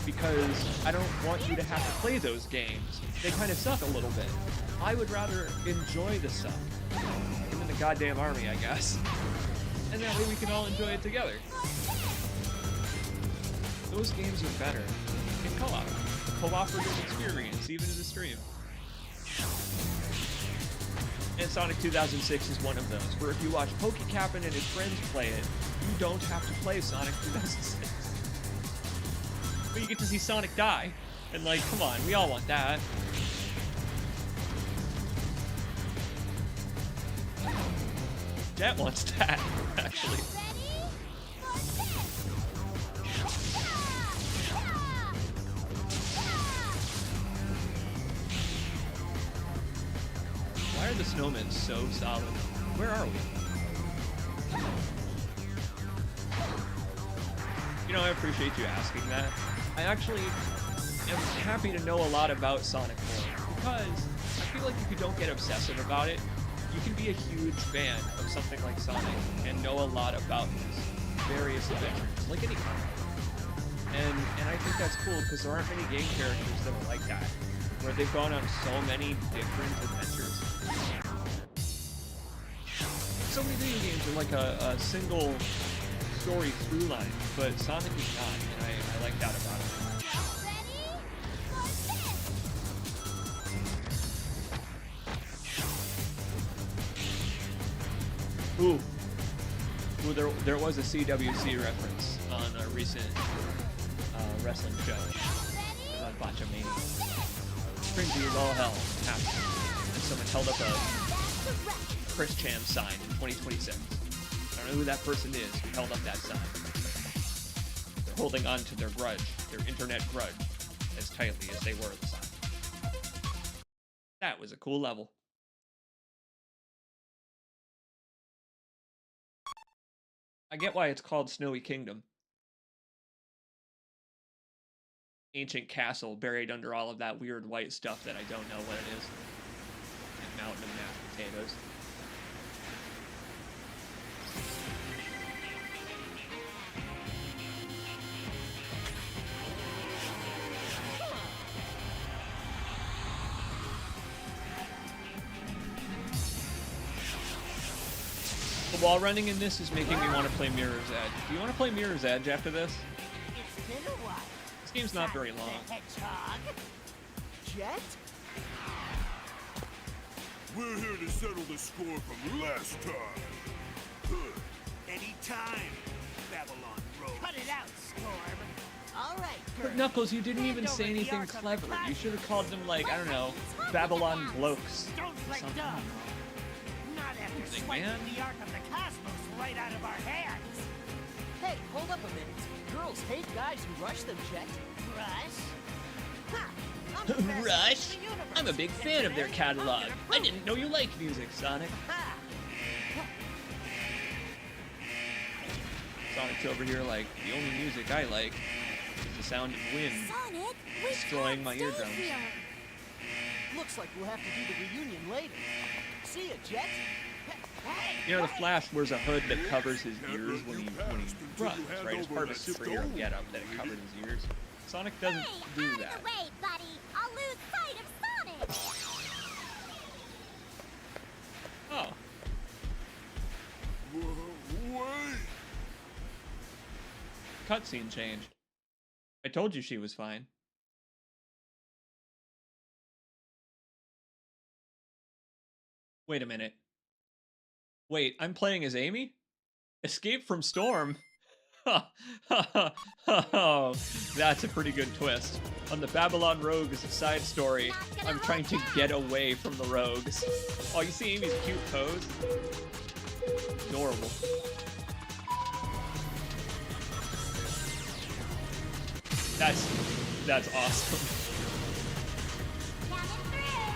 because I don't want you to have to play those games. They kind of suck a little bit. I would rather enjoy the suck. Get in the goddamn army, I guess. And that way we can all enjoy it together. Those games are better in co-op. A cooperative experience, even in the stream. And Sonic 2006 is one of those, where if you watch PokeCaptain and his friends play it, you don't have to play Sonic 2006. But you get to see Sonic die. And like, come on, we all want that. Jet wants that, actually. Why are the snowmen so solid? Where are we? You know, I appreciate you asking that. I actually am happy to know a lot about Sonic more, because I feel like if you don't get obsessive about it, you can be a huge fan of something like Sonic and know a lot about his various adventures, like any comic. And I think that's cool, because there aren't many game characters that are like that, where they've gone on so many different adventures. So many video games are like a single story through line, but Sonic is not, and I like that about it. Ooh, there was a CWC reference on a recent wrestling show. It was on Botchamania. Cringy as all hell happened. And someone held up a Chris Cham sign in 2026. I don't know who that person is who held up that sign. They're holding on to their grudge, their internet grudge, as tightly as they were the sign. That was a cool level. I get why it's called Snowy Kingdom. Ancient castle buried under all of that weird white stuff that I don't know what it is. And mountain of mashed potatoes. The wall running in this is making me want to play Mirror's Edge. Do you want to play Mirror's Edge after this? It's been a while. This game's not very long. Hedgehog. Jet? We're here to settle the score from last time. Anytime, Babylon Road. Cut it out, Storm. All right, But girl. Knuckles, you didn't even Hand say over the anything Ark of the clever. You should have called them, like, I don't know, Babylon blokes. Don't play Something. dumb. Not after Something, swiping man. the Ark of the Cosmos right out of our hands. Hey, hold up a minute. Girls hate guys who rush them, Jet. Rush? Ha! I'm the best Rush? in the universe. I'm a big fan of their Yesterday, I'm catalog. gonna I prove didn't know you liked music, Sonic. Ha! Sonic's over here like, the only music I like is the sound of wind Sonic, we destroying can't my stay eardrums. here. Looks like we'll have to do the reunion later. See ya, Jet. Hey! You know, the Flash wears a hood that covers his ears when he runs, right? It's part of a superhero getup that it covers his ears. Sonic doesn't Hey, do out that. of the way, buddy. I'll lose sight of Sonic. Oh, Wait! cutscene changed. I told you she was fine. Wait a minute. Wait, I'm playing as Amy? Escape from Storm? Oh, that's a pretty good twist. On the Babylon Rogues side story, I'm trying to get away from the rogues. Oh, you see Amy's cute pose? Adorable. That's awesome. Coming through.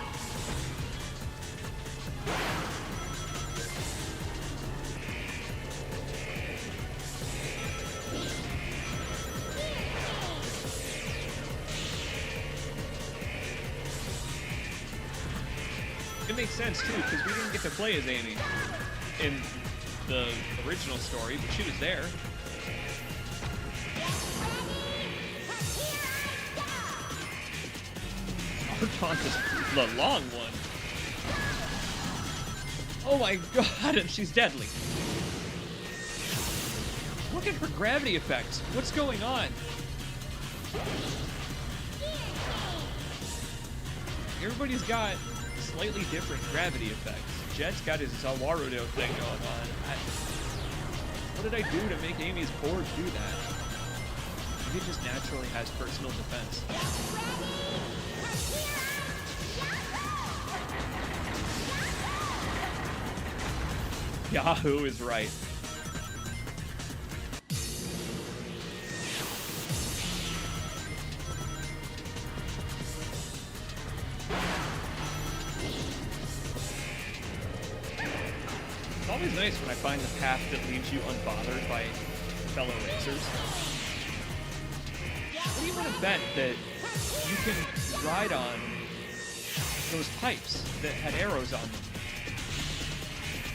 It makes sense too, because we didn't get to play as Amy in the original story, but she was there. Archon is the long one. Oh my god, and she's deadly. Look at her gravity effects. What's going on? Everybody's got slightly different gravity effects. Jet's got his Warudo thing going on. What did I do to make Amy's board do that? Maybe it just naturally has personal defense. Yahoo is right. It's always nice when I find the path that leaves you unbothered by fellow racers. What do you want to bet that you can ride on those pipes that had arrows on them?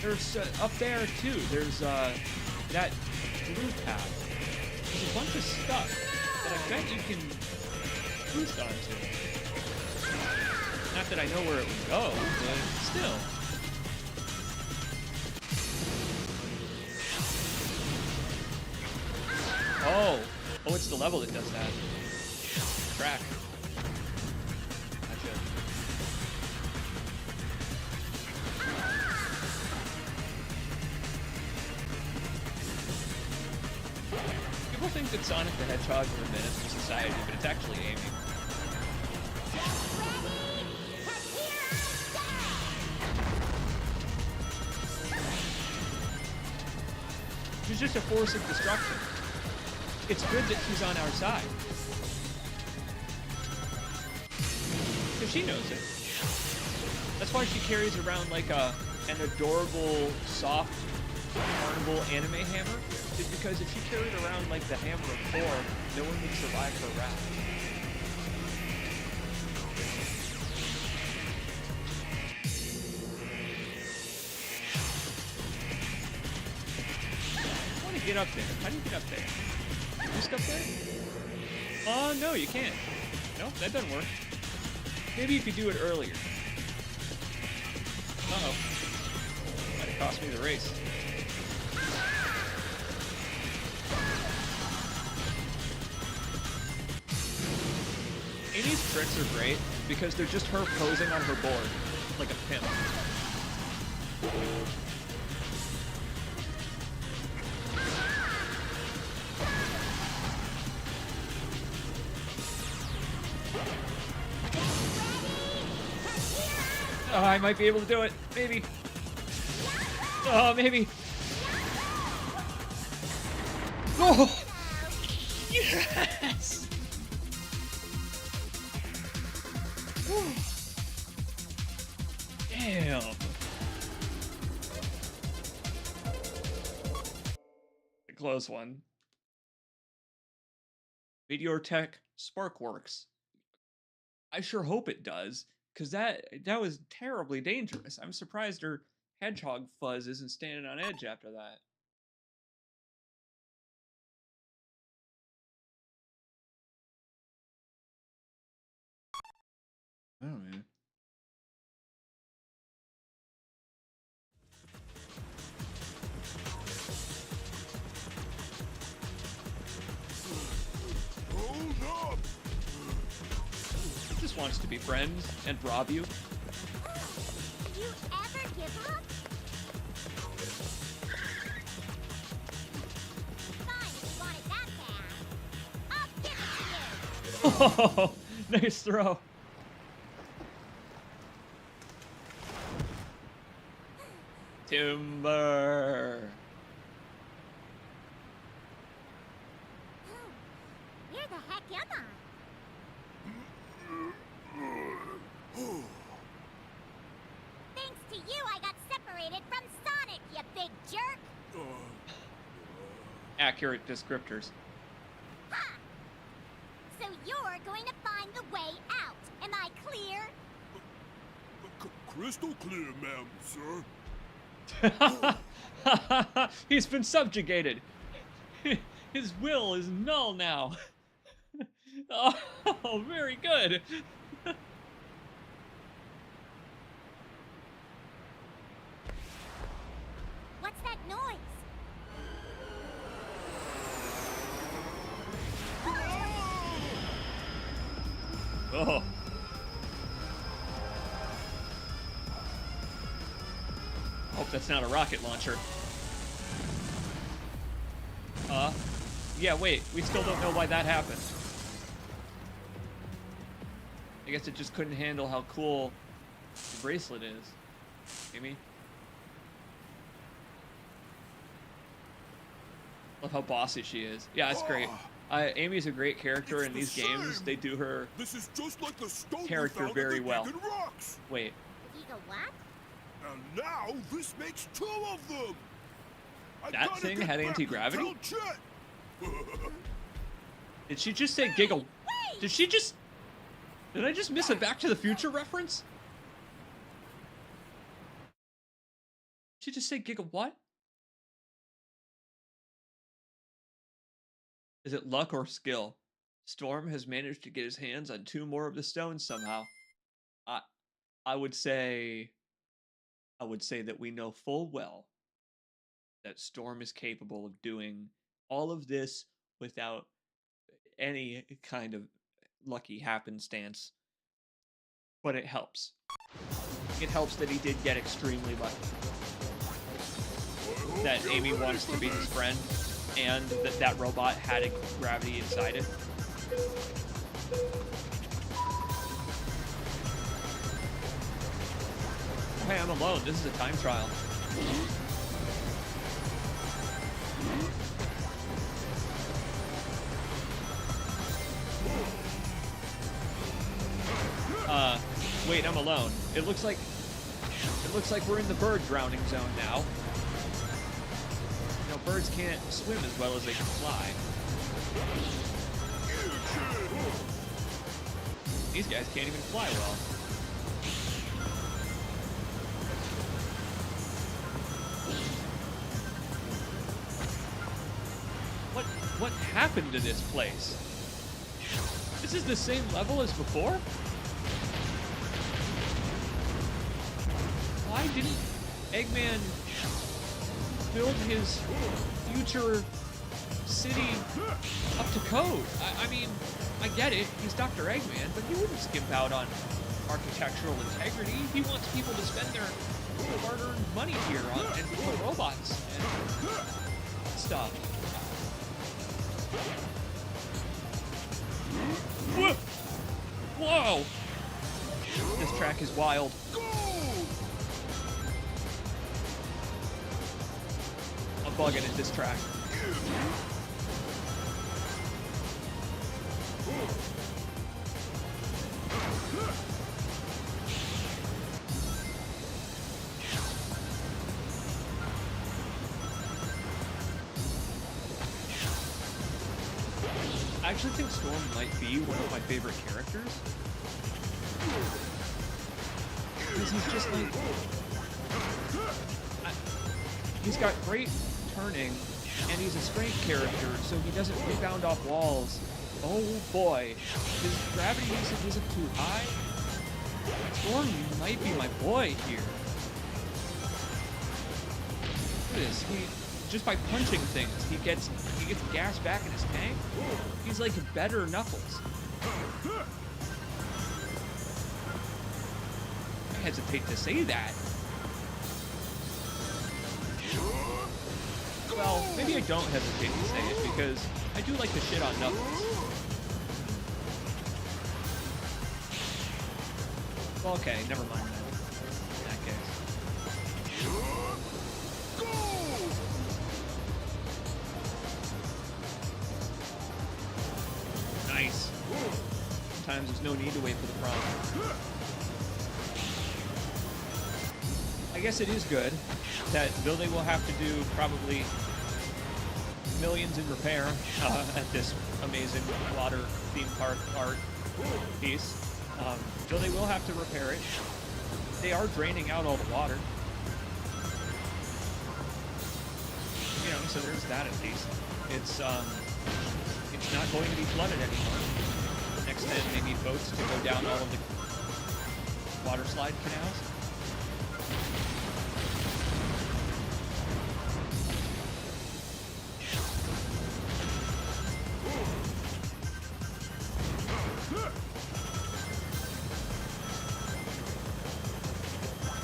There's up there too. There's that blue path. There's a bunch of stuff that I bet you can boost onto. Not that I know where it would go, but still. Oh, it's the level that does that. Track. Gotcha. People think that Sonic the Hedgehog is a menace to society, but it's actually Amy. She's just a force of destruction. It's good that she's on our side. So she knows it. That's why she carries around like an adorable, soft, carnival anime hammer. Is because if she carried around like the hammer of Thor, no one would survive her wrath. I want to get up there. How do you get up there? Just up there? Oh, no, you can't. Nope, that doesn't work. Maybe if you do it earlier. Uh-oh. Might have cost me the race. Amy's tricks are great because they're just her posing on her board like a pimp. I might be able to do it. Maybe. Oh, maybe. Oh! Yes! Whew. Damn. A close one. Meteor Tech Sparkworks. I sure hope it does, because that was terribly dangerous. I'm surprised her Hedgehog fuzz isn't standing on edge after that. Oh, man. Hold up! He just wants to be friends and rob you. Do you ever give up? Fine, if you want it that bad. I'll give it to you. Oh, nice throw. Timber. Where the heck am I? Thanks to you, I got separated from Sonic, you big jerk! Accurate descriptors. Ha! So you're going to find the way out. Am I clear? Crystal clear, ma'am, sir. He's been subjugated. His will is null now. Oh, very good. What's that noise? Oh. Hope that's not a rocket launcher. Yeah, wait, we still don't know why that happened. I guess it just couldn't handle how cool the bracelet is. Amy? Love how bossy she is. Yeah, it's great. Amy's a great character in these games. They do her This is just like the stone character very well. Rocks. Wait. You go what? And now this makes 2 of them. That thing had anti-gravity? Tell Chet. Did she just say Giga? Did she just... Did I just miss a Back to the Future reference? Did she just say Giga what? Is it luck or skill? Storm has managed to get his hands on 2 more of the stones somehow. I would say that we know full well that Storm is capable of doing all of this without any kind of lucky happenstance. But it helps. It helps that he did get extremely lucky. That Amy wants to be his friend, and that robot had a gravity inside it. Hey, I'm alone. This is a time trial. Wait, I'm alone. It looks like we're in the bird drowning zone now. You know, birds can't swim as well as they can fly. These guys can't even fly well. What happened to this place? This is the same level as before? Why didn't Eggman build his future city up to code? I mean, I get it, he's Dr. Eggman, but he wouldn't skimp out on architectural integrity. He wants people to spend their hard-earned money here on robots and stuff. Whoa! This track is wild. bugging at this track. I actually think Storm might be one of my favorite characters. Because he's just like... he's got great turning, and he's a strength character, so he doesn't rebound off walls. Oh boy, his gravity usage isn't too high. Storm might be my boy here. Look at this, just by punching things, he gets gas back in his tank. He's like better Knuckles. I hesitate to say that. Well, maybe I don't hesitate to say it, because I do like to shit on Knuckles. Well, okay, never mind then. In that case. Nice. Sometimes there's no need to wait for the prompt. I guess it is good that though they will have to do probably millions in repair at this amazing water theme park art piece, though they will have to repair it, they are draining out all the water. You know, so there's that at least. It's not going to be flooded anymore. Next then, they need boats to go down all of the water slide canals.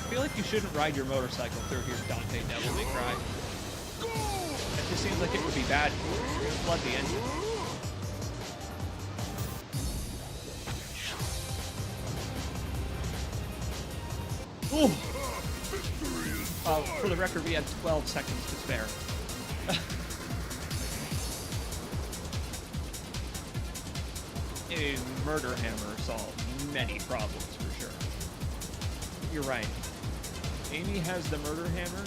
I feel like you shouldn't ride your motorcycle through here, Dante Devil May Cry. That just seems like it would be bad. You're gonna flood the engine. Ooh! For the record, we had 12 seconds to spare. A murder hammer solved many problems, for sure. You're right. Amy has the murder hammer,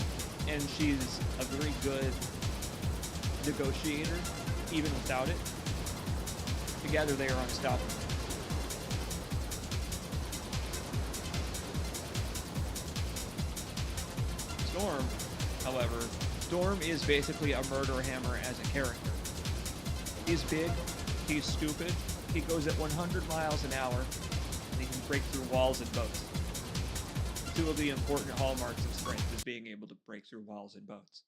and she's a very good negotiator, even without it. Together, they are unstoppable. Storm, however, Storm is basically a murder hammer as a character. He's big, he's stupid, he goes at 100 miles an hour, and he can break through walls and boats. Two of the important hallmarks of strength is being able to break through walls and boats.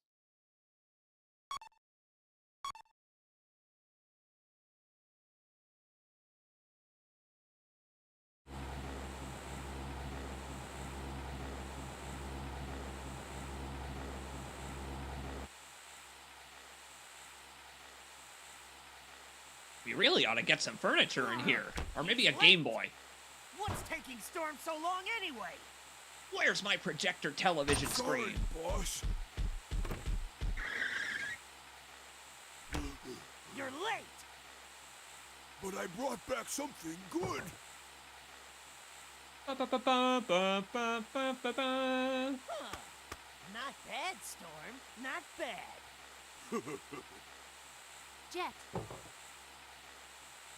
We really ought to get some furniture in here, or maybe a Game Boy. What's taking Storm so long anyway? Where's my projector television screen? Sorry, boss. You're late! But I brought back something good. Huh. Not bad, Storm. Not bad. Jet,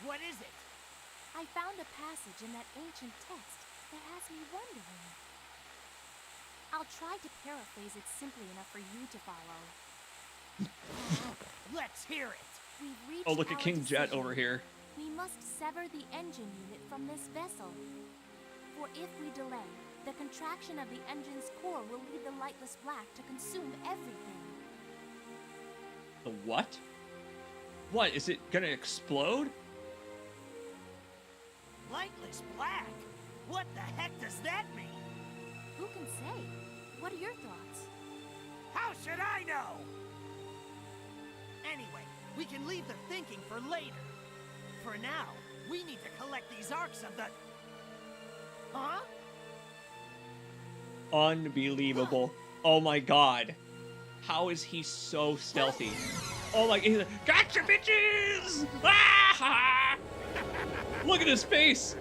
What is it? I found a passage in that ancient text that has me wondering. I'll try to paraphrase it simply enough for you to follow. Let's hear it. We've reached Oh, look at our King Jet decision. over here. We must sever the engine unit from this vessel. For if we delay, the contraction of the engine's core will lead the lightless black to consume everything. The what? What, is it gonna explode? Lightless black? What the heck does that mean? Who can say? What are your thoughts? How should I know? Anyway, we can leave the thinking for later. For now, we need to collect these arcs of the... Huh? Unbelievable. Oh my god. How is he so stealthy? Oh my, he's like, gotcha, bitches! Ah! Look at his face!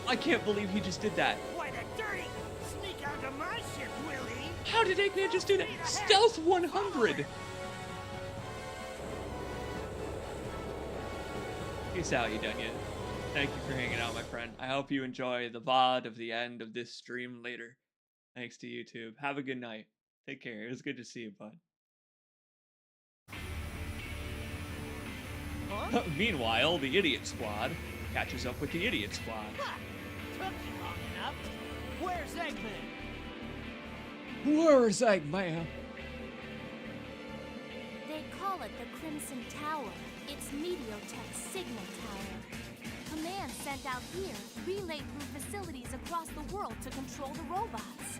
I can't believe he just did that. Why the dirty! Sneak out of my ship, Willie! How did Eggman just do that? Stealth 100! Peace out, you done yet? Thank you for hanging out, my friend. I hope you enjoy the VOD of the end of this stream later. Thanks to YouTube. Have a good night. Take care. It was good to see you, bud. Huh? Meanwhile, the Idiot Squad catches up with the Idiot Squad. Ha! Took you long enough. Where's Eggman? Where's Eggman? They call it the Crimson Tower. It's Meteotech's signal tower. Command sent out here relayed through facilities across the world to control the robots.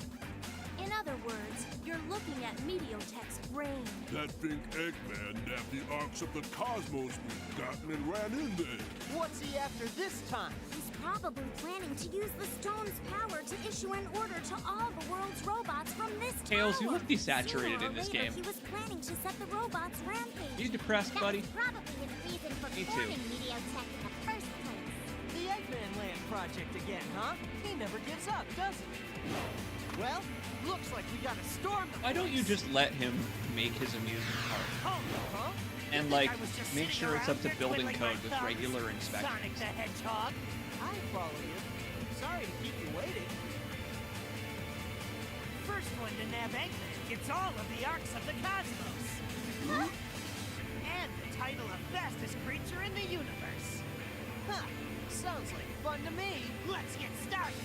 In other words, you're looking at Meteotech's brain. That big Eggman nabbed the arcs of the cosmos we've gotten and ran in there. What's he after this time? He's probably planning to use the stone's power to issue an order to all the world's robots from this Tails, tower. you look desaturated Sooner or in this later, game. He was planning to set the robots rampage. You depressed, That buddy? was probably his reason for Me too. forming Meteotech in the first place. The Eggman Land project again, huh? He never gives up, does he? Well, looks like we gotta storm the Why don't you place. just let him make his amusement park? Oh, huh? And, You think like, I was just make sitting sure it's around up to here building twiddling my code with thumbs? regular inspections. Sonic the Hedgehog. I follow you. Sorry to keep you waiting. First one to nab Eggman gets all of the arcs of the cosmos. And the title of fastest creature in the universe. Huh. Sounds like fun to me. Let's get started.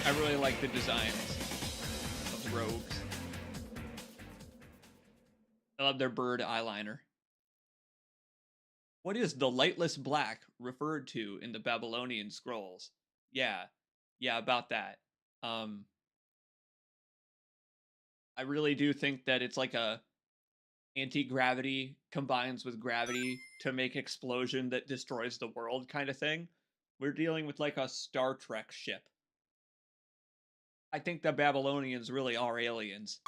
I really like the designs of the robes. I love their bird eyeliner. What is the lightless black referred to in the Babylonian scrolls? Yeah, about that. I really do think that it's like a anti-gravity combines with gravity to make explosion that destroys the world kind of thing. We're dealing with like a Star Trek ship. I think the Babylonians really are aliens.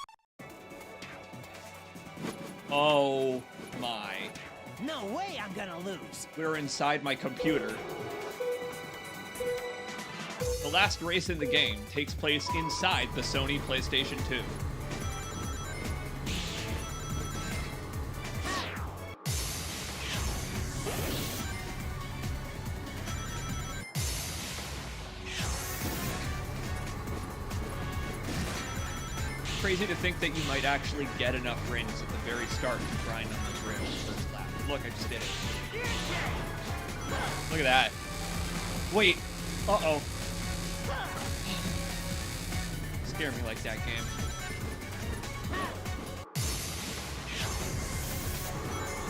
Oh my. No way I'm gonna lose. We're inside my computer. The last race in the game takes place inside the Sony PlayStation 2. Crazy to think that you might actually get enough rings at the very start to grind on those rails first lap. Look, I just did it. Look at that. Wait. Uh-oh. Scare me like that game.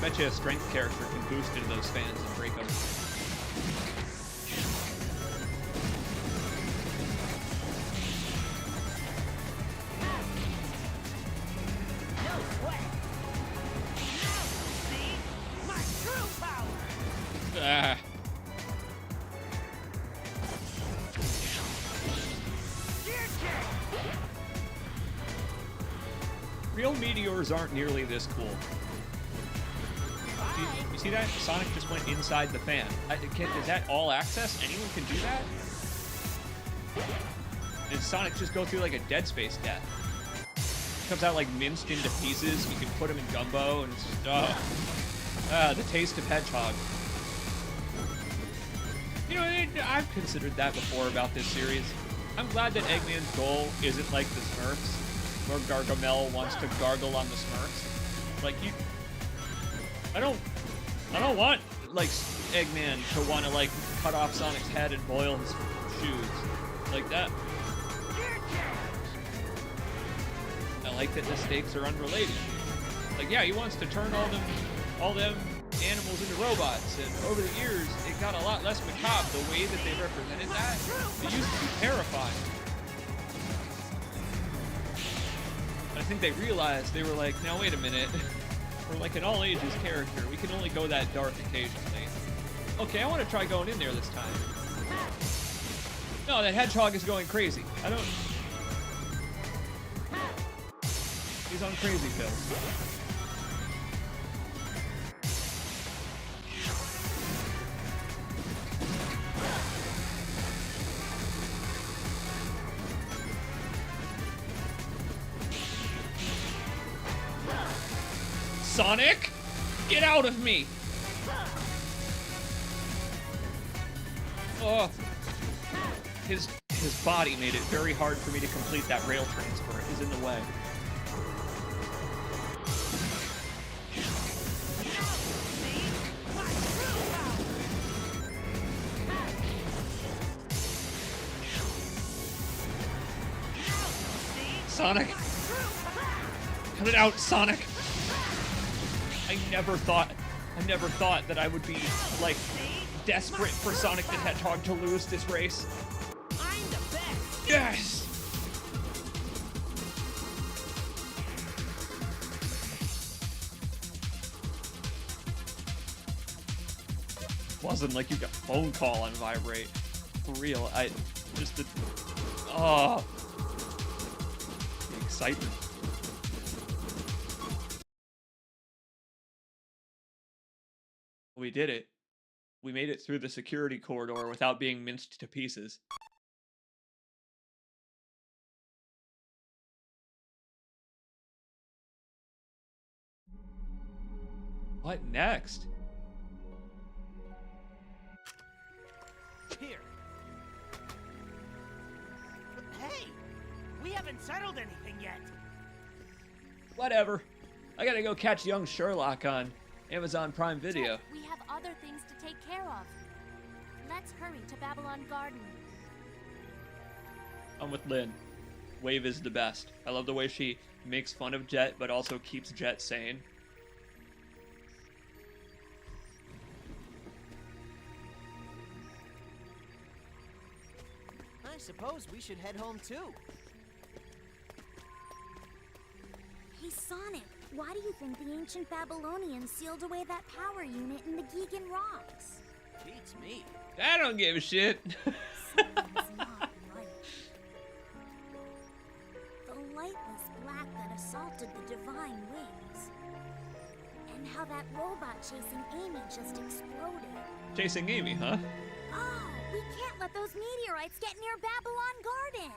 Bet you a strength character can boost into those fans and break them. No sweat. Now you see my true power. Ah. Real meteors aren't nearly this cool. You see that? Sonic just went inside the fan. Is that all access? Anyone can do that? Did Sonic just go through like a Dead Space death? Comes out like minced into pieces. You can put him in gumbo, and it's just the taste of Hedgehog. You know, I've considered that before about this series. I'm glad that Eggman's goal isn't like the Smurfs, where Gargamel wants to gargle on the Smurfs. Like I don't want like Eggman to want to like cut off Sonic's head and boil his shoes like that. I like that the stakes are unrelated. Like, yeah, he wants to turn all them animals into robots, and over the years it got a lot less macabre the way that they represented that. It used to be terrifying. I think they realized, they were like, now wait a minute, we're like an all ages character, we can only go that dark occasionally. Okay, I want to try going in there this time. No, that Hedgehog is going crazy. I don't... He's on crazy pills. Sonic, get out of me! Oh, his body made it very hard for me to complete that rail transfer. He's in the way. Sonic, cut it out, Sonic. I never thought that I would be, like, desperate for Sonic the Hedgehog to lose this race. I'm the best. Yes! Wasn't like you got phone call on vibrate. For real, I just did. Oh. The excitement. We did it. We made it through the security corridor without being minced to pieces. What next? Here. Hey, we haven't settled anything yet. Whatever. I gotta go catch young Sherlock on Amazon Prime Video. Jet, we have other things to take care of. Let's hurry to Babylon Garden. I'm with Lynn. Wave is the best. I love the way she makes fun of Jet, but also keeps Jet sane. I suppose we should head home too. Hey, Sonic, why do you think the ancient Babylonians sealed away that power unit in the Geegan Rocks? Beats me. I don't give a shit. Something's not right. The lightless black that assaulted the divine wings. And how that robot chasing Amy just exploded. Chasing Amy, huh? Oh, we can't let those meteorites get near Babylon Garden.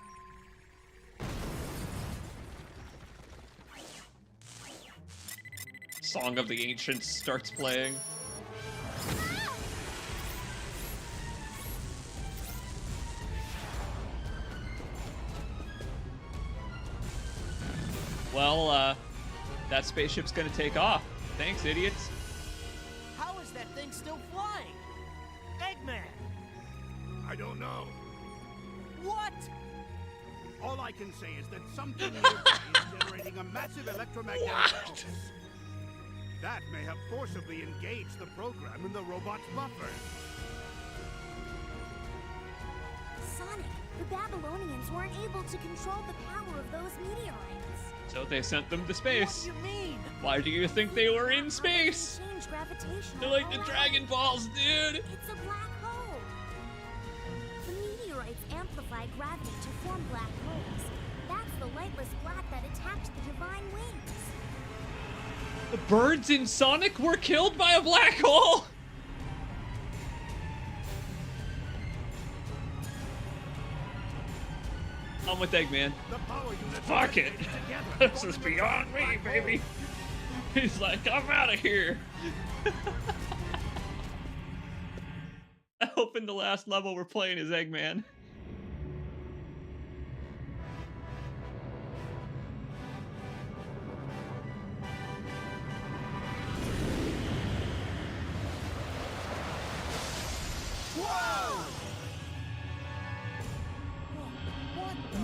Song of the Ancients starts playing. Well, that spaceship's gonna take off. Thanks, idiots. How is that thing still flying? Eggman! I don't know. What? All I can say is that something nearby is generating a massive electromagnetic pulse. That may have forcibly engaged the program in the robot's buffer. Sonic, the Babylonians weren't able to control the power of those meteorites. So they sent them to space. What do you mean? Why do you think they were in space? Change gravitational They're like the pull. Dragon Balls, dude. It's a black hole. The meteorites amplify gravity to form black holes. That's the lightless black that attacked the divine wings. The birds in Sonic were killed by a black hole. I'm with Eggman. The power unit Fuck it. together. This is beyond me, baby. He's like, I'm out of here. I hope in the last level we're playing as Eggman.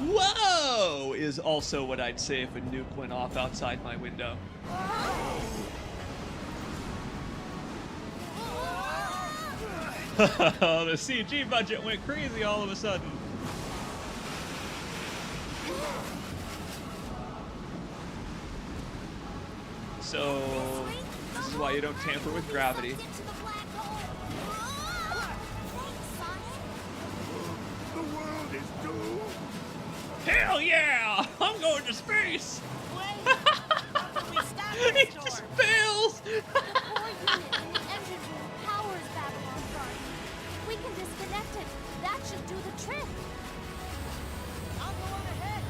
Whoa! Is also what I'd say if a nuke went off outside my window. The CG budget went crazy all of a sudden. So, this is why you don't tamper with gravity. Into the black hole. Thanks, Sonic. The world Hell yeah! I'm going to space! Wait! How can we stop He this just storm? fails! The core unit in the engine room powers Babylon Garden. We can disconnect it. That should do the trick. I'll go on ahead.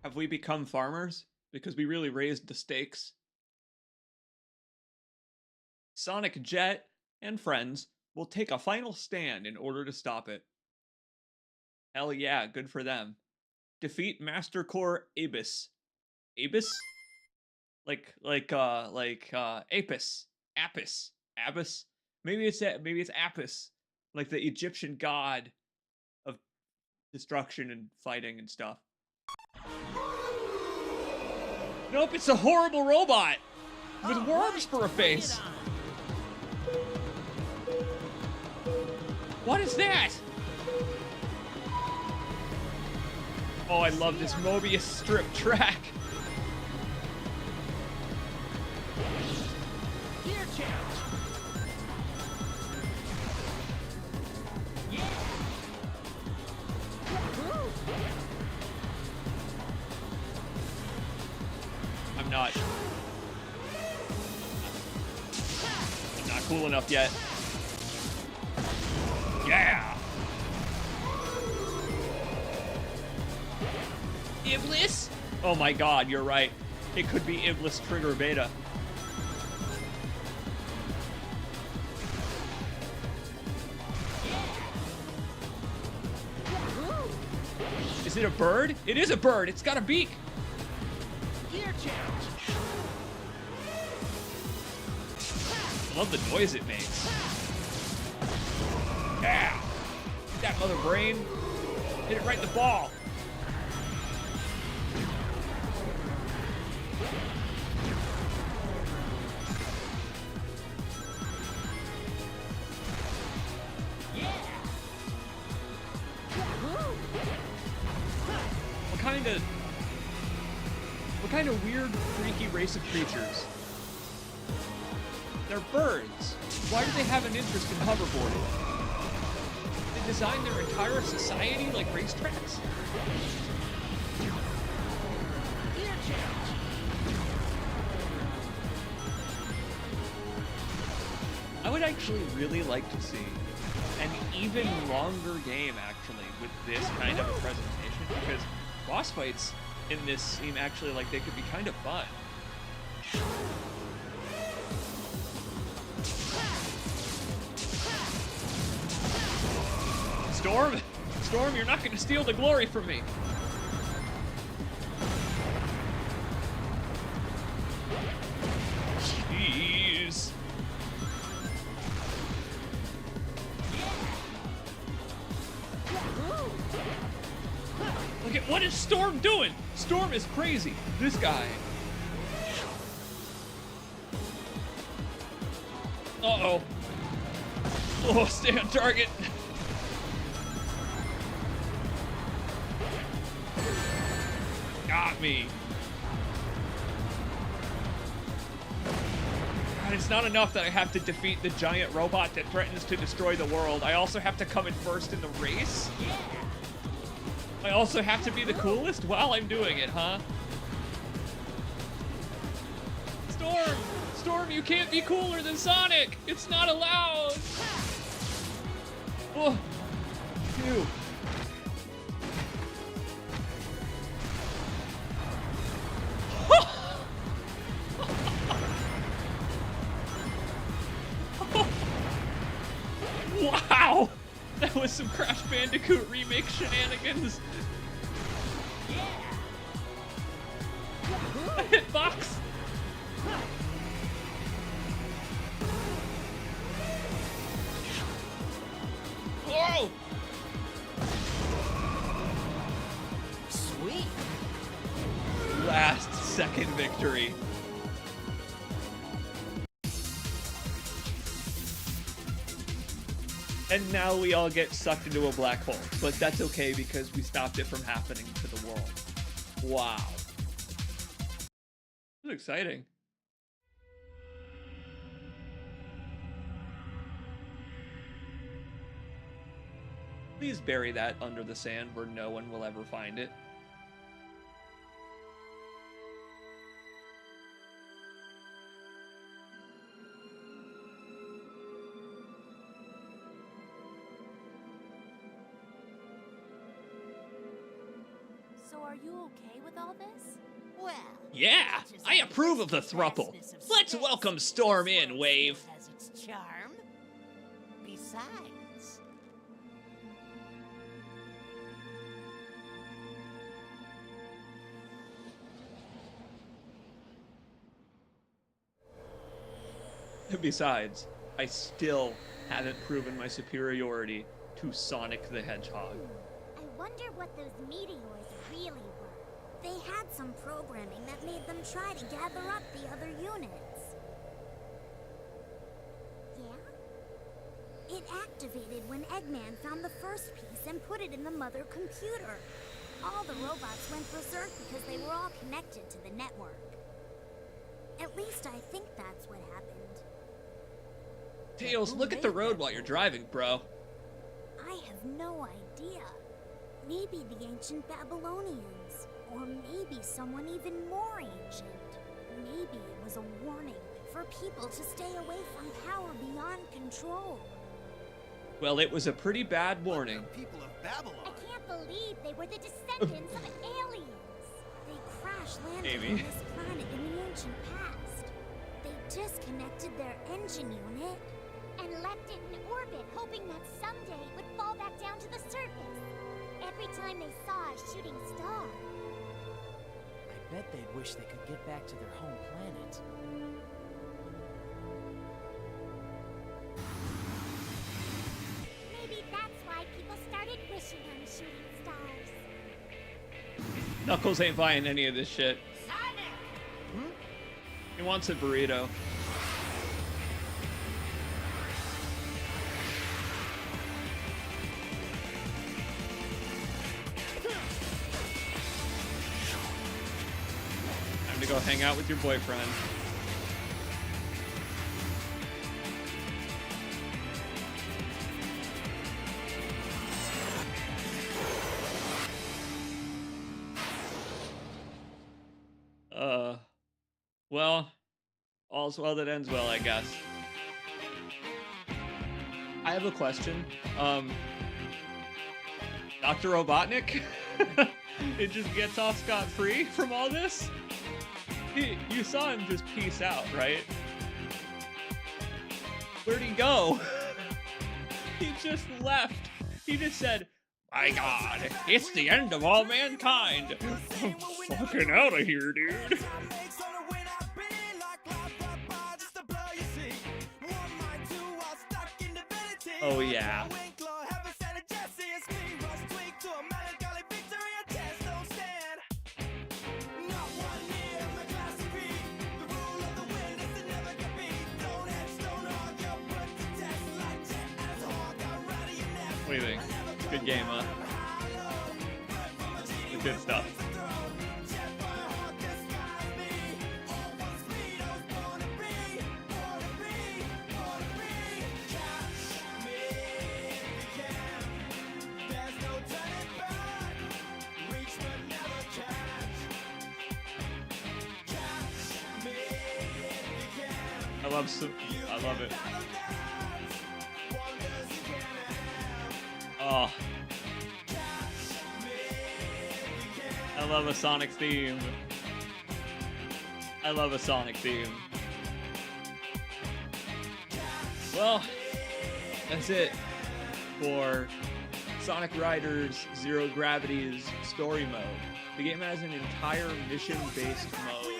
Have we become farmers? Because we really raised the stakes. Sonic Jet and friends will take a final stand in order to stop it. Hell yeah, good for them. Defeat Master Core Abis. Abis? Apis. Apis. Abyss? Maybe it's Apis. Like the Egyptian god of destruction and fighting and stuff. Nope, it's a horrible robot with worms for a face. What is that? Oh, I love this Mobius strip track. Gear change. Yeah. I'm not cool enough yet. Yeah. Iblis? Oh my god, you're right. It could be Iblis Trigger Beta. Is it a bird? It is a bird. It's got a beak. Gear change. Love the noise it makes. Yeah. Get that mother brain. Hit it right in the ball. What kind of weird, freaky race of creatures? They're birds. Why do they have an interest in hoverboarding? They design their entire society like racetracks? Gear change. I would actually really like to see an even longer game, actually, with this kind of a presentation, because boss fights in this seem actually like they could be kind of fun. Storm? Storm, you're not going to steal the glory from me. Jeez. Look at what is Storm doing? Storm is crazy. This guy. Uh-oh. Oh, stay on target. Got me. God, it's not enough that I have to defeat the giant robot that threatens to destroy the world. I also have to come in first in the race? I also have to be the coolest while I'm doing it, huh? Storm! Storm, you can't be cooler than Sonic! It's not allowed! Oh. Ew. Wow! That was some Crash Bandicoot remake shenanigans. A hitbox. Whoa! Sweet. Last second victory. And now we all get sucked into a black hole. But that's okay because we stopped it from happening to the world. Wow. That's exciting. Please bury that under the sand where no one will ever find it. So are you okay with all this? Well, Yeah, I approve of the thruple. Let's welcome Storm in, Wave. has its charm. Besides, Besides, I still haven't proven my superiority to Sonic the Hedgehog. I wonder what those meteors really were. They had some programming that made them try to gather up the other units. Yeah? It activated when Eggman found the first piece and put it in the mother computer. All the robots went berserk because they were all connected to the network. At least I think that's what happened. Tails, look at the road while you're driving, bro. I have no idea. Maybe the ancient Babylonians. Or maybe someone even more ancient. Maybe it was a warning for people to stay away from power beyond control. Well, it was a pretty bad warning. The people of Babylon. I can't believe they were the descendants of aliens. They crash-landed Maybe. on this planet in the ancient past. They disconnected their engine unit and left it in orbit, hoping that someday it would fall back down to the surface. Every time they saw a shooting star. I bet they'd wish they could get back to their home planet. Maybe that's why people started wishing on shooting stars. Knuckles ain't buying any of this shit. Sonic! He wants a burrito. Time to go hang out with your boyfriend. Well, all's well that ends well, I guess. I have a question. Dr. Robotnik? It just gets off scot-free from all this? You saw him just peace out, right? Where'd he go? He just left. He just said, "My God, it's the end of all mankind. I'm fucking out of here, dude." Oh yeah. What do you think? Good game, huh? Good stuff. I love it. Oh. I love a Sonic theme. I love a Sonic theme. Well, that's it for Sonic Riders Zero Gravity's story mode. The game has an entire mission-based mode,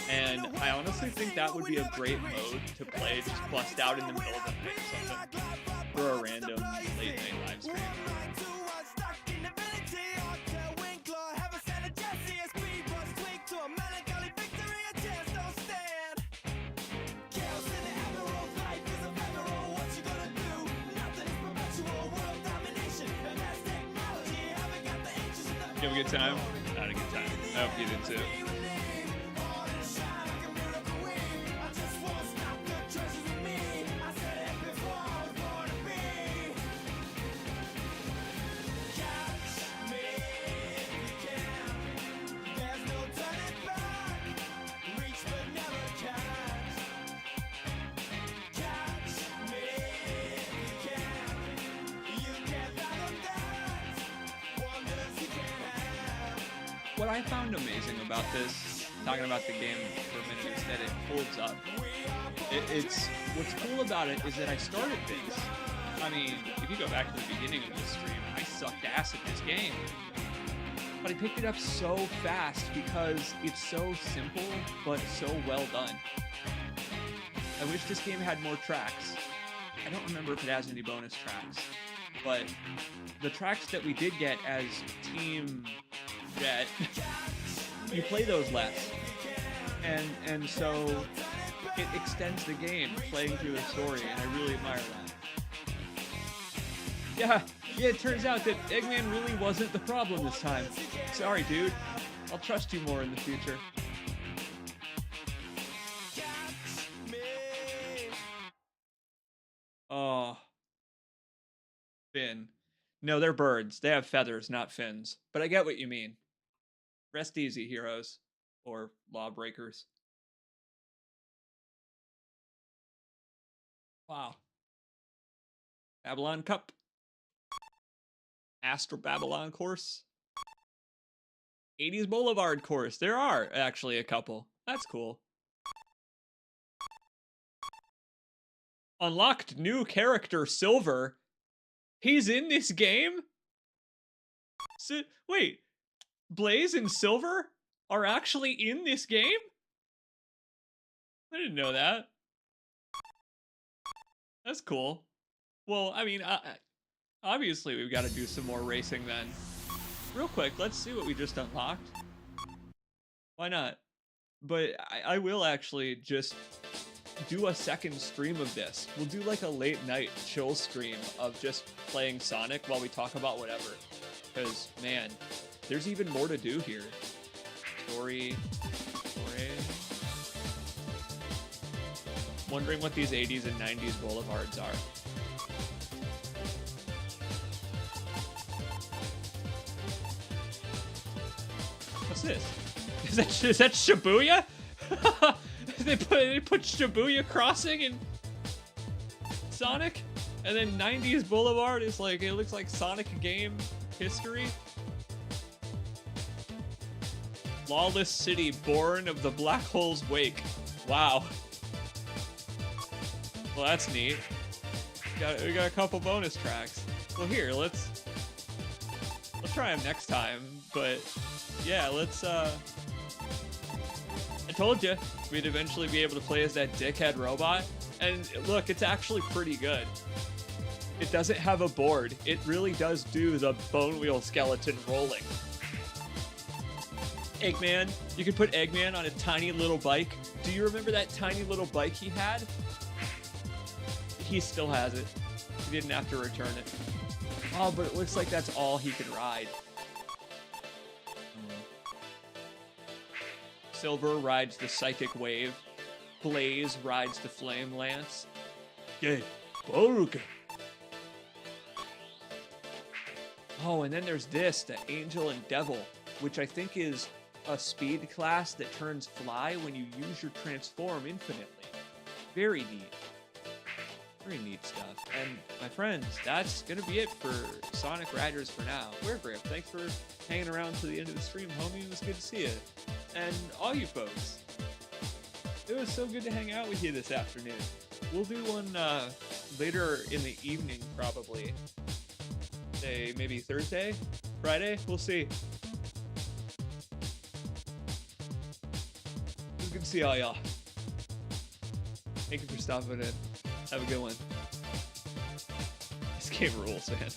and I honestly think that would be a great mode to play just bust out in the middle of the night or something for a random late-night live stream. You have a good time? I had a good time. I hope you did too. what I found amazing about this, talking about the game for a minute, is that it holds up. It's what's cool about it is that I started this. I mean, if you go back to the beginning of this stream, I sucked ass at this game. But I picked it up so fast because it's so simple, but so well done. I wish this game had more tracks. I don't remember if it has any bonus tracks, but the tracks that we did get as Team Jet, you play those less. And so it extends the game, playing through the story, and I really admire that. Yeah, it turns out that Eggman really wasn't the problem this time. Sorry, dude. I'll trust you more in the future. Oh. Fin. No, they're birds. They have feathers, not fins. But I get what you mean. Rest easy, heroes. Or lawbreakers. Wow. Babylon Cup. Astro Babylon course. 80s Boulevard course. There are actually a couple. That's cool. Unlocked new character Silver. He's in this game? So, wait. Blaze and Silver are actually in this game? I didn't know that. That's cool. Well, I mean, obviously we've got to do some more racing then. Real quick, let's see what we just unlocked. Why not? But I will actually just do a second stream of this. We'll do like a late night chill stream of just playing Sonic while we talk about whatever. Because, man, there's even more to do here. Story. Wondering what these 80s and 90s boulevards are. What's this? Is that Shibuya? They put Shibuya Crossing in Sonic, and then 90s Boulevard is like, it looks like Sonic game history. Lawless City, born of the black hole's wake. Wow. Well, that's neat. We got a couple bonus tracks. Well, here, let's try them next time. But yeah, let's. I told you we'd eventually be able to play as that dickhead robot, and look, it's actually pretty good. It doesn't have a board. It really does do the bone wheel skeleton rolling. Eggman, you could put Eggman on a tiny little bike. Do you remember that tiny little bike he had? He still has it. He didn't have to return it. Oh, but it looks like that's all he can ride. Silver rides the Psychic Wave. Blaze rides the Flame Lance. Yay, Boruga. Oh, and then there's this, the Angel and Devil, which I think is a speed class that turns fly when you use your transform infinitely. Very neat. Very neat stuff. And my friends, that's gonna be it for Sonic Riders for now. Grip, thanks for hanging around to the end of the stream, homie. It was good to see you. And all you folks, it was so good to hang out with you this afternoon. We'll do one later in the evening, probably. Say maybe Thursday, Friday. We'll see. It was good to see all y'all. Thank you for stopping in. Have a good one. This game rules, man.